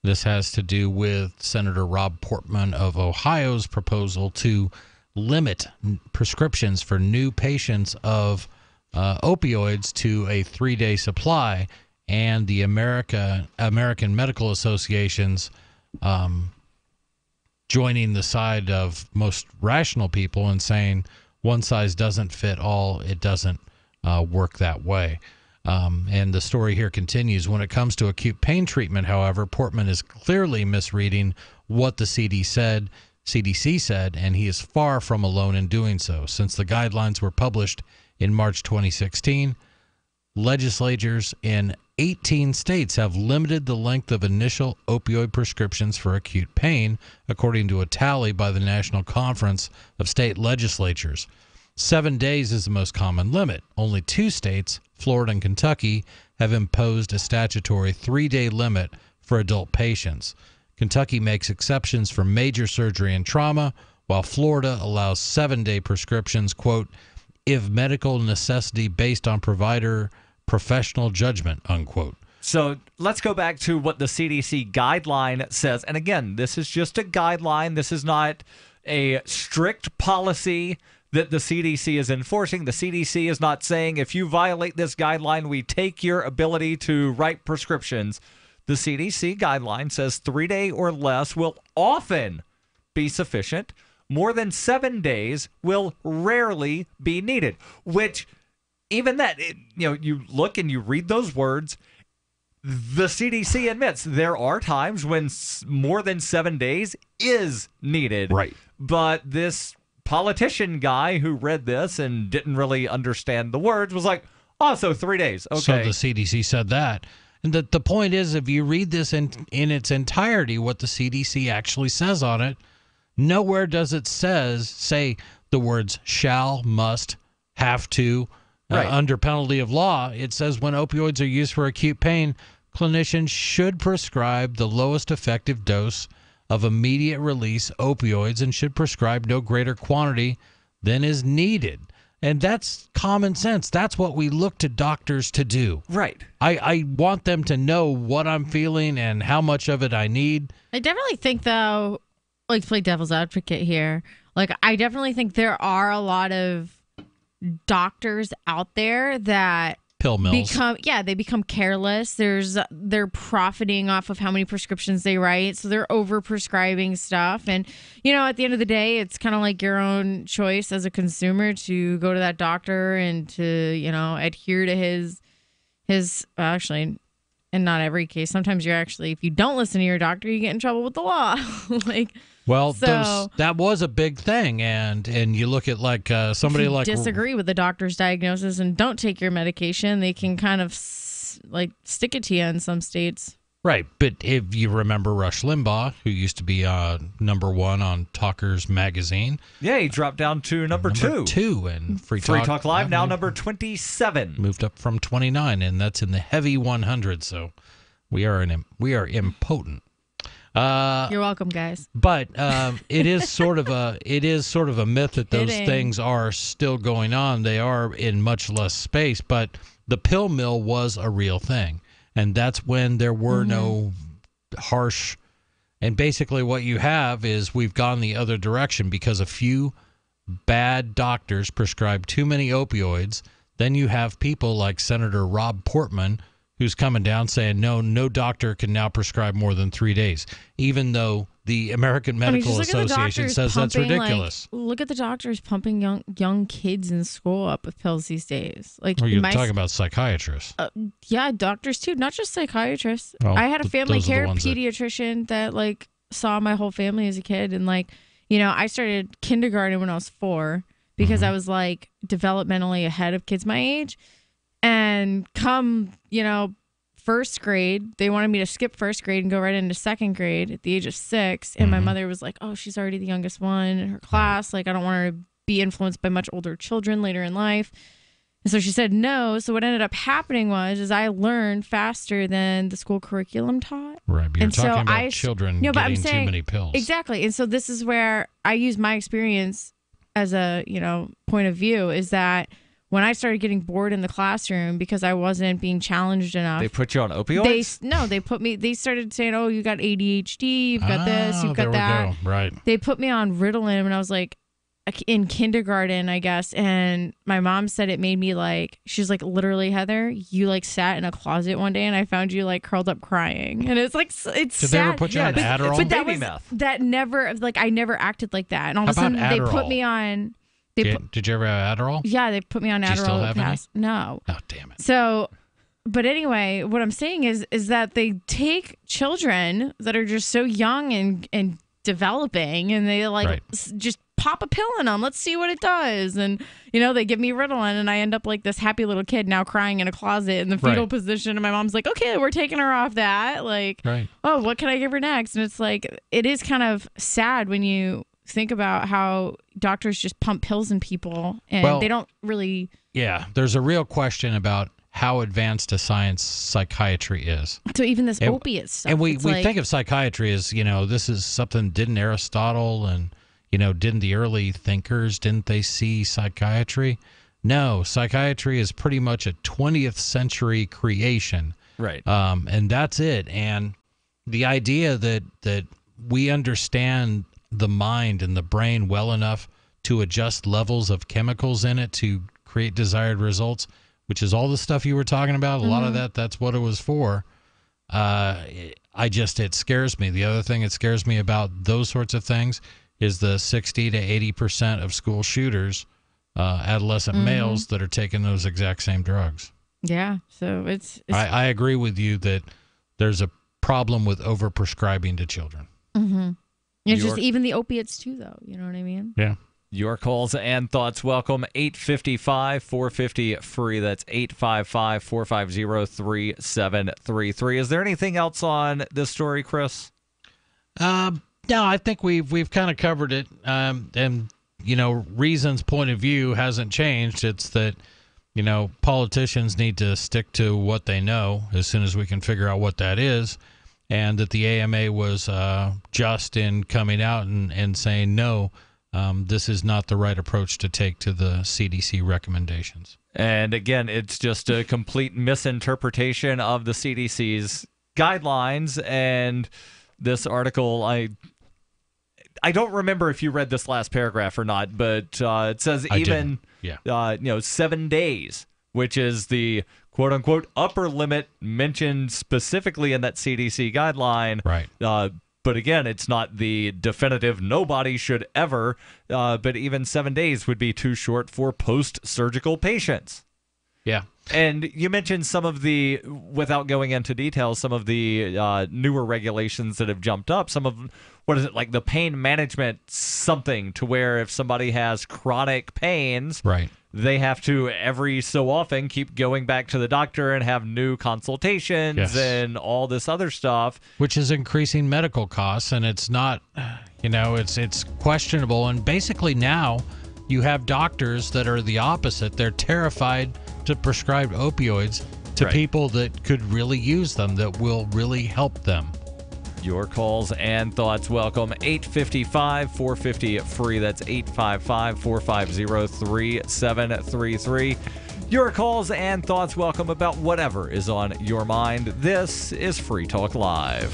This has to do with Senator Rob Portman of Ohio's proposal to limit prescriptions for new patients of opioids to a 3-day supply, and the American Medical Association's joining the side of most rational people and saying one size doesn't fit all. It doesn't work that way. And the story here continues. When it comes to acute pain treatment, however, Portman is clearly misreading what the CDC said, and he is far from alone in doing so. Since the guidelines were published in March 2016, legislatures in 18 states have limited the length of initial opioid prescriptions for acute pain, according to a tally by the National Conference of State Legislatures. 7 days is the most common limit. Only 2 states, Florida and Kentucky, have imposed a statutory 3-day limit for adult patients. Kentucky makes exceptions for major surgery and trauma, while Florida allows 7-day prescriptions, quote, if medical necessity based on provider professional judgment, unquote. So let's go back to what the CDC guideline says. And again, this is just a guideline. This is not a strict policy that the CDC is enforcing. The CDC is not saying if you violate this guideline, we take your ability to write prescriptions. The CDC guideline says 3-day or less will often be sufficient. More than 7 days will rarely be needed, which even that, you look and you read those words, the CDC admits there are times when more than 7 days is needed. Right. But this politician guy who read this and didn't really understand the words was like, oh, so 3 days. Okay. So the CDC said that. And the point is, if you read this in its entirety, what the CDC actually says on it, nowhere does it say the words shall, must, have to, under penalty of law. It says when opioids are used for acute pain, clinicians should prescribe the lowest effective dose of immediate release opioids and should prescribe no greater quantity than is needed. And that's common sense. That's what we look to doctors to do. Right. I want them to know what I'm feeling and how much of it I need. I definitely think, though, like, to play devil's advocate here, like, I definitely think there are a lot of doctors out there that pill mills become careless. They're profiting off of how many prescriptions they write, so they're over prescribing stuff. And at the end of the day, it's kind of like your own choice as a consumer to go to that doctor and to adhere to his actually, in not every case. Sometimes you're actually, if you don't listen to your doctor, you get in trouble with the law. That was a big thing, and you look at somebody if you disagree with the doctor's diagnosis and don't take your medication, they can kind of stick it to you in some states. Right, but if you remember Rush Limbaugh, who used to be number 1 on Talkers magazine. Yeah, he dropped down to number 2. Number 2 and Free Talk Live, now number 27. Moved up from 29, and that's in the heavy 100, so we are impotent. You're welcome, guys. But it is sort of a myth that those Kidding. things are still going on. They are in much less space, but the pill mill was a real thing, and that's when there were no harsh. And basically, what you have is we've gone the other direction because a few bad doctors prescribe too many opioids. Then you have people like Senator Rob Portman, who's coming down saying, no doctor can now prescribe more than 3 days, even though the American Medical Association says that's ridiculous. Look at the doctors pumping young kids in school up with pills these days. Or you're talking about psychiatrists. Yeah, doctors too, not just psychiatrists. Oh, I had a family those are the care ones that- pediatrician that like saw my whole family as a kid, and like, you know, I started kindergarten when I was 4 because I was like developmentally ahead of kids my age. And come, you know, first grade, they wanted me to skip first grade and go right into second grade at the age of 6. And my mother was like, oh, she's already the youngest one in her class. Like, I don't want her to be influenced by much older children later in life. And so she said no. So what ended up happening was I learned faster than the school curriculum taught. Right, but you're And so talking about I- children No, but I'm getting saying- too many pills. Exactly. And so this is where I use my experience as a, you know, point of view is that when I started getting bored in the classroom because I wasn't being challenged enough. They put you on opioids? They started saying, oh, you got ADHD, you've got this, you've got that. There we go. Right. They put me on Ritalin when I was like in kindergarten, I guess. And my mom said it made me like, she's like, literally, Heather, you like sat in a closet one day and I found you like curled up crying. And it's like, it's Did sad. they ever put you on Adderall? But that never, like, I never acted like that. And all of a How about sudden they put Adderall? me on. Did you ever have Adderall? Yeah, they put me on Do you Adderall. still have any? No. Oh, damn it. So, but anyway, what I'm saying is that they take children that are just so young and developing, and they like just pop a pill in them. Let's see what it does. And, you know, they give me Ritalin, and I end up like this happy little kid now crying in a closet in the fetal position. And my mom's like, okay, we're taking her off that. Like, oh, what can I give her next? And it's like, it is kind of sad when you think about how doctors just pump pills in people and they don't really. Yeah, there's a real question about how advanced a science psychiatry is. So even this opiate stuff. And we like, think of psychiatry as, you know, this is something, didn't Aristotle and, you know, didn't the early thinkers, didn't they see psychiatry? No, psychiatry is pretty much a 20th century creation. Right. And that's it. And the idea that we understand the mind and the brain well enough to adjust levels of chemicals in it to create desired results, which is all the stuff you were talking about. A lot of that's what it was for. It scares me. The other thing that scares me about those sorts of things is the 60 to 80% of school shooters, adolescent males that are taking those exact same drugs. Yeah. So it's I agree with you that there's a problem with overprescribing to children. It's just even the opiates too, though. You know what I mean? Yeah. Your calls and thoughts welcome. 855-450-FREE. That's 855-450-3733. Is there anything else on this story, Chris? No, I think we've kind of covered it. And, you know, Reason's point of view hasn't changed. It's that, you know, politicians need to stick to what they know as soon as we can figure out what that is. And that the AMA was just in coming out and saying, no, this is not the right approach to take to the CDC recommendations. And again, it's just a complete misinterpretation of the CDC's guidelines. And this article, I don't remember if you read this last paragraph or not, but it says even 7 days, which is the quote-unquote upper limit mentioned specifically in that CDC guideline. Right. But again, it's not the definitive nobody should ever, but even 7 days would be too short for post-surgical patients. Yeah. And you mentioned some of the, without going into details, some of the newer regulations that have jumped up. Some of, what is it, like the pain management something to where if somebody has chronic pains, they have to every so often keep going back to the doctor and have new consultations and all this other stuff. Which is increasing medical costs, and it's not, you know, it's questionable. And basically now you have doctors that are the opposite. They're terrified to prescribe opioids to people that could really use them, that will really help them. Your calls and thoughts welcome. 855-450-FREE. That's 855-450-3733. Your calls and thoughts welcome about whatever is on your mind. This is Free Talk Live.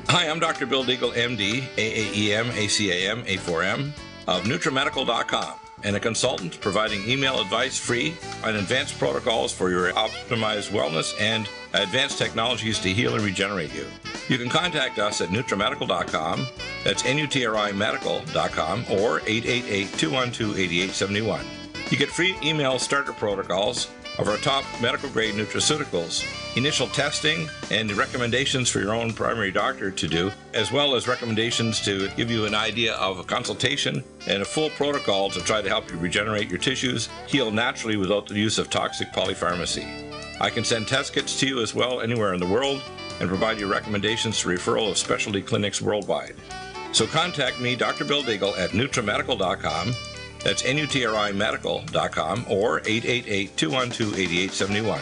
Hi, I'm Dr. Bill Deagle, MD, AAEM, ACAM, A4M of NutriMedical.com, and a consultant providing email advice free on advanced protocols for your optimized wellness and advanced technologies to heal and regenerate you. You can contact us at NutriMedical.com, that's NutriMedical.com, or 888-212-8871. You get free email starter protocols of our top medical-grade nutraceuticals, initial testing, and recommendations for your own primary doctor to do, as well as recommendations to give you an idea of a consultation and a full protocol to try to help you regenerate your tissues, heal naturally without the use of toxic polypharmacy. I can send test kits to you as well anywhere in the world and provide you recommendations to referral of specialty clinics worldwide. So contact me, Dr. Bill Deagle, at NutriMedical.com. That's NutriMedical.com, or 888-212-8871.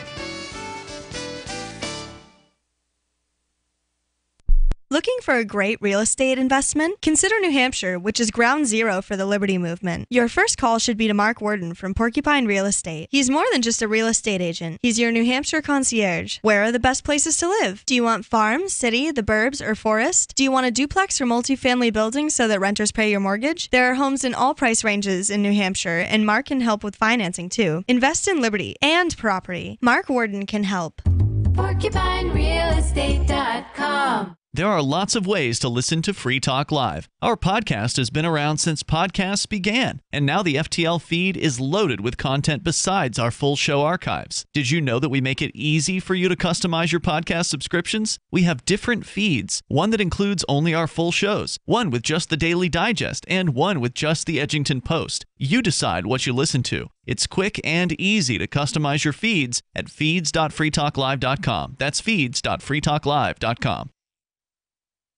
Looking for a great real estate investment? Consider New Hampshire, which is ground zero for the Liberty Movement. Your first call should be to Mark Worden from Porcupine Real Estate. He's more than just a real estate agent. He's your New Hampshire concierge. Where are the best places to live? Do you want farm, city, the burbs, or forest? Do you want a duplex or multifamily building so that renters pay your mortgage? There are homes in all price ranges in New Hampshire, and Mark can help with financing too. Invest in Liberty and property. Mark Worden can help. PorcupineRealEstate.com. There are lots of ways to listen to Free Talk Live. Our podcast has been around since podcasts began, and now the FTL feed is loaded with content besides our full show archives. Did you know that we make it easy for you to customize your podcast subscriptions? We have different feeds, one that includes only our full shows, one with just the Daily Digest, and one with just the Edgington Post. You decide what you listen to. It's quick and easy to customize your feeds at feeds.freetalklive.com. That's feeds.freetalklive.com.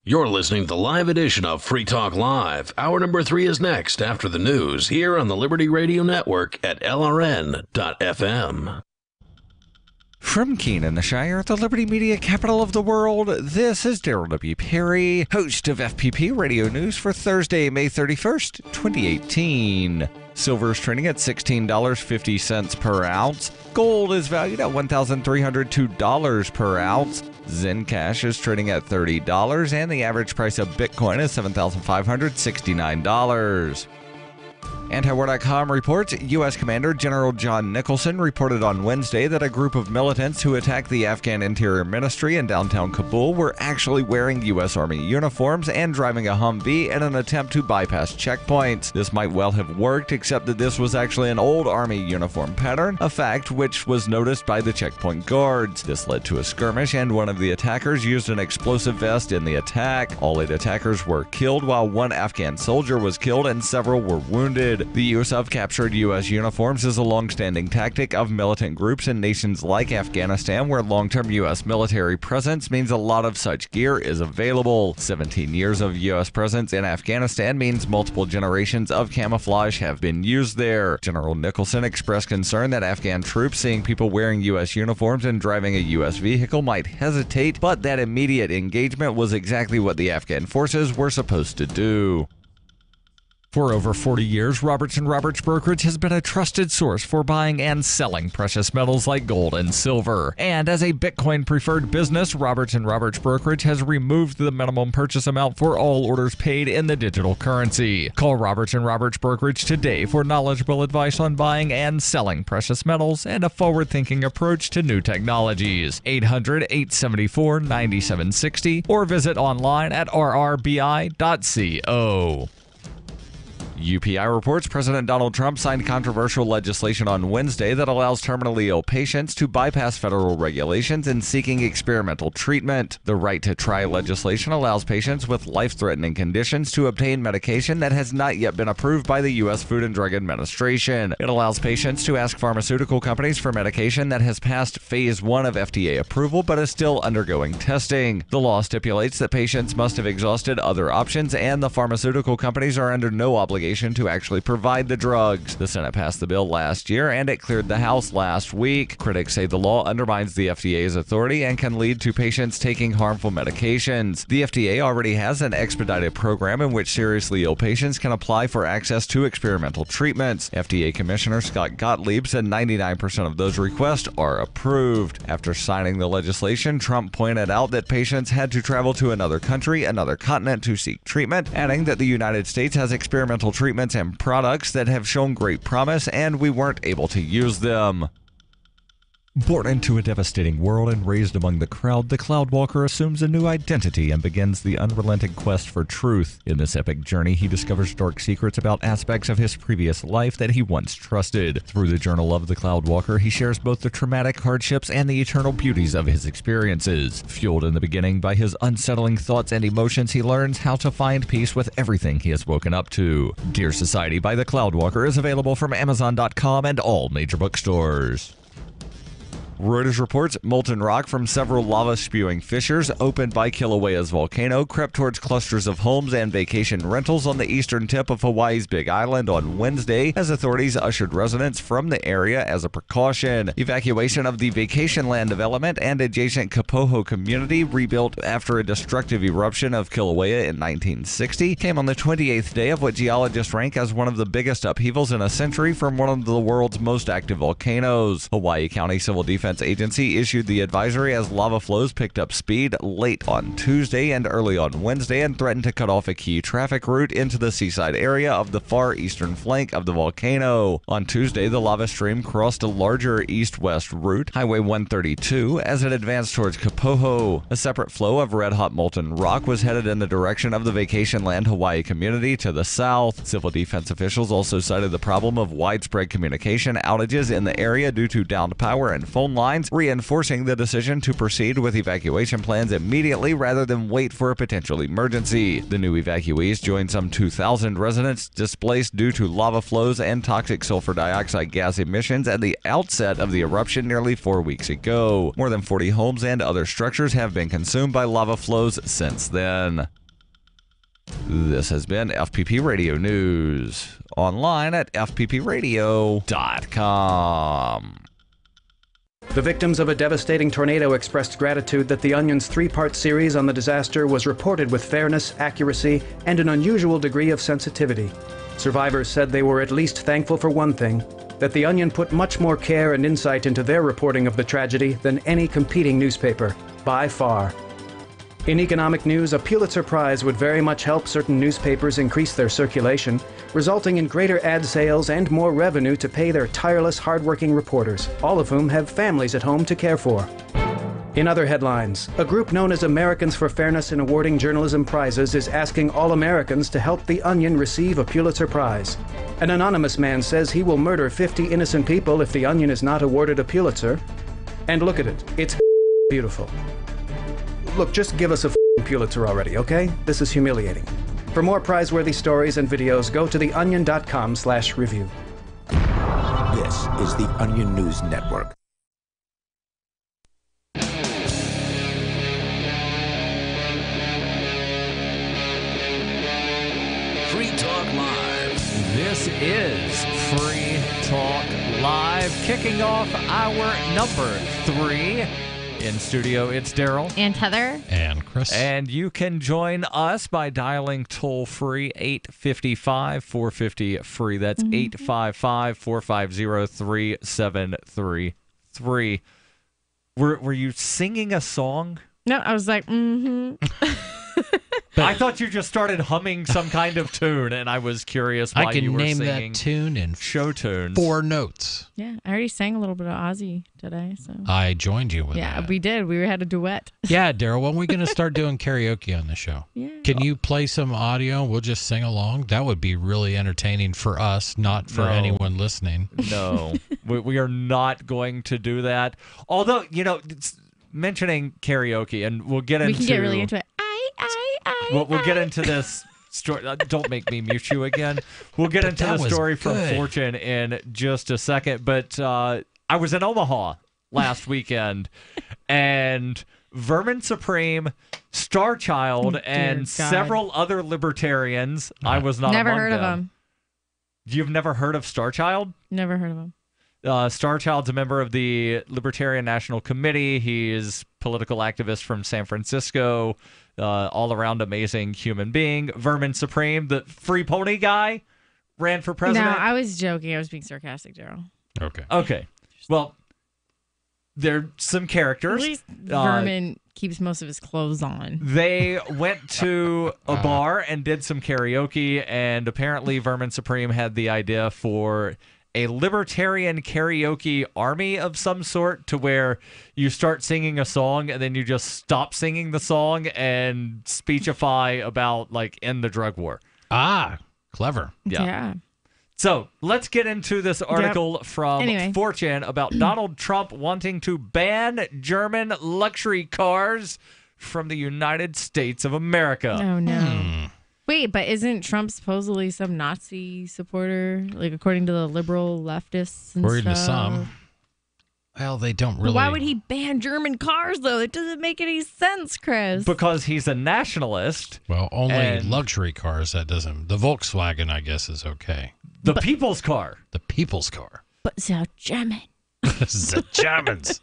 You're listening to the live edition of Free Talk Live. Hour number 3 is next after the news here on the Liberty Radio Network at LRN.FM. From Keene in the Shire, the Liberty Media capital of the world, this is Darryl W. Perry, host of FPP Radio News for Thursday, May 31st, 2018. Silver is trading at $16.50 per ounce. Gold is valued at $1,302 per ounce. Zencash is trading at $30, and the average price of Bitcoin is $7,569. Antiwar.com reports U.S. Commander General John Nicholson reported on Wednesday that a group of militants who attacked the Afghan Interior Ministry in downtown Kabul were actually wearing U.S. Army uniforms and driving a Humvee in an attempt to bypass checkpoints. This might well have worked, except that this was actually an old Army uniform pattern, a fact which was noticed by the checkpoint guards. This led to a skirmish, and one of the attackers used an explosive vest in the attack. All 8 attackers were killed, while 1 Afghan soldier was killed and several were wounded. The use of captured U.S. uniforms is a long-standing tactic of militant groups in nations like Afghanistan, where long-term U.S. military presence means a lot of such gear is available. 17 years of U.S. presence in Afghanistan means multiple generations of camouflage have been used there. General Nicholson expressed concern that Afghan troops seeing people wearing U.S. uniforms and driving a U.S. vehicle might hesitate, but that immediate engagement was exactly what the Afghan forces were supposed to do. For over 40 years, Robertson Roberts Brokerage has been a trusted source for buying and selling precious metals like gold and silver. And as a Bitcoin-preferred business, Robertson Roberts Brokerage has removed the minimum purchase amount for all orders paid in the digital currency. Call Robertson Roberts Brokerage today for knowledgeable advice on buying and selling precious metals and a forward-thinking approach to new technologies. 800-874-9760 or visit online at rrbi.co. UPI reports President Donald Trump signed controversial legislation on Wednesday that allows terminally ill patients to bypass federal regulations in seeking experimental treatment. The Right to Try legislation allows patients with life-threatening conditions to obtain medication that has not yet been approved by the U.S. Food and Drug Administration. It allows patients to ask pharmaceutical companies for medication that has passed Phase 1 of FDA approval but is still undergoing testing. The law stipulates that patients must have exhausted other options, and the pharmaceutical companies are under no obligation obligation to actually provide the drugs. The Senate passed the bill last year, and it cleared the House last week. Critics say the law undermines the FDA's authority and can lead to patients taking harmful medications. The FDA already has an expedited program in which seriously ill patients can apply for access to experimental treatments. FDA Commissioner Scott Gottlieb said 99% of those requests are approved. After signing the legislation, Trump pointed out that patients had to travel to another country, another continent to seek treatment, adding that the United States has experimental treatments and products that have shown great promise and we weren't able to use them. Born into a devastating world and raised among the crowd, the Cloudwalker assumes a new identity and begins the unrelenting quest for truth. In this epic journey, he discovers dark secrets about aspects of his previous life that he once trusted. Through the Journal of the Cloudwalker, he shares both the traumatic hardships and the eternal beauties of his experiences. Fueled in the beginning by his unsettling thoughts and emotions, he learns how to find peace with everything he has woken up to. Dear Society by the Cloudwalker is available from Amazon.com and all major bookstores. Reuters reports molten rock from several lava-spewing fissures opened by Kilauea's volcano crept towards clusters of homes and vacation rentals on the eastern tip of Hawaii's Big Island on Wednesday as authorities ushered residents from the area as a precaution. Evacuation of the vacation land development and adjacent Kapoho community, rebuilt after a destructive eruption of Kilauea in 1960, came on the 28th day of what geologists rank as one of the biggest upheavals in a century from one of the world's most active volcanoes. Hawaii County Civil Defense Agency issued the advisory as lava flows picked up speed late on Tuesday and early on Wednesday and threatened to cut off a key traffic route into the seaside area of the far eastern flank of the volcano. On Tuesday, the lava stream crossed a larger east-west route, Highway 132, as it advanced towards Kapoho. A separate flow of red-hot molten rock was headed in the direction of the vacation land Hawaii community to the south. Civil defense officials also cited the problem of widespread communication outages in the area due to downed power and phone lines, reinforcing the decision to proceed with evacuation plans immediately rather than wait for a potential emergency. The new evacuees joined some 2,000 residents displaced due to lava flows and toxic sulfur dioxide gas emissions at the outset of the eruption nearly 4 weeks ago. More than 40 homes and other structures have been consumed by lava flows since then. This has been FPP Radio News. Online at fppradio.com. The victims of a devastating tornado expressed gratitude that The Onion's three-part series on the disaster was reported with fairness, accuracy, and an unusual degree of sensitivity. Survivors said they were at least thankful for one thing, that The Onion put much more care and insight into their reporting of the tragedy than any competing newspaper, by far. In economic news, a Pulitzer Prize would very much help certain newspapers increase their circulation, resulting in greater ad sales and more revenue to pay their tireless, hardworking reporters, all of whom have families at home to care for. In other headlines, a group known as Americans for Fairness in Awarding Journalism Prizes is asking all Americans to help The Onion receive a Pulitzer Prize. An anonymous man says he will murder 50 innocent people if The Onion is not awarded a Pulitzer. And look at it, it's beautiful. Look, just give us a Pulitzer already, okay? This is humiliating. For more prize-worthy stories and videos, go to theonion.com/review. This is the Onion News Network. Free Talk Live. This is Free Talk Live, kicking off our number 3. In studio, it's Darryl. And Heather. And Chris. And you can join us by dialing toll-free 855-450-FREE. That's 855-450-3733. Were you singing a song? No, I was like, I thought you just started humming some kind of tune, and I was curious why you were singing. I can name that tune in show tunes. 4 notes. Yeah, I already sang a little bit of Ozzy today. So I joined you with that. Yeah, we did. We had a duet. Yeah, Darryl, when are we going to start doing karaoke on the show? Yeah. Can you play some audio? We'll just sing along. That would be really entertaining for us, not for anyone listening. No, we are not going to do that. Although, mentioning karaoke, and we'll get into... We can get really into it. We'll get into this story. Don't make me mute you again. We'll get into the story from Fortune in just a second. But I was in Omaha last weekend, and Vermin Supreme, Star Child, and several other libertarians. I was not Never among heard them. of them. You've never heard of Starchild? Never heard of him. Starchild's a member of the Libertarian National Committee. He is political activist from San Francisco, all-around amazing human being. Vermin Supreme, the free pony guy, ran for president. No, I was joking. I was being sarcastic, Darryl. Okay. Well, there are some characters. At least Vermin keeps most of his clothes on. They went to a bar and did some karaoke, and apparently Vermin Supreme had the idea for a libertarian karaoke army of some sort, to where you start singing a song and then you just stop singing the song and speechify about, like, end the drug war. Clever. Yeah. So let's get into this article from Fortune about Donald Trump wanting to ban German luxury cars from the United States of America. Oh, no. Wait, but isn't Trump supposedly some Nazi supporter, like according to the liberal leftists and According stuff? to some. Well, they don't really. Why would he ban German cars, though? It doesn't make any sense, Chris. Because he's a nationalist. Well, only luxury cars, that doesn't. The Volkswagen, I guess, is okay. The people's car. The people's car. But the German. The Germans.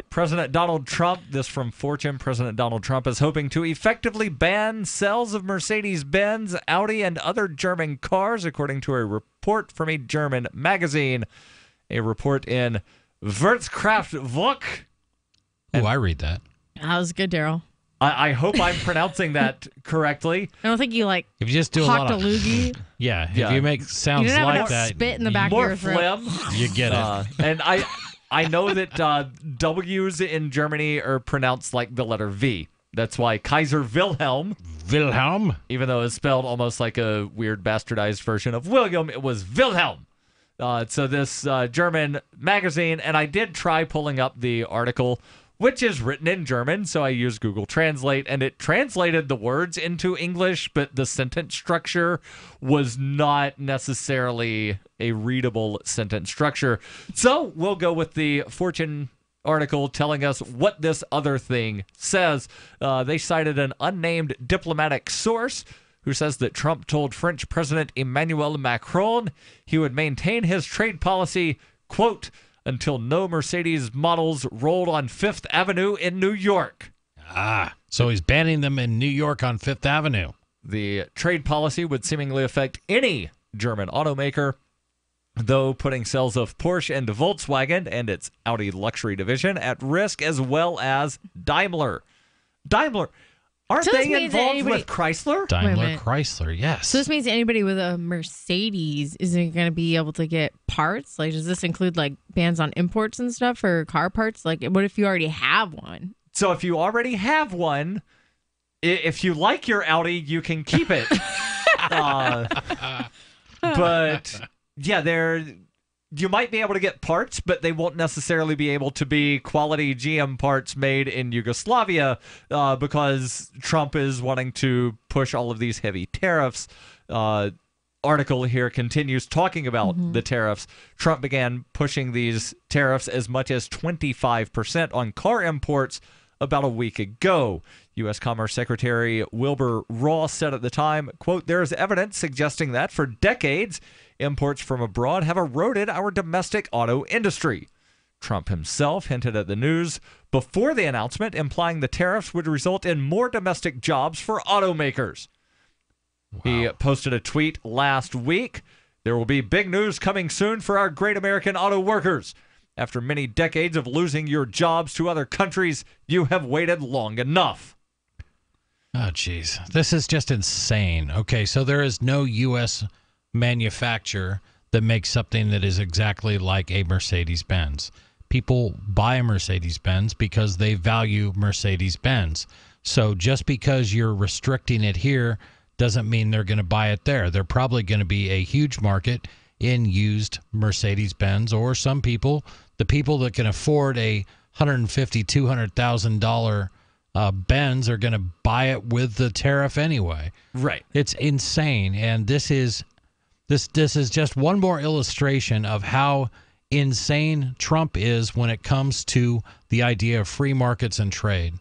President Donald Trump, this from Fortune, President Donald Trump is hoping to effectively ban sales of Mercedes-Benz, Audi, and other German cars, according to a report from a German magazine. A report in Wirtschaftswoche. Oh, I read that. That was good, Darryl. I hope I'm pronouncing that correctly. I don't think you, like, if you just do talked a lot a loogie. Yeah, if you make sounds you like enough that. Spit in the back more of your throat. phlegm. You get it. And I know that W's in Germany are pronounced like the letter V. That's why Kaiser Wilhelm, even though it's spelled almost like a weird bastardized version of William, it was Wilhelm. So this German magazine, and I did try pulling up the article, which is written in German, so I used Google Translate, and it translated the words into English, but the sentence structure was not necessarily a readable sentence structure. So we'll go with the Fortune article telling us what this other thing says. They cited an unnamed diplomatic source who says that Trump told French President Emmanuel Macron he would maintain his trade policy, quote, until no Mercedes models rolled on Fifth Avenue in New York. So he's banning them in New York on Fifth Avenue. The trade policy would seemingly affect any German automaker, though putting sales of Porsche and Volkswagen and its Audi luxury division at risk, as well as Daimler. Aren't So this they means that involved anybody- with Chrysler? Daimler Chrysler, yes. So this means anybody with a Mercedes isn't going to be able to get parts? Like, does this include, like, bans on imports and stuff for car parts? Like, what if you already have one? So if you already have one, if you like your Audi, you can keep it. But yeah, you might be able to get parts, but they won't necessarily be able to be quality GM parts made in Yugoslavia because Trump is wanting to push all of these heavy tariffs. Article here continues talking about the tariffs. Trump began pushing these tariffs as much as 25% on car imports about a week ago. U.S. Commerce Secretary Wilbur Ross said at the time, quote, there is evidence suggesting that for decades, imports from abroad have eroded our domestic auto industry. Trump himself hinted at the news before the announcement, implying the tariffs would result in more domestic jobs for automakers. Wow. He posted a tweet last week. There will be big news coming soon for our great American auto workers. After many decades of losing your jobs to other countries, you have waited long enough. Oh, geez. This is just insane. Okay, so there is no U.S. manufacturer that makes something that is exactly like a Mercedes-Benz. People buy a Mercedes-Benz because they value Mercedes-Benz. So just because you're restricting it here doesn't mean they're going to buy it there. They're probably going to be a huge market in used Mercedes-Benz, or some people, the people that can afford a $150,000, $200,000 Benz are going to buy it with the tariff anyway. Right. It's insane, and this is just one more illustration of how insane Trump is when it comes to the idea of free markets and trade.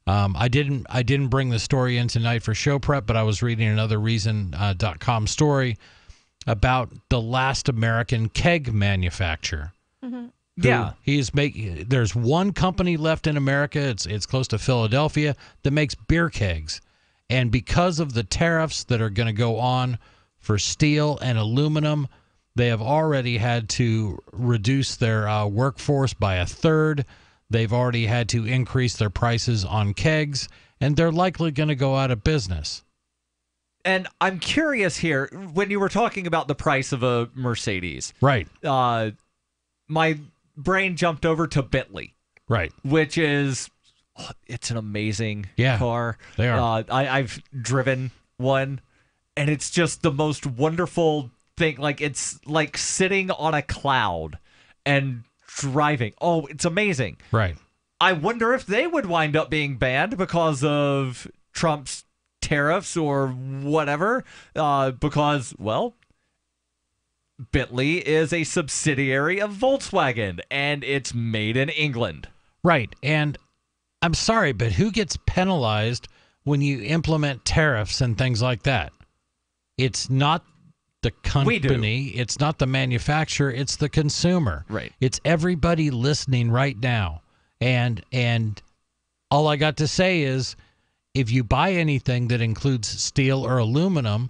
I didn't bring the story in tonight for show prep, but I was reading another Reason.com story about the last American keg manufacturer. Mm-hmm. Yeah. There's one company left in America, it's close to Philadelphia, that makes beer kegs. And because of the tariffs that are going to go on for steel and aluminum, they have already had to reduce their workforce by a third. They've already had to increase their prices on kegs, and they're likely going to go out of business. And I'm curious here, when you were talking about the price of a Mercedes. Right. My brain jumped over to Bentley. Right. Which is, it's an amazing car. They are. I've driven one, and it's just the most wonderful thing. Like, it's like sitting on a cloud and driving. Oh, it's amazing. Right. I wonder if they would wind up being banned because of Trump's tariffs or whatever, because, well, Bentley is a subsidiary of Volkswagen, and it's made in England. Right. And I'm sorry, but who gets penalized when you implement tariffs and things like that? It's not the company, it's not the manufacturer, it's the consumer. Right. It's everybody listening right now. And all I got to say is, if you buy anything that includes steel or aluminum,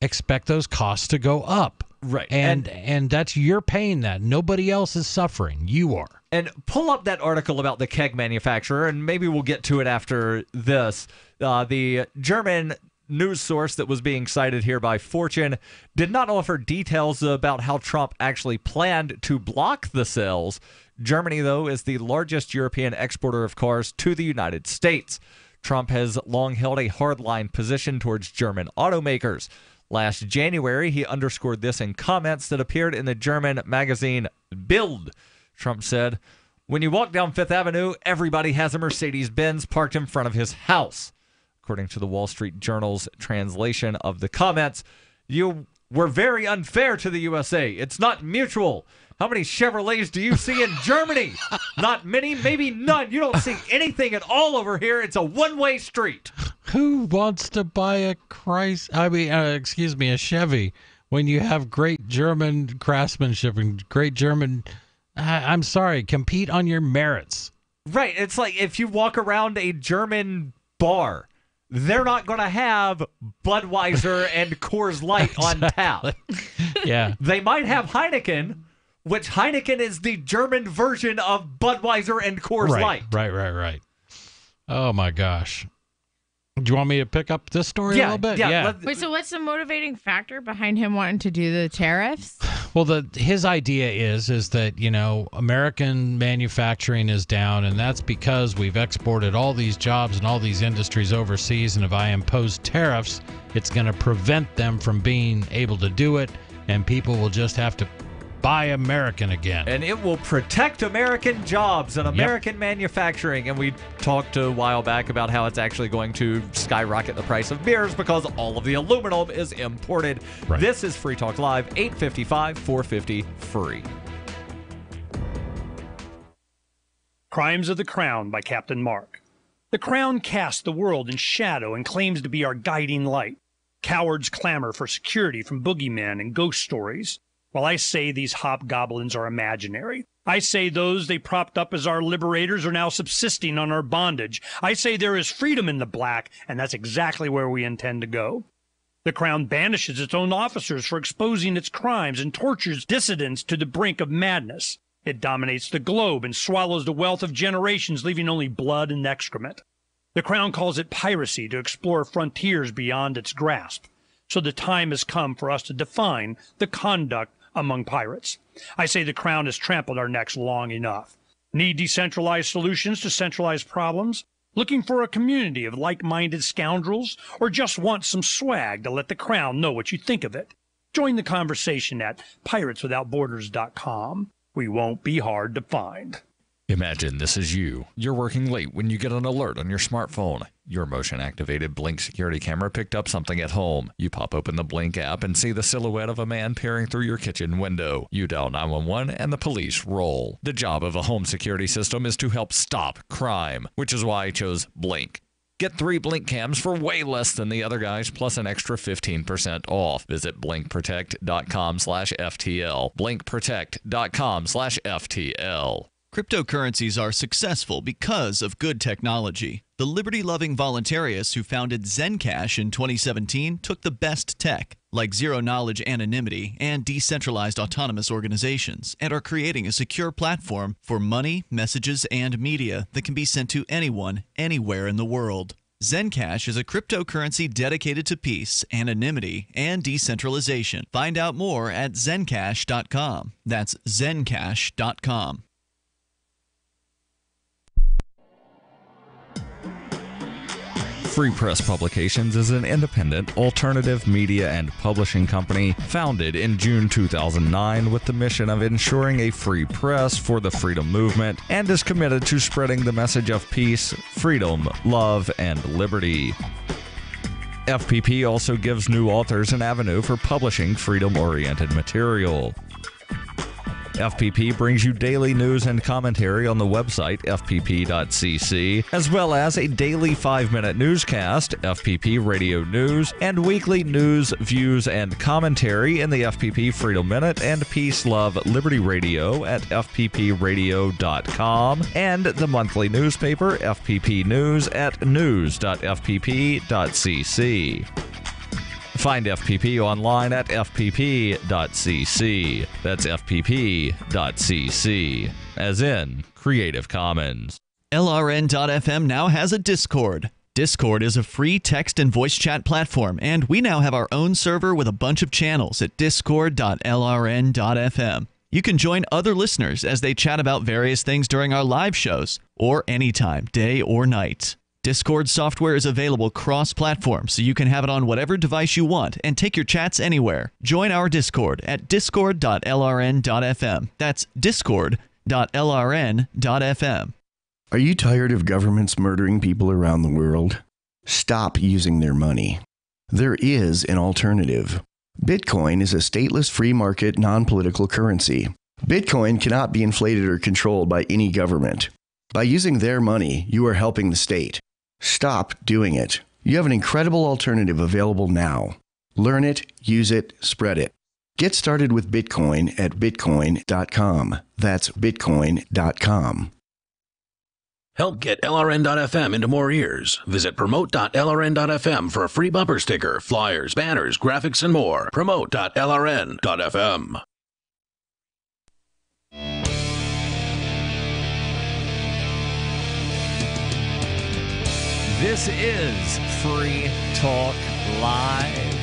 expect those costs to go up. Right. And that's, you're paying that. Nobody else is suffering. You are. And pull up that article about the keg manufacturer, and maybe we'll get to it after this. The German news source that was being cited here by Fortune did not offer details about how Trump actually planned to block the sales. Germany, though, is the largest European exporter of cars to the United States. Trump has long held a hardline position towards German automakers. Last January, he underscored this in comments that appeared in the German magazine Bild. Trump said, "When you walk down Fifth Avenue, everybody has a Mercedes-Benz parked in front of his house." According to the Wall Street Journal's translation of the comments, "You were very unfair to the USA. It's not mutual. How many Chevrolets do you see in Germany? Not many, maybe none. You don't see anything at all over here. It's a one-way street." Who wants to buy a Chevy when you have great German craftsmanship and great German... I'm sorry, compete on your merits. Right. It's like if you walk around a German bar, they're not going to have Budweiser and Coors Light on tap. Yeah. They might have Heineken, which Heineken is the German version of Budweiser and Coors Light. Right. Oh, my gosh. Do you want me to pick up this story a little bit? Yeah. Wait, so what's the motivating factor behind him wanting to do the tariffs? Well, his idea is that, American manufacturing is down, and that's because we've exported all these jobs and all these industries overseas, and if I impose tariffs, it's going to prevent them from being able to do it, and people will just have to buy American again. And it will protect American jobs and American manufacturing. And we talked a while back about how it's actually going to skyrocket the price of beers because all of the aluminum is imported. Right. This is Free Talk Live, 855-450 free. Crimes of the Crown by Captain Mark. The Crown casts the world in shadow and claims to be our guiding light. Cowards clamor for security from boogeymen and ghost stories. While I say these hobgoblins are imaginary, I say those they propped up as our liberators are now subsisting on our bondage. I say there is freedom in the black, and that's exactly where we intend to go. The Crown banishes its own officers for exposing its crimes and tortures dissidents to the brink of madness. It dominates the globe and swallows the wealth of generations, leaving only blood and excrement. The Crown calls it piracy to explore frontiers beyond its grasp. So the time has come for us to define the conduct among pirates. I say the Crown has trampled our necks long enough. Need decentralized solutions to centralized problems? Looking for a community of like-minded scoundrels? Or just want some swag to let the Crown know what you think of it? Join the conversation at pirateswithoutborders.com. We won't be hard to find. Imagine this is you. You're working late when you get an alert on your smartphone. Your motion-activated Blink security camera picked up something at home. You pop open the Blink app and see the silhouette of a man peering through your kitchen window. You dial 911 and the police roll. The job of a home security system is to help stop crime, which is why I chose Blink. Get 3 Blink cams for way less than the other guys, plus an extra 15% off. Visit blinkprotect.com/FTL. blinkprotect.com/FTL. Cryptocurrencies are successful because of good technology. The liberty-loving voluntarists who founded Zencash in 2017 took the best tech, like zero-knowledge anonymity and decentralized autonomous organizations, and are creating a secure platform for money, messages, and media that can be sent to anyone, anywhere in the world. Zencash is a cryptocurrency dedicated to peace, anonymity, and decentralization. Find out more at zencash.com. That's zencash.com. Free Press Publications is an independent, alternative media and publishing company founded in June 2009 with the mission of ensuring a free press for the freedom movement and is committed to spreading the message of peace, freedom, love, and liberty. FPP also gives new authors an avenue for publishing freedom-oriented material. FPP brings you daily news and commentary on the website fpp.cc, as well as a daily 5-minute newscast, FPP Radio News, and weekly news, views, and commentary in the FPP Freedom Minute and Peace, Love, Liberty Radio at fppradio.com, and the monthly newspaper FPP News at news.fpp.cc. Find FPP online at fpp.cc. That's fpp.cc, as in Creative Commons. LRN.FM now has a Discord. Discord is a free text and voice chat platform, and we now have our own server with a bunch of channels at discord.lrn.fm. You can join other listeners as they chat about various things during our live shows, or anytime, day or night. Discord software is available cross-platform, so you can have it on whatever device you want and take your chats anywhere. Join our Discord at discord.lrn.fm. That's discord.lrn.fm. Are you tired of governments murdering people around the world? Stop using their money. There is an alternative. Bitcoin is a stateless free market non-political currency. Bitcoin cannot be inflated or controlled by any government. By using their money, you are helping the state. Stop doing it. You have an incredible alternative available now. Learn it, use it, spread it. Get started with Bitcoin at bitcoin.com. That's bitcoin.com. Help get LRN.FM into more ears. Visit promote.lrn.fm for a free bumper sticker, flyers, banners, graphics, and more. Promote.lrn.fm. This is Free Talk Live.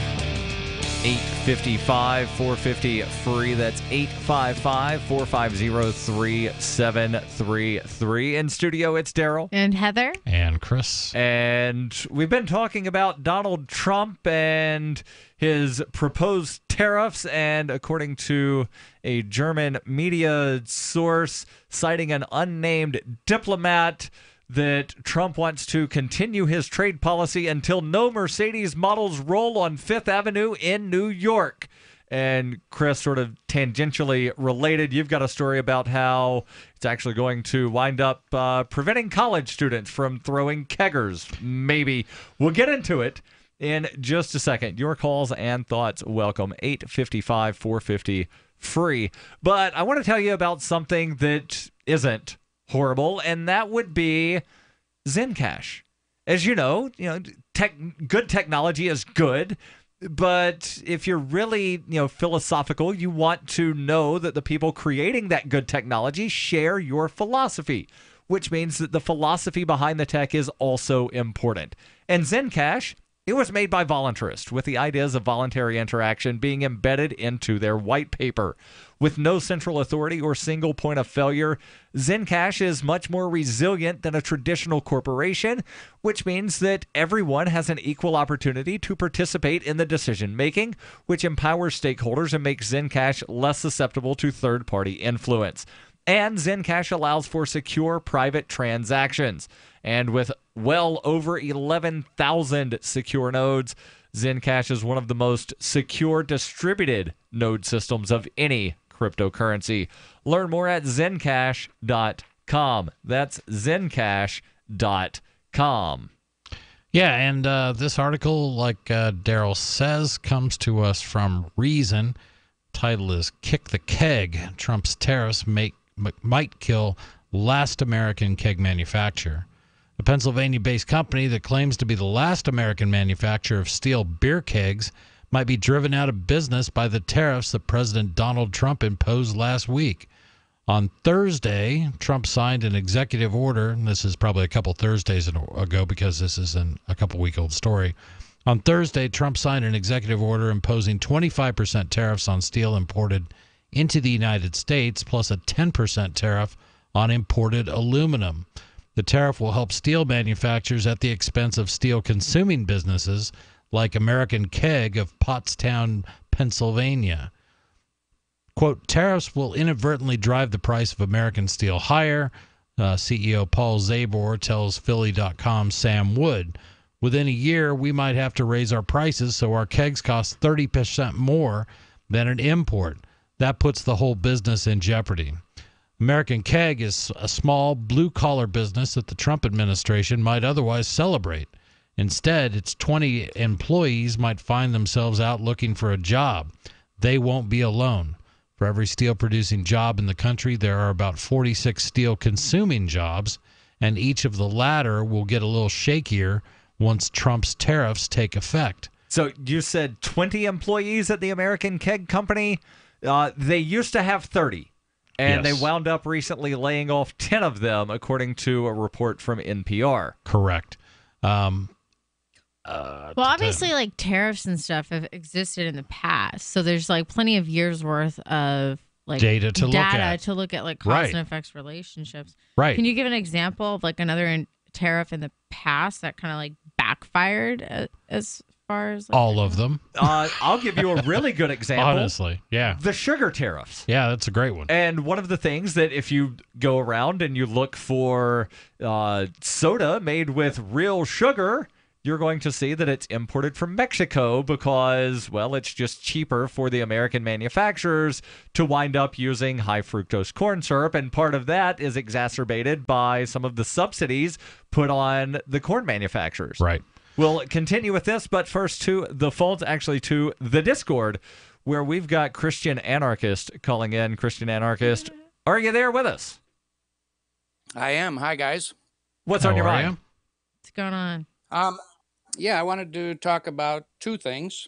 855-450-FREE. That's 855-450-3733. In studio, it's Darryl. And Heather. And Chris. And we've been talking about Donald Trump and his proposed tariffs. And according to a German media source citing an unnamed diplomat, that Trump wants to continue his trade policy until no Mercedes models roll on Fifth Avenue in New York. And Chris, sort of tangentially related, you've got a story about how it's actually going to wind up preventing college students from throwing keggers. Maybe. We'll get into it in just a second. Your calls and thoughts welcome. 855-450-FREE. But I want to tell you about something that isn't horrible, and that would be Zencash. As you know, good technology is good, but if you're really, philosophical, you want to know that the people creating that good technology share your philosophy, which means that the philosophy behind the tech is also important. And Zencash, it was made by voluntarists with the ideas of voluntary interaction being embedded into their white paper. With no central authority or single point of failure, Zencash is much more resilient than a traditional corporation, which means that everyone has an equal opportunity to participate in the decision-making, which empowers stakeholders and makes Zencash less susceptible to third-party influence. And Zencash allows for secure private transactions. And with well over 11,000 secure nodes, Zencash is one of the most secure distributed node systems of any cryptocurrency. Learn more at zencash.com. That's zencash.com. Yeah, and this article, like Darryl says, comes to us from Reason. Title is Kick the Keg. Trump's tariffs might kill last American keg manufacturer. A Pennsylvania-based company that claims to be the last American manufacturer of steel beer kegs might be driven out of business by the tariffs that President Donald Trump imposed last week. On Thursday, Trump signed an executive order, and this is probably a couple Thursdays ago because this is a couple-week-old story. On Thursday, Trump signed an executive order imposing 25% tariffs on steel imported into the United States, plus a 10% tariff on imported aluminum. The tariff will help steel manufacturers at the expense of steel-consuming businesses like American Keg of Pottstown, Pennsylvania. Quote, tariffs will inadvertently drive the price of American steel higher, CEO Paul Zabor tells Philly.com's Sam Wood. Within a year, we might have to raise our prices so our kegs cost 30% more than an import. That puts the whole business in jeopardy. American Keg is a small blue-collar business that the Trump administration might otherwise celebrate. Instead, its 20 employees might find themselves out looking for a job. They won't be alone. For every steel-producing job in the country, there are about 46 steel-consuming jobs, and each of the latter will get a little shakier once Trump's tariffs take effect. So you said 20 employees at the American Keg Company. They used to have 30, and Yes. they wound up recently laying off 10 of them, according to a report from NPR. Correct. Well, obviously, like tariffs and stuff have existed in the past, so there's like plenty of years worth of like Data to look at. like cause Right. and effects relationships. Right. Can you give an example of like another tariff in the past that kind of like backfired as far as like, All of them. I'll give you a really good example. Honestly, yeah. The sugar tariffs. Yeah, that's a great one. And one of the things that if you go around and you look for soda made with real sugar, you're going to see that it's imported from Mexico because, well, it's just cheaper for the American manufacturers to wind up using high fructose corn syrup. And part of that is exacerbated by some of the subsidies put on the corn manufacturers. Right. We'll continue with this, but first to the phones, actually to the Discord, where we've got Christian Anarchist calling in. Christian Anarchist, are you there with us? I am. Hi, guys. What's on your mind? What's going on? Yeah, I wanted to talk about two things.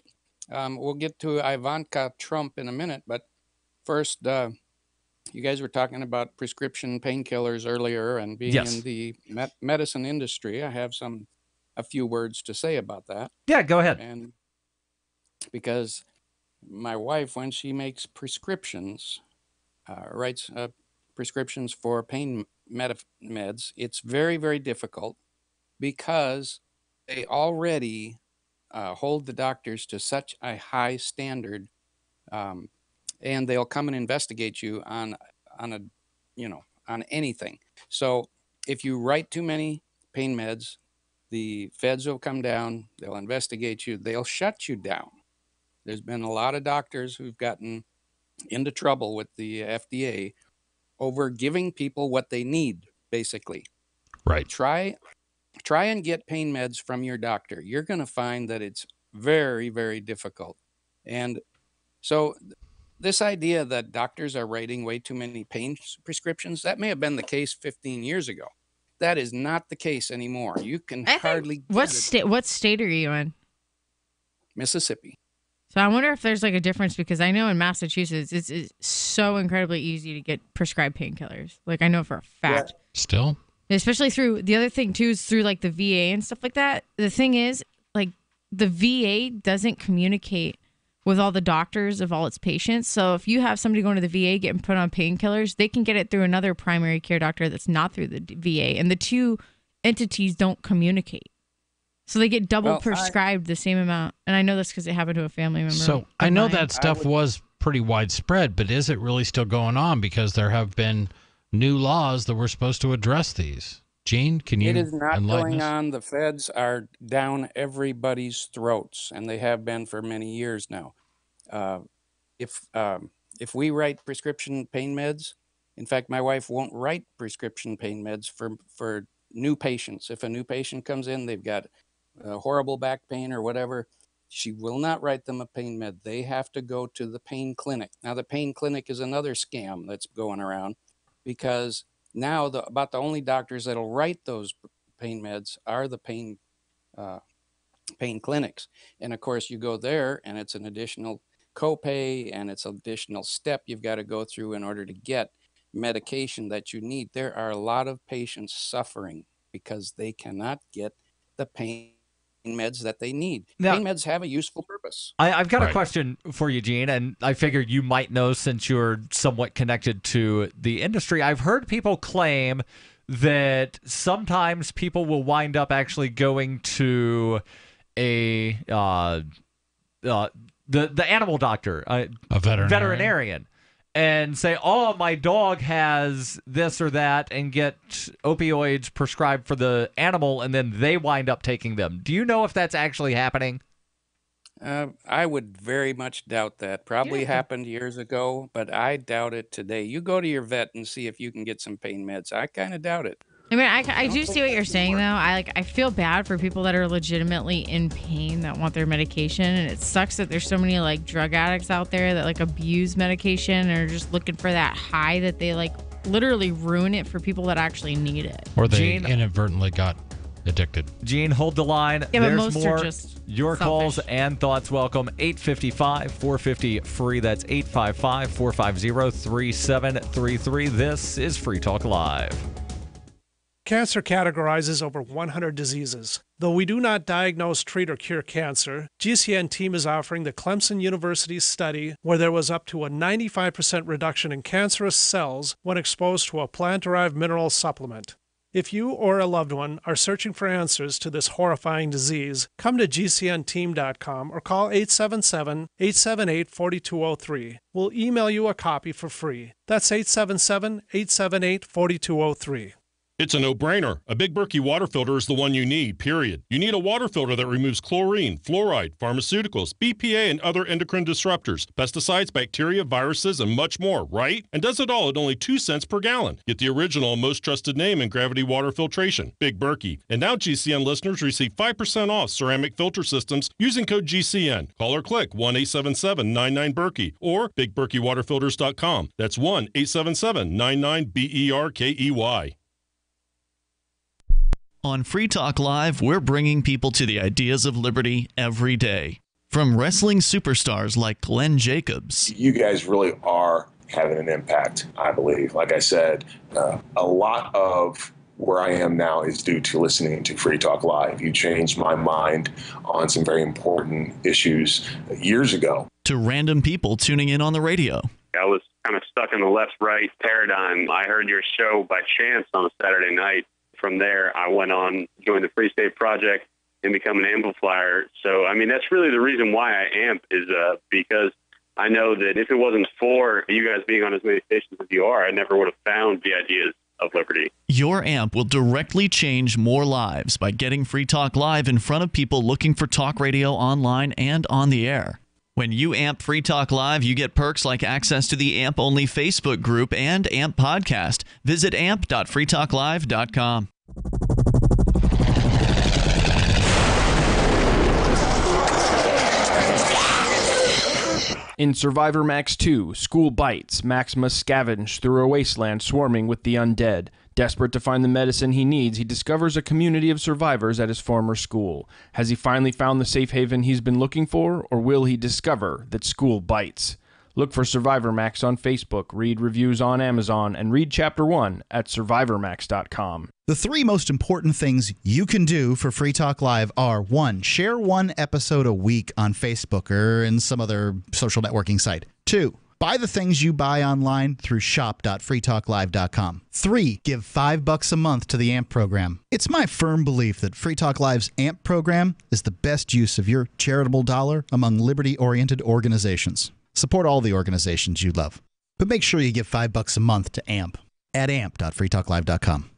We'll get to Ivanka Trump in a minute, but first, you guys were talking about prescription painkillers earlier and being Yes. in the medicine industry. I have a few words to say about that. Yeah, go ahead. And because my wife, when she makes prescriptions, writes prescriptions for pain meds, it's very, very difficult because they already hold the doctors to such a high standard, and they'll come and investigate you on anything. So if you write too many pain meds, the feds will come down, they'll investigate you, they'll shut you down. There's been a lot of doctors who've gotten into trouble with the FDA over giving people what they need, basically. Right. Try and get pain meds from your doctor. You're going to find that it's very, very difficult. And so this idea that doctors are writing way too many pain prescriptions, that may have been the case 15 years ago. That is not the case anymore. You can hardly get What it. state are you in? Mississippi. So I wonder if there's like a difference because I know in Massachusetts it's so incredibly easy to get prescribed painkillers. Like I know for a fact. Still? Especially through the other thing too is through like the VA and stuff like that. The thing is like the VA doesn't communicate with all the doctors of all its patients. So if you have somebody going to the VA getting put on painkillers, they can get it through another primary care doctor that's not through the VA. And the two entities don't communicate. So they get double prescribed the same amount. And I know this because it happened to a family member. So I know that stuff was pretty widespread, but is it really still going on? Because there have been new laws that were supposed to address these. Gene, can you It is not enlighten going us? on. The feds are down everybody's throats, and they have been for many years now. If we write prescription pain meds, in fact, my wife won't write prescription pain meds for new patients. If a new patient comes in, they've got horrible back pain or whatever, she will not write them a pain med. They have to go to the pain clinic. Now, the pain clinic is another scam that's going around, because now about the only doctors that'll write those pain meds are the pain clinics. And of course, you go there and it's an additional copay and it's an additional step you've got to go through in order to get medication that you need. There are a lot of patients suffering because they cannot get the pain meds that they need. Now, pain meds have a useful purpose. I've got a question for you, Gene, and I figured you might know since you're somewhat connected to the industry. I've heard people claim that sometimes people will wind up actually going to the animal doctor, a veterinarian, and say, oh, my dog has this or that, and get opioids prescribed for the animal, and then they wind up taking them. Do you know if that's actually happening? I would very much doubt that. Probably happened years ago, but I doubt it today. You go to your vet and see if you can get some pain meds. I kind of doubt it. I mean, I do see what you're saying, though. I feel bad for people that are legitimately in pain that want their medication, and it sucks that there's so many like drug addicts out there that like abuse medication and are just looking for that high that they like literally ruin it for people that actually need it. Or they inadvertently got addicted. Gene, hold the line. Yeah, but There's most more. are just Your selfish. calls and thoughts welcome. 855-450-FREE. That's 855-450-3733. This is Free Talk Live. Cancer categorizes over 100 diseases. Though we do not diagnose, treat, or cure cancer, GCN team is offering the Clemson University study where there was up to a 95% reduction in cancerous cells when exposed to a plant-derived mineral supplement. If you or a loved one are searching for answers to this horrifying disease, come to GCNteam.com or call 877-878-4203. We'll email you a copy for free. That's 877-878-4203. It's a no-brainer. A Big Berkey water filter is the one you need, period. You need a water filter that removes chlorine, fluoride, pharmaceuticals, BPA, and other endocrine disruptors, pesticides, bacteria, viruses, and much more, right? And does it all at only 2 cents per gallon. Get the original and most trusted name in gravity water filtration, Big Berkey. And now GCN listeners receive 5% off ceramic filter systems using code GCN. Call or click 1-877-99-BERKEY or BigBerkeyWaterFilters.com. That's 1-877-99-BERKEY. On Free Talk Live, we're bringing people to the ideas of liberty every day. From wrestling superstars like Glenn Jacobs. You guys really are having an impact, I believe. Like I said, a lot of where I am now is due to listening to Free Talk Live. You changed my mind on some very important issues years ago. To random people tuning in on the radio. I was kind of stuck in the left-right paradigm. I heard your show by chance on a Saturday night. From there, I went on, joined the Free State Project, and become an amplifier. So, I mean, that's really the reason why I amp is because I know that if it wasn't for you guys being on as many stations as you are, I never would have found the ideas of liberty. Your amp will directly change more lives by getting Free Talk Live in front of people looking for talk radio online and on the air. When you amp Free Talk Live, you get perks like access to the AMP-only Facebook group and AMP podcast. Visit amp.freetalklive.com. In Survivor Max 2, School Bites, Max must scavenge through a wasteland swarming with the undead. Desperate to find the medicine he needs, he discovers a community of survivors at his former school. Has he finally found the safe haven he's been looking for, or will he discover that school bites? Look for Survivor Max on Facebook, read reviews on Amazon, and read Chapter 1 at survivormax.com. The 3 most important things you can do for Free Talk Live are 1. Share 1 episode a week on Facebook or in some other social networking site. 2. Buy the things you buy online through shop.freetalklive.com. 3. Give $5 a month to the AMP program. It's my firm belief that Free Talk Live's AMP program is the best use of your charitable dollar among liberty-oriented organizations. Support all the organizations you love, but make sure you give $5 a month to AMP at amp.freetalklive.com.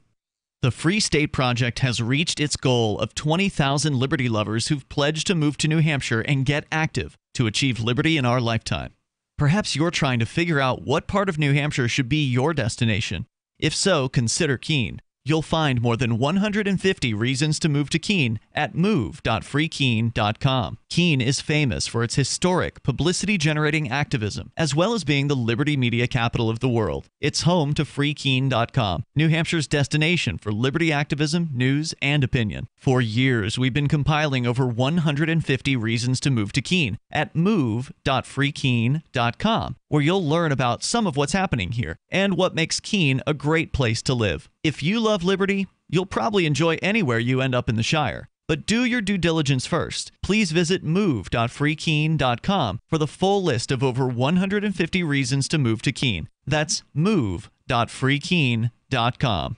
The Free State Project has reached its goal of 20,000 liberty lovers who've pledged to move to New Hampshire and get active to achieve liberty in our lifetime. Perhaps you're trying to figure out what part of New Hampshire should be your destination. If so, consider Keene. You'll find more than 150 reasons to move to Keene at move.freekeene.com. Keene is famous for its historic, publicity-generating activism, as well as being the liberty media capital of the world. It's home to freekeene.com, New Hampshire's destination for liberty activism, news, and opinion. For years, we've been compiling over 150 reasons to move to Keene at move.freekeene.com, where you'll learn about some of what's happening here and what makes Keene a great place to live. If you love liberty, you'll probably enjoy anywhere you end up in the Shire. But do your due diligence first. Please visit move.freekeene.com for the full list of over 150 reasons to move to Keene. That's move.freekeene.com.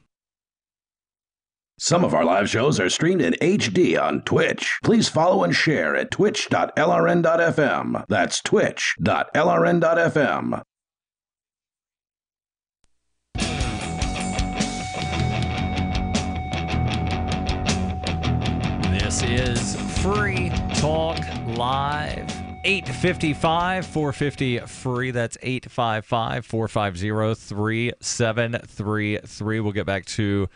Some of our live shows are streamed in HD on Twitch. Please follow and share at twitch.lrn.fm. That's twitch.lrn.fm. This is Free Talk Live. 855 450 free. That's 855 450 3733. We'll get back to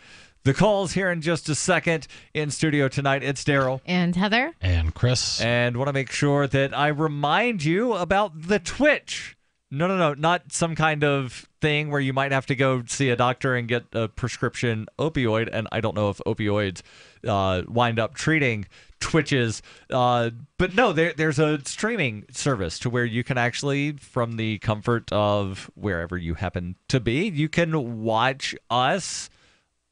the calls here in just a second. In studio tonight, it's Darryl. And Heather. And Chris. And want to make sure that I remind you about the Twitch. No, not some kind of thing where you might have to go see a doctor and get a prescription opioid. And I don't know if opioids wind up treating twitches. But no, there's a streaming service to where you can actually, from the comfort of wherever you happen to be, you can watch us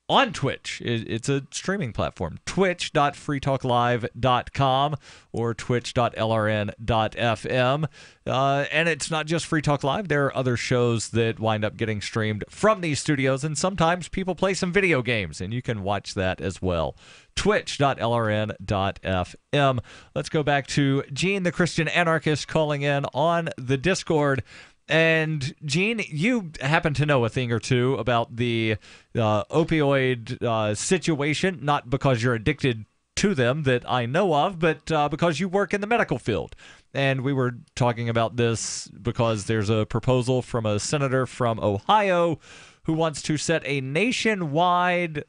on Twitch. It's a streaming platform. Twitch.freetalklive.com or twitch.lrn.fm. And it's not just Free Talk Live. There are other shows that wind up getting streamed from these studios, and sometimes people play some video games, and you can watch that as well. Twitch.lrn.fm. Let's go back to Gene, the Christian anarchist, calling in on the Discord. And Gene, you happen to know a thing or two about the opioid situation, not because you're addicted to them that I know of, but because you work in the medical field. And we were talking about this because there's a proposal from a senator from Ohio who wants to set a nationwide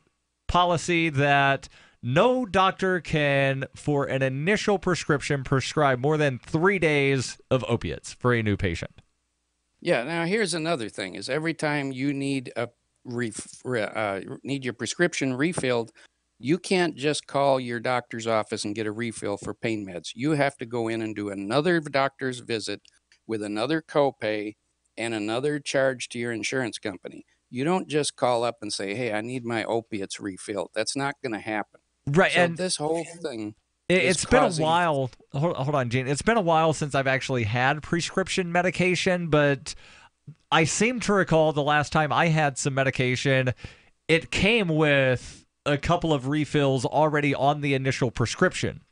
policy that no doctor can, for an initial prescription, prescribe more than 3 days of opiates for a new patient. Yeah. Now here's another thing: is every time you need need your prescription refilled, you can't just call your doctor's office and get a refill for pain meds. You have to go in and do another doctor's visit with another copay and another charge to your insurance company. You don't just call up and say, "Hey, I need my opiates refilled." That's not going to happen. Right. So and this whole thing. It's been a while. Hold on, Gene. It's been a while since I've actually had prescription medication, but I seem to recall the last time I had some medication, it came with a couple of refills already on the initial prescription.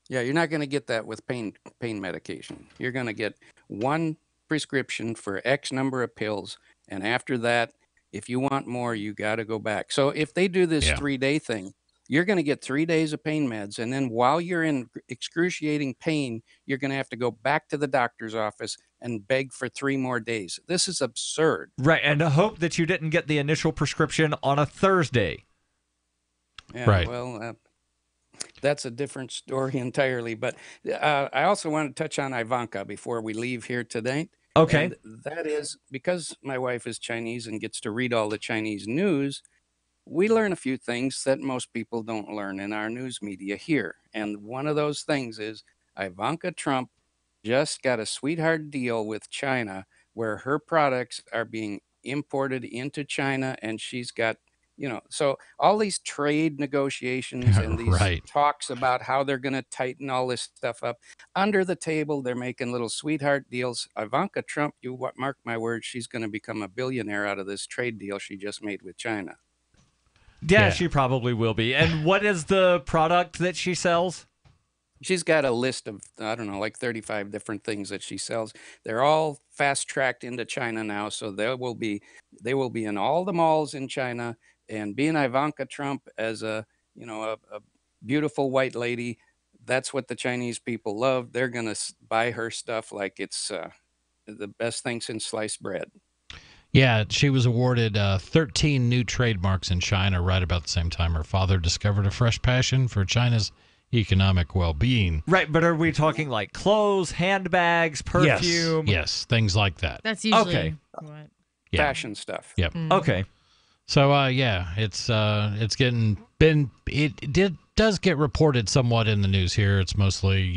Yeah, you're not going to get that with pain medication. You're going to get one prescription for X number of pills, and after that, if you want more, you got to go back. So if they do this 3-day thing, you're going to get 3 days of pain meds, and then while you're in excruciating pain, you're going to have to go back to the doctor's office and beg for 3 more days. This is absurd. Right, and I hope that you didn't get the initial prescription on a Thursday. Yeah, right. Well, that's a different story entirely. But I also want to touch on Ivanka before we leave here today. Okay. And that is because my wife is Chinese and gets to read all the Chinese news. We learn a few things that most people don't learn in our news media here. And one of those things is Ivanka Trump just got a sweetheart deal with China where her products are being imported into China, and she's got, so all these trade negotiations and these talks about how they're going to tighten all this stuff up under the table, they're making little sweetheart deals. Ivanka Trump, mark my words, she's going to become a billionaire out of this trade deal she just made with China. Yeah, she probably will be. And what is the product that she sells? She's got a list of, like 35 different things that she sells. They're all fast-tracked into China now, so they will be in all the malls in China. And being Ivanka Trump as a beautiful white lady, that's what the Chinese people love. They're going to buy her stuff like it's the best thing since sliced bread. Yeah, she was awarded 13 new trademarks in China right about the same time her father discovered a fresh passion for China's economic well-being. Right, but are we talking like clothes, handbags, perfume? Yes, things like that. That's usually Okay. what. Yeah. Fashion stuff. Yep. Okay. So yeah, it's does get reported somewhat in the news here. It's mostly,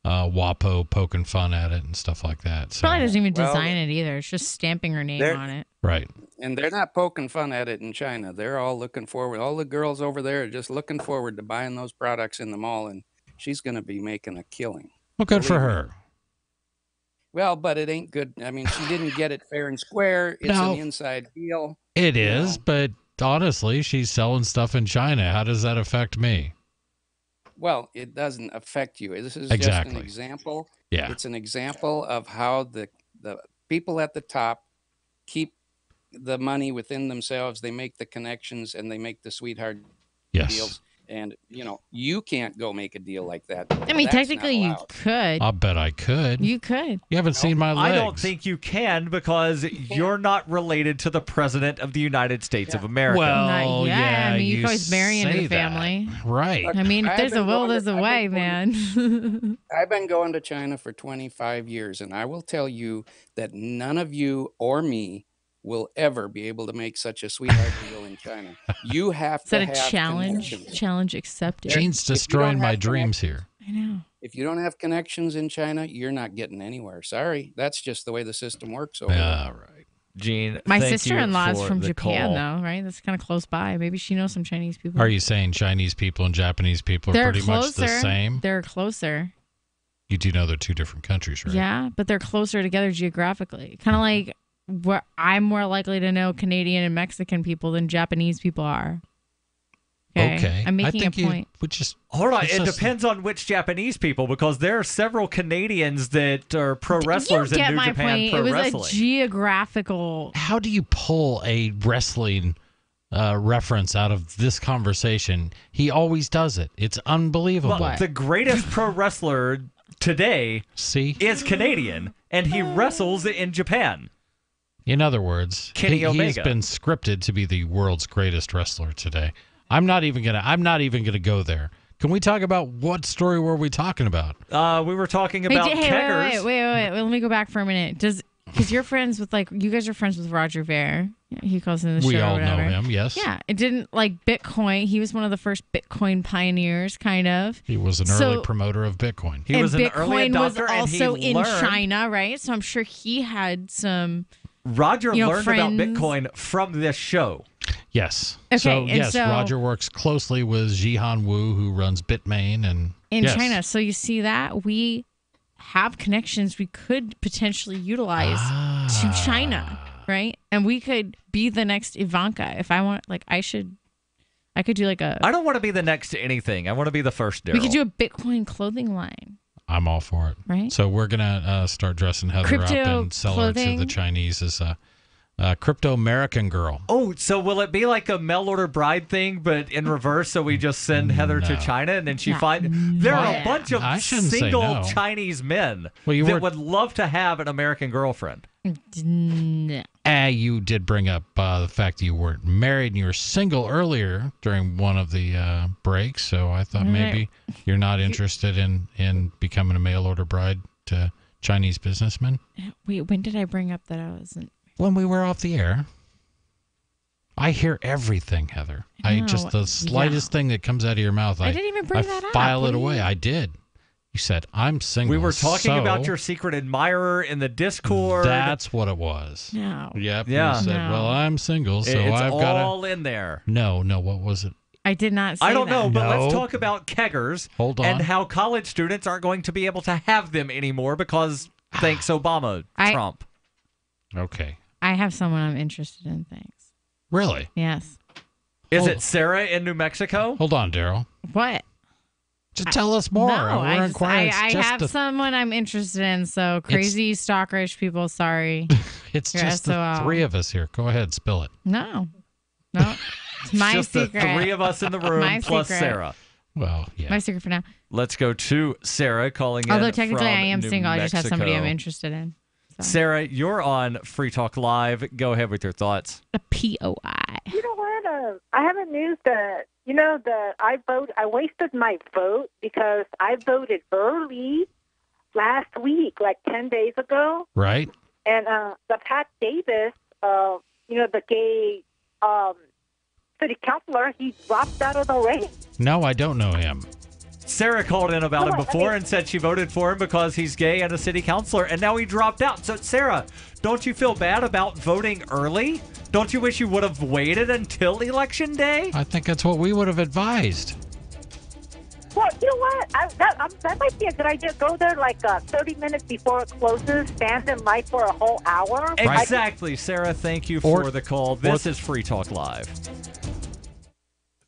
WAPO poking fun at it and stuff like that. So. Probably doesn't even design it either. It's just stamping her name on it. Right. And they're not poking fun at it in China. They're all looking forward. All the girls over there are just looking forward to buying those products in the mall, and she's going to be making a killing. Well, good for her. Well, but it ain't good. I mean, she didn't get it fair and square. It's an inside deal. It is, but honestly, she's selling stuff in China. How does that affect me? Well, it doesn't affect you. This is Exactly. just an example. Yeah. It's an example of how the people at the top keep the money within themselves. They make the connections and they make the sweetheart deals. And, you can't go make a deal like that. I mean, That's technically not you allowed. could. I'll bet I could. You could. You haven't seen my legs. I don't think you can because you're not related to the President of the United States of America. Well, Not yet. yeah, I mean, you you can always marry into say the family. Right. I mean, if there's a will, there's a way, man. I've been going to China for 25 years, and I will tell you that none of you or me will ever be able to make such a sweetheart deal in China. You have Is to that have a challenge? connections. Challenge accepted. Gene's destroying my dreams here. I know. If you don't have connections in China, you're not getting anywhere. Sorry. That's just the way the system works over All there. right. Gene, My thank you sister-in-law is for from the Japan, call. though, right? That's kind of close by. Maybe she knows some Chinese people. Are you saying Chinese people and Japanese people are They're pretty closer. much the same? They're closer. You do know they're two different countries, right? Yeah, but they're closer together geographically. Kind of like where I'm more likely to know Canadian and Mexican people than Japanese people are. Okay. I'm making a point. Hold on. It depends on which Japanese people, because there are several Canadians that are pro wrestlers You in get New my Japan point. Pro It was Wrestling. a geographical. How do you pull a wrestling reference out of this conversation? He always does it. It's unbelievable. Well, the greatest pro wrestler today is Canadian, and he wrestles in Japan. In other words, Kenny he's Omega. been scripted to be the world's greatest wrestler today. I'm not even gonna go there. Can we talk about what story were we talking about? We were talking about keggers. Wait. Let me go back for a minute. Because you're friends with, you guys are friends with Roger Ver. Yeah, he calls in the show. We or all know whatever. him, yes. Yeah. It didn't Bitcoin. He was one of the first Bitcoin pioneers, kind of. He was an early promoter of Bitcoin. He was an Bitcoin early adopter, was also and he in learned. China, right? So I'm sure he had some. Roger learned friends. about Bitcoin from this show. Yes. Okay, So Roger works closely with Jihan Wu, who runs Bitmain, and In China. So you see that we have connections we could potentially utilize to China, right? And we could be the next Ivanka. If I want, I could do a. I don't want to be the next to anything. I want to be the first Darryl. We could do a Bitcoin clothing line. I'm all for it. Right. So we're gonna start dressing Heather Crypto up and sell her to clothing. the Chinese as a crypto American girl. Oh, so will it be like a mail order bride thing, but in reverse? So we just send Heather to China, and then she there are a bunch of I shouldn't say single no. Chinese men Well, that would love to have an American girlfriend. No. You did bring up the fact that you weren't married and you were single earlier during one of the breaks. So I thought maybe you're not interested in becoming a mail order bride to Chinese businessmen. Wait, when did I bring up that I wasn't? When we were off the air. I hear everything, Heather. The slightest thing that comes out of your mouth, I didn't even bring that up. file What it do you away. mean? I did. You said, I'm single. We were talking so about your secret admirer in the Discord. That's what it was. No. Yep. Yeah. You said, No. well, I'm single, so it's I've got all in there. No, what was it? I did not say I don't know, but No. let's talk about keggers. Hold on. And how college students aren't going to be able to have them anymore because thanks Obama, Trump. Okay. I have someone I'm interested in. Thanks. Really? Yes. Is it Sarah in New Mexico? Hold on, Darryl. What? Just tell us more. No, We're inquiring. It's I just have a- someone I'm interested in. So crazy stalkerish people. Sorry. It's Your just the SOL. three of us here. Go ahead, spill it. No. It's my just secret. the three of us in the room My plus secret. Sarah. Well, yeah. My secret for now. Let's go to Sarah calling in. Although technically from I am New single, I just have somebody I'm Mexico. interested in. Sarah, you're on Free Talk Live. Go ahead with your thoughts. A POI. You know what? I have a news that, I wasted my vote because I voted early last week, like 10 days ago. Right. And the Pat Davis, the gay city councilor, he dropped out of the race. No, I don't know him. Sarah called in about him before and said she voted for him because he's gay and a city councilor, and now he dropped out. So, Sarah, don't you feel bad about voting early? Don't you wish you would have waited until Election Day? I think that's what we would have advised. Well, you know what? That might be a good idea. Go there like 30 minutes before it closes. Stand in line for a whole hour. Exactly. Sarah, thank you for the call. This is Free Talk Live.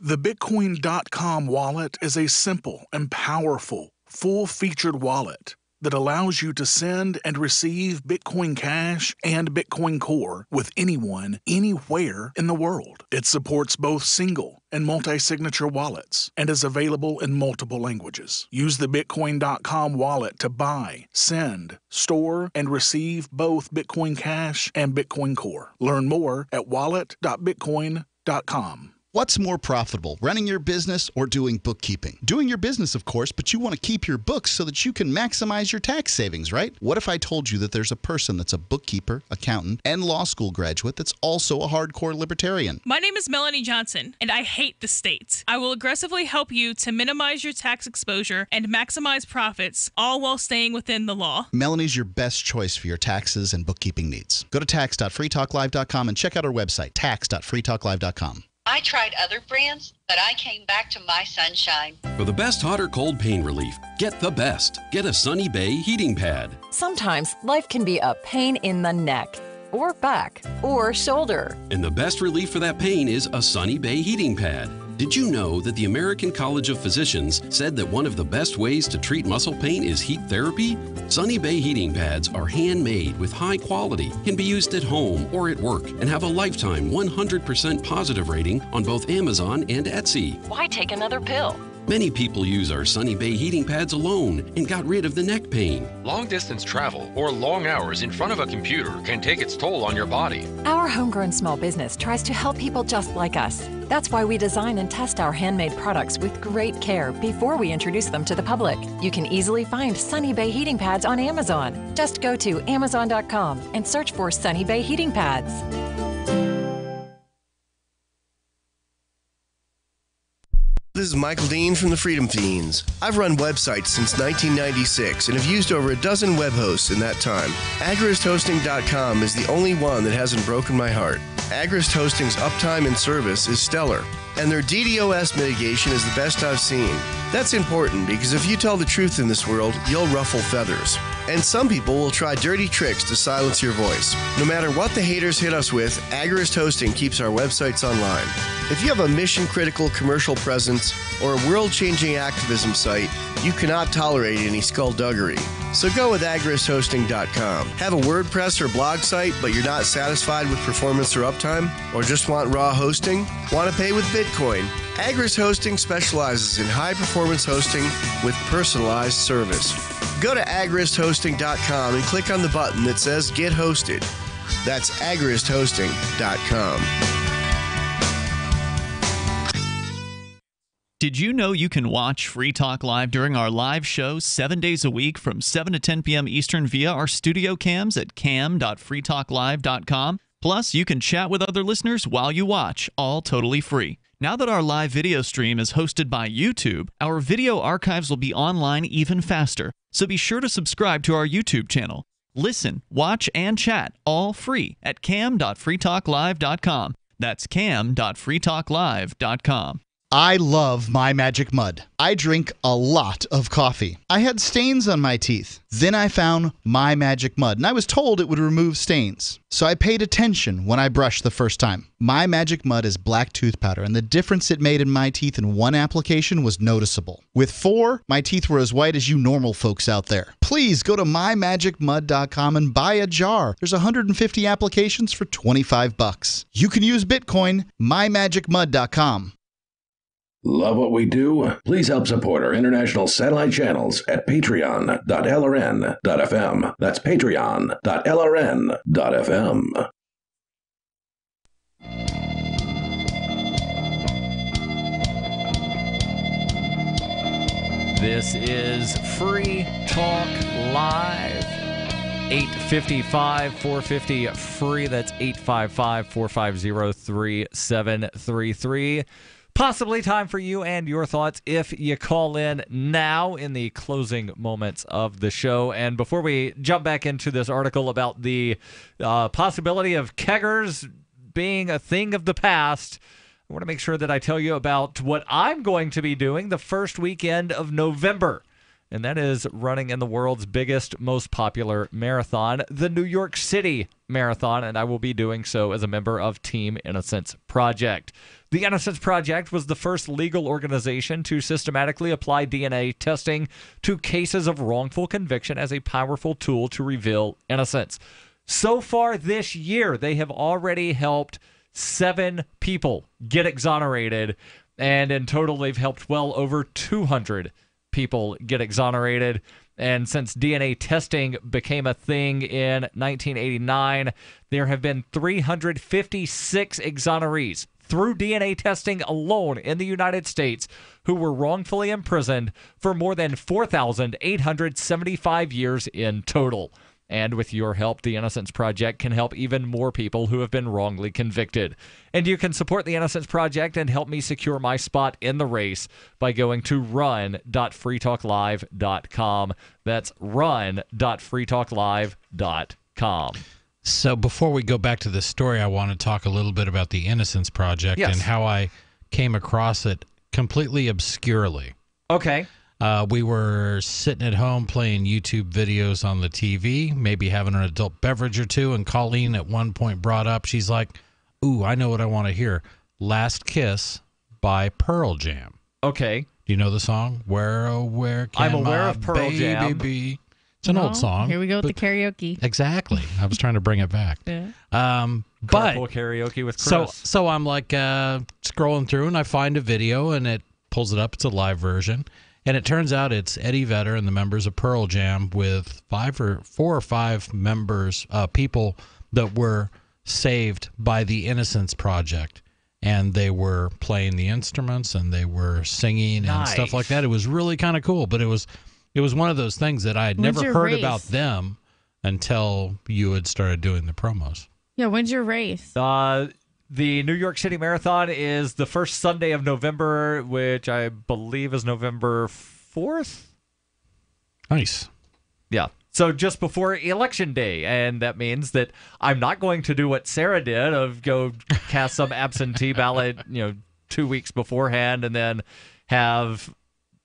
The Bitcoin.com wallet is a simple and powerful, full-featured wallet that allows you to send and receive Bitcoin Cash and Bitcoin Core with anyone, anywhere in the world. It supports both single and multi-signature wallets and is available in multiple languages. Use the Bitcoin.com wallet to buy, send, store, and receive both Bitcoin Cash and Bitcoin Core. Learn more at wallet.bitcoin.com. What's more profitable, running your business or doing bookkeeping? Doing your business, of course, but you want to keep your books so that you can maximize your tax savings, right? What if I told you that there's a person that's a bookkeeper, accountant, and law school graduate that's also a hardcore libertarian? My name is Melanie Johnson, and I hate the state. I will aggressively help you to minimize your tax exposure and maximize profits, all while staying within the law. Melanie's your best choice for your taxes and bookkeeping needs. Go to tax.freetalklive.com and check out our website, tax.freetalklive.com. I tried other brands, but I came back to my Sunshine. For the best hot or cold pain relief, get the best. Get a Sunny Bay heating pad. Sometimes life can be a pain in the neck, or back, or shoulder. And the best relief for that pain is a Sunny Bay heating pad. Did you know that the American College of Physicians said that one of the best ways to treat muscle pain is heat therapy? Sunny Bay heating pads are handmade with high quality, can be used at home or at work, and have a lifetime 100% positive rating on both Amazon and Etsy. Why take another pill? Many people use our Sunny Bay heating pads alone and got rid of the neck pain. Long distance travel or long hours in front of a computer can take its toll on your body. Our homegrown small business tries to help people just like us. That's why we design and test our handmade products with great care before we introduce them to the public. You can easily find Sunny Bay heating pads on Amazon. Just go to Amazon.com and search for Sunny Bay heating pads. This is Michael Dean from the Freedom Fiends. I've run websites since 1996 and have used over a dozen web hosts in that time. AgristHosting.com is the only one that hasn't broken my heart. Agrist Hosting's uptime and service is stellar, and their DDoS mitigation is the best I've seen. That's important because if you tell the truth in this world, you'll ruffle feathers. And some people will try dirty tricks to silence your voice. No matter what the haters hit us with, Agrist Hosting keeps our websites online. If you have a mission-critical commercial presence or a world-changing activism site, you cannot tolerate any skullduggery. So go with agristhosting.com. Have a WordPress or blog site, but you're not satisfied with performance or uptime? Or just want raw hosting? Want to pay with Bitcoin? Agrist Hosting specializes in high-performance hosting with personalized service. Go to agristhosting.com and click on the button that says Get Hosted. That's agristhosting.com. Did you know you can watch Free Talk Live during our live shows 7 days a week from 7 to 10 p.m. Eastern via our studio cams at cam.freetalklive.com? Plus, you can chat with other listeners while you watch, all totally free. Now that our live video stream is hosted by YouTube, our video archives will be online even faster. So be sure to subscribe to our YouTube channel. Listen, watch, and chat all free at cam.freetalklive.com. That's cam.freetalklive.com. I love My Magic Mud. I drink a lot of coffee. I had stains on my teeth. Then I found My Magic Mud, and I was told it would remove stains. So I paid attention when I brushed the first time. My Magic Mud is black tooth powder, and the difference it made in my teeth in one application was noticeable. With 4, my teeth were as white as you normal folks out there. Please go to mymagicmud.com and buy a jar. There's 150 applications for $25. You can use Bitcoin, mymagicmud.com. Love what we do? Please help support our international satellite channels at patreon.lrn.fm. That's patreon.lrn.fm. This is Free Talk Live. 855-450-FREE. That's 855-450-3733. Possibly time for you and your thoughts if you call in now in the closing moments of the show. And before we jump back into this article about the possibility of keggers being a thing of the past, I want to make sure that I tell you about what I'm going to be doing the first weekend of November. And that is running in the world's biggest, most popular marathon, the New York City Marathon, and I will be doing so as a member of Team Innocence Project. The Innocence Project was the first legal organization to systematically apply DNA testing to cases of wrongful conviction as a powerful tool to reveal innocence. So far this year, they have already helped 7 people get exonerated, and in total, they've helped well over 200 people get exonerated. And since DNA testing became a thing in 1989, there have been 356 exonerees through DNA testing alone in the United States who were wrongfully imprisoned for more than 4,875 years in total. And with your help, the Innocence Project can help even more people who have been wrongly convicted. And you can support the Innocence Project and help me secure my spot in the race by going to run.freetalklive.com. That's run.freetalklive.com. So before we go back to the story, I want to talk a little bit about the Innocence Project and how I came across it completely obscurely. Okay. We were sitting at home playing YouTube videos on the TV, maybe having an adult beverage or two, and Colleen at one point brought up, she's like, ooh, I know what I want to hear. Last Kiss by Pearl Jam. Okay. Do you know the song? Where, oh, where can I'm aware my of Pearl Jam. Be? It's an old song. Here we go with the karaoke. Exactly. I was trying to bring it back. Yeah. But Carpool karaoke with Chris. So I'm like scrolling through, and I find a video, and it pulls it up. It's a live version. And it turns out it's Eddie Vedder and the members of Pearl Jam with 4 or 5 members, people that were saved by the Innocence Project. And they were playing the instruments and they were singing and stuff like that. It was really kind of cool. But it was one of those things that I had never heard about them until you had started doing the promos. Yeah, when's your race? The New York City Marathon is the first Sunday of November, which I believe is November 4th. Nice. Yeah. So just before Election Day, and that means that I'm not going to do what Sarah did of go cast some absentee ballot, 2 weeks beforehand, and then have,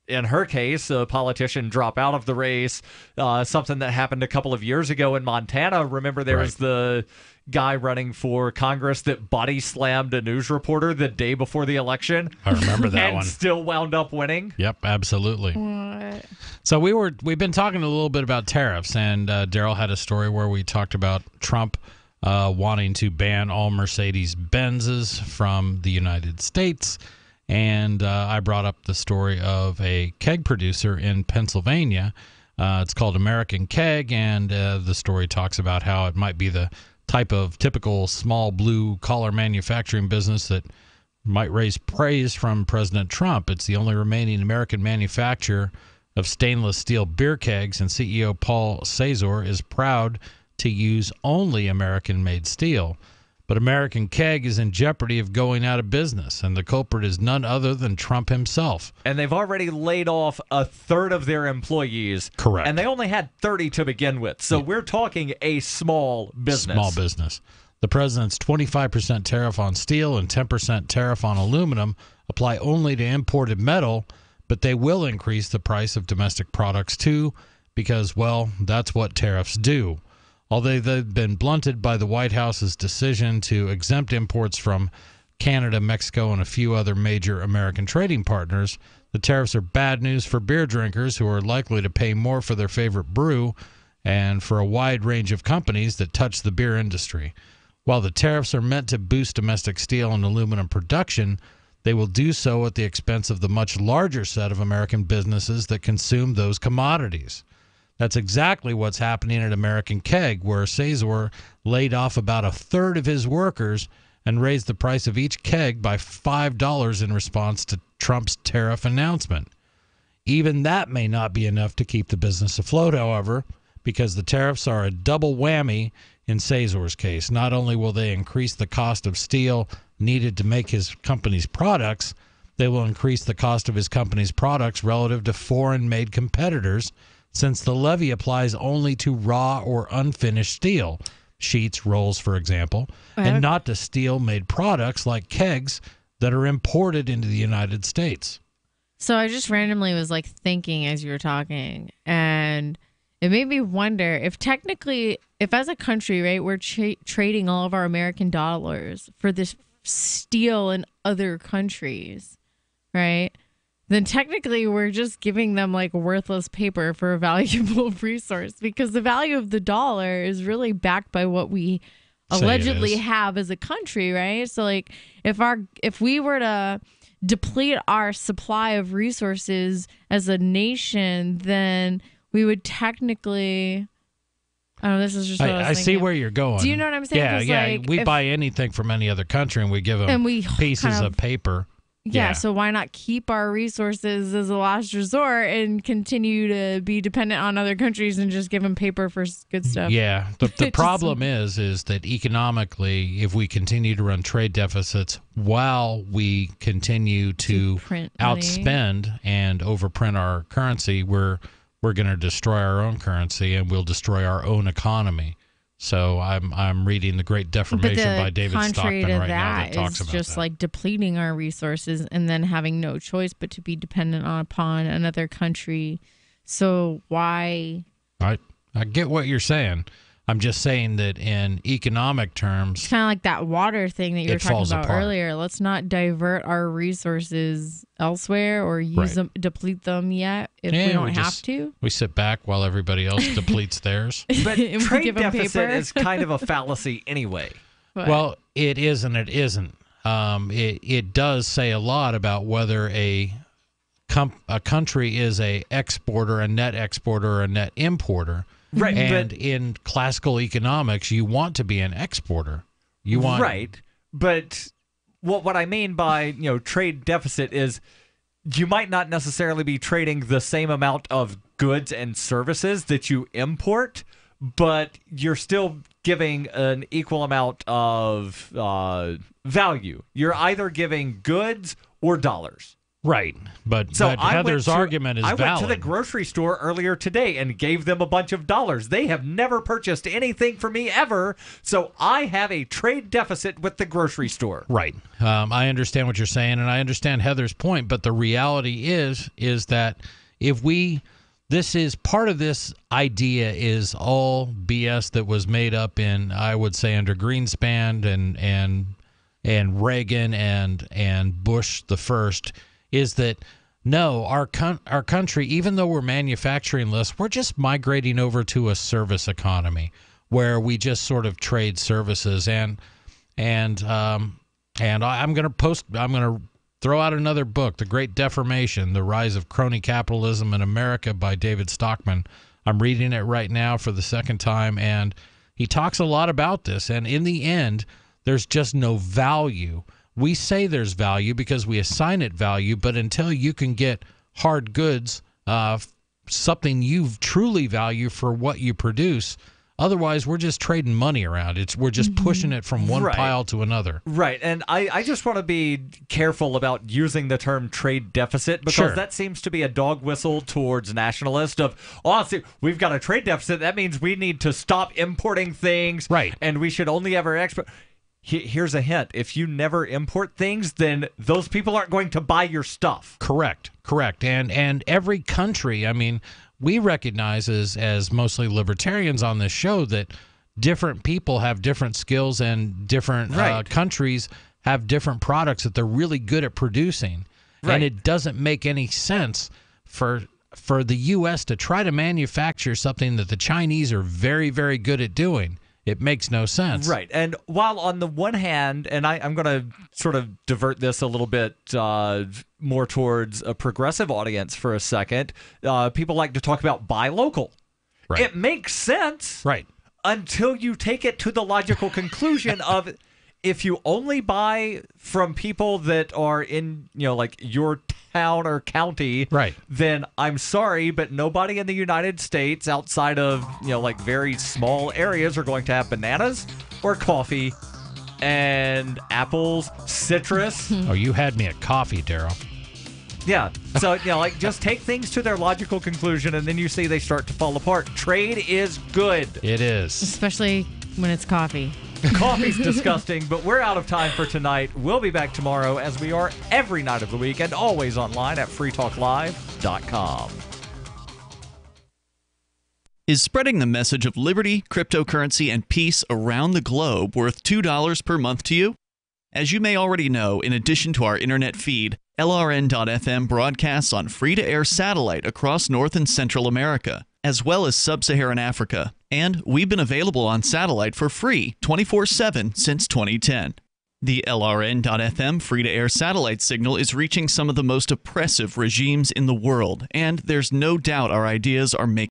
in her case, a politician drop out of the race. Something that happened a couple of years ago in Montana. Remember, there was the guy running for Congress that body slammed a news reporter the day before the election. I remember that and one. Still wound up winning. Yep, absolutely. What? So we've been talking a little bit about tariffs, and Darryl had a story where we talked about Trump wanting to ban all Mercedes-Benzes from the United States. And I brought up the story of a keg producer in Pennsylvania. It's called American Keg, and the story talks about how it might be the type of typical small blue-collar manufacturing business that might raise praise from President Trump. It's the only remaining American manufacturer of stainless steel beer kegs, and CEO Paul Sazor is proud to use only American-made steel. But American Keg is in jeopardy of going out of business, and the culprit is none other than Trump himself. And they've already laid off a third of their employees. Correct. And they only had 30 to begin with. So we're talking a small business. Small business. The president's 25% tariff on steel and 10% tariff on aluminum apply only to imported metal, but they will increase the price of domestic products too, because, well, that's what tariffs do. Although they've been blunted by the White House's decision to exempt imports from Canada, Mexico, and a few other major American trading partners, the tariffs are bad news for beer drinkers who are likely to pay more for their favorite brew, and for a wide range of companies that touch the beer industry. While the tariffs are meant to boost domestic steel and aluminum production, they will do so at the expense of the much larger set of American businesses that consume those commodities. That's exactly what's happening at American Keg, where Cesar laid off about a third of his workers and raised the price of each keg by $5 in response to Trump's tariff announcement. Even that may not be enough to keep the business afloat, however, because the tariffs are a double whammy in Cesar's case. Not only will they increase the cost of steel needed to make his company's products, they will increase the cost of his company's products relative to foreign-made competitors, since the levy applies only to raw or unfinished steel, sheets, rolls, for example, and not to steel-made products like kegs that are imported into the United States. So I just randomly was like thinking as you were talking, and it made me wonder if technically, if as a country, right, we're trading all of our American dollars for this steel in other countries, right? Then technically we're just giving them like worthless paper for a valuable resource, because the value of the dollar is really backed by what we allegedly have as a country, right? So like if we were to deplete our supply of resources as a nation, then we would technically, I don't know, this is just what I was see where you're going. Do you know what I'm saying? Yeah, like, we buy anything from any other country and we give them pieces of paper. Yeah, so why not keep our resources as a last resort and continue to be dependent on other countries and just give them paper for good stuff? Yeah, the problem is that economically, if we continue to run trade deficits while we continue to outspend and overprint our currency, we're going to destroy our own currency and we'll destroy our own economy. So I'm reading The Great Defamation by David Stockman right now that talks about just that. like depleting our resources and then having no choice but to be dependent upon another country. So why? I get what you're saying. I'm just saying that in economic terms, it's kind of like that water thing that you were talking about earlier. Let's not divert our resources elsewhere or use them, deplete them yet if we don't have to. We sit back while everybody else depletes theirs. But trade deficit is kind of a fallacy anyway. What? Well, it is and it isn't. It does say a lot about whether a country is a exporter, a net exporter, or a net importer. Right, and in classical economics, you want to be an exporter. You want but what I mean by trade deficit is you might not necessarily be trading the same amount of goods and services that you import, but you're still giving an equal amount of value. You're either giving goods or dollars. Right, but Heather's argument is valid. I went to the grocery store earlier today and gave them a bunch of dollars. They have never purchased anything for me ever, so I have a trade deficit with the grocery store. Right. I understand what you're saying, and I understand Heather's point, but the reality is that this is part of this idea is all BS that was made up in, I would say, under Greenspan and Reagan and Bush the first. Is that no, our country, even though we're manufacturing less, we're just migrating over to a service economy where we just sort of trade services. And I'm going to throw out another book, The Great Defamation, The Rise of Crony Capitalism in America by David Stockman. I'm reading it right now for the second time, and he talks a lot about this. And in the end, there's just no value. We say there's value because we assign it value, but until you can get hard goods, something you truly value for what you produce, otherwise we're just trading money around. We're just pushing it from one pile to another. Right, and I just want to be careful about using the term trade deficit because that seems to be a dog whistle towards nationalists of, see, we've got a trade deficit. That means we need to stop importing things, and we should only ever export. Here's a hint. If you never import things, then those people aren't going to buy your stuff. Correct. And every country, I mean, we recognize as mostly libertarians on this show that different people have different skills and different countries have different products that they're really good at producing. And it doesn't make any sense for the U.S. to try to manufacture something that the Chinese are very, very good at doing. It makes no sense. Right. And while on the one hand, and I'm going to sort of divert this a little bit more towards a progressive audience for a second, people like to talk about buy local. Right. It makes sense. Right. Until you take it to the logical conclusion of if you only buy from people that are in, like your town or county, right, then I'm sorry, but nobody in the United States outside of, like very small areas are going to have bananas or coffee and apples, citrus. Oh, you had me at coffee, Darryl. Yeah. So, just take things to their logical conclusion, and then you see they start to fall apart. Trade is good. It is. Especially when it's coffee. Coffee's disgusting, but we're out of time for tonight. We'll be back tomorrow, as we are every night of the week, and always online at freetalklive.com. Is spreading the message of liberty, cryptocurrency, and peace around the globe worth $2 per month to you? As you may already know, in addition to our internet feed, LRN.FM broadcasts on free-to-air satellite across North and Central America, as well as Sub-Saharan Africa. And we've been available on satellite for free 24/7 since 2010. The LRN.FM free-to-air satellite signal is reaching some of the most oppressive regimes in the world, and there's no doubt our ideas are making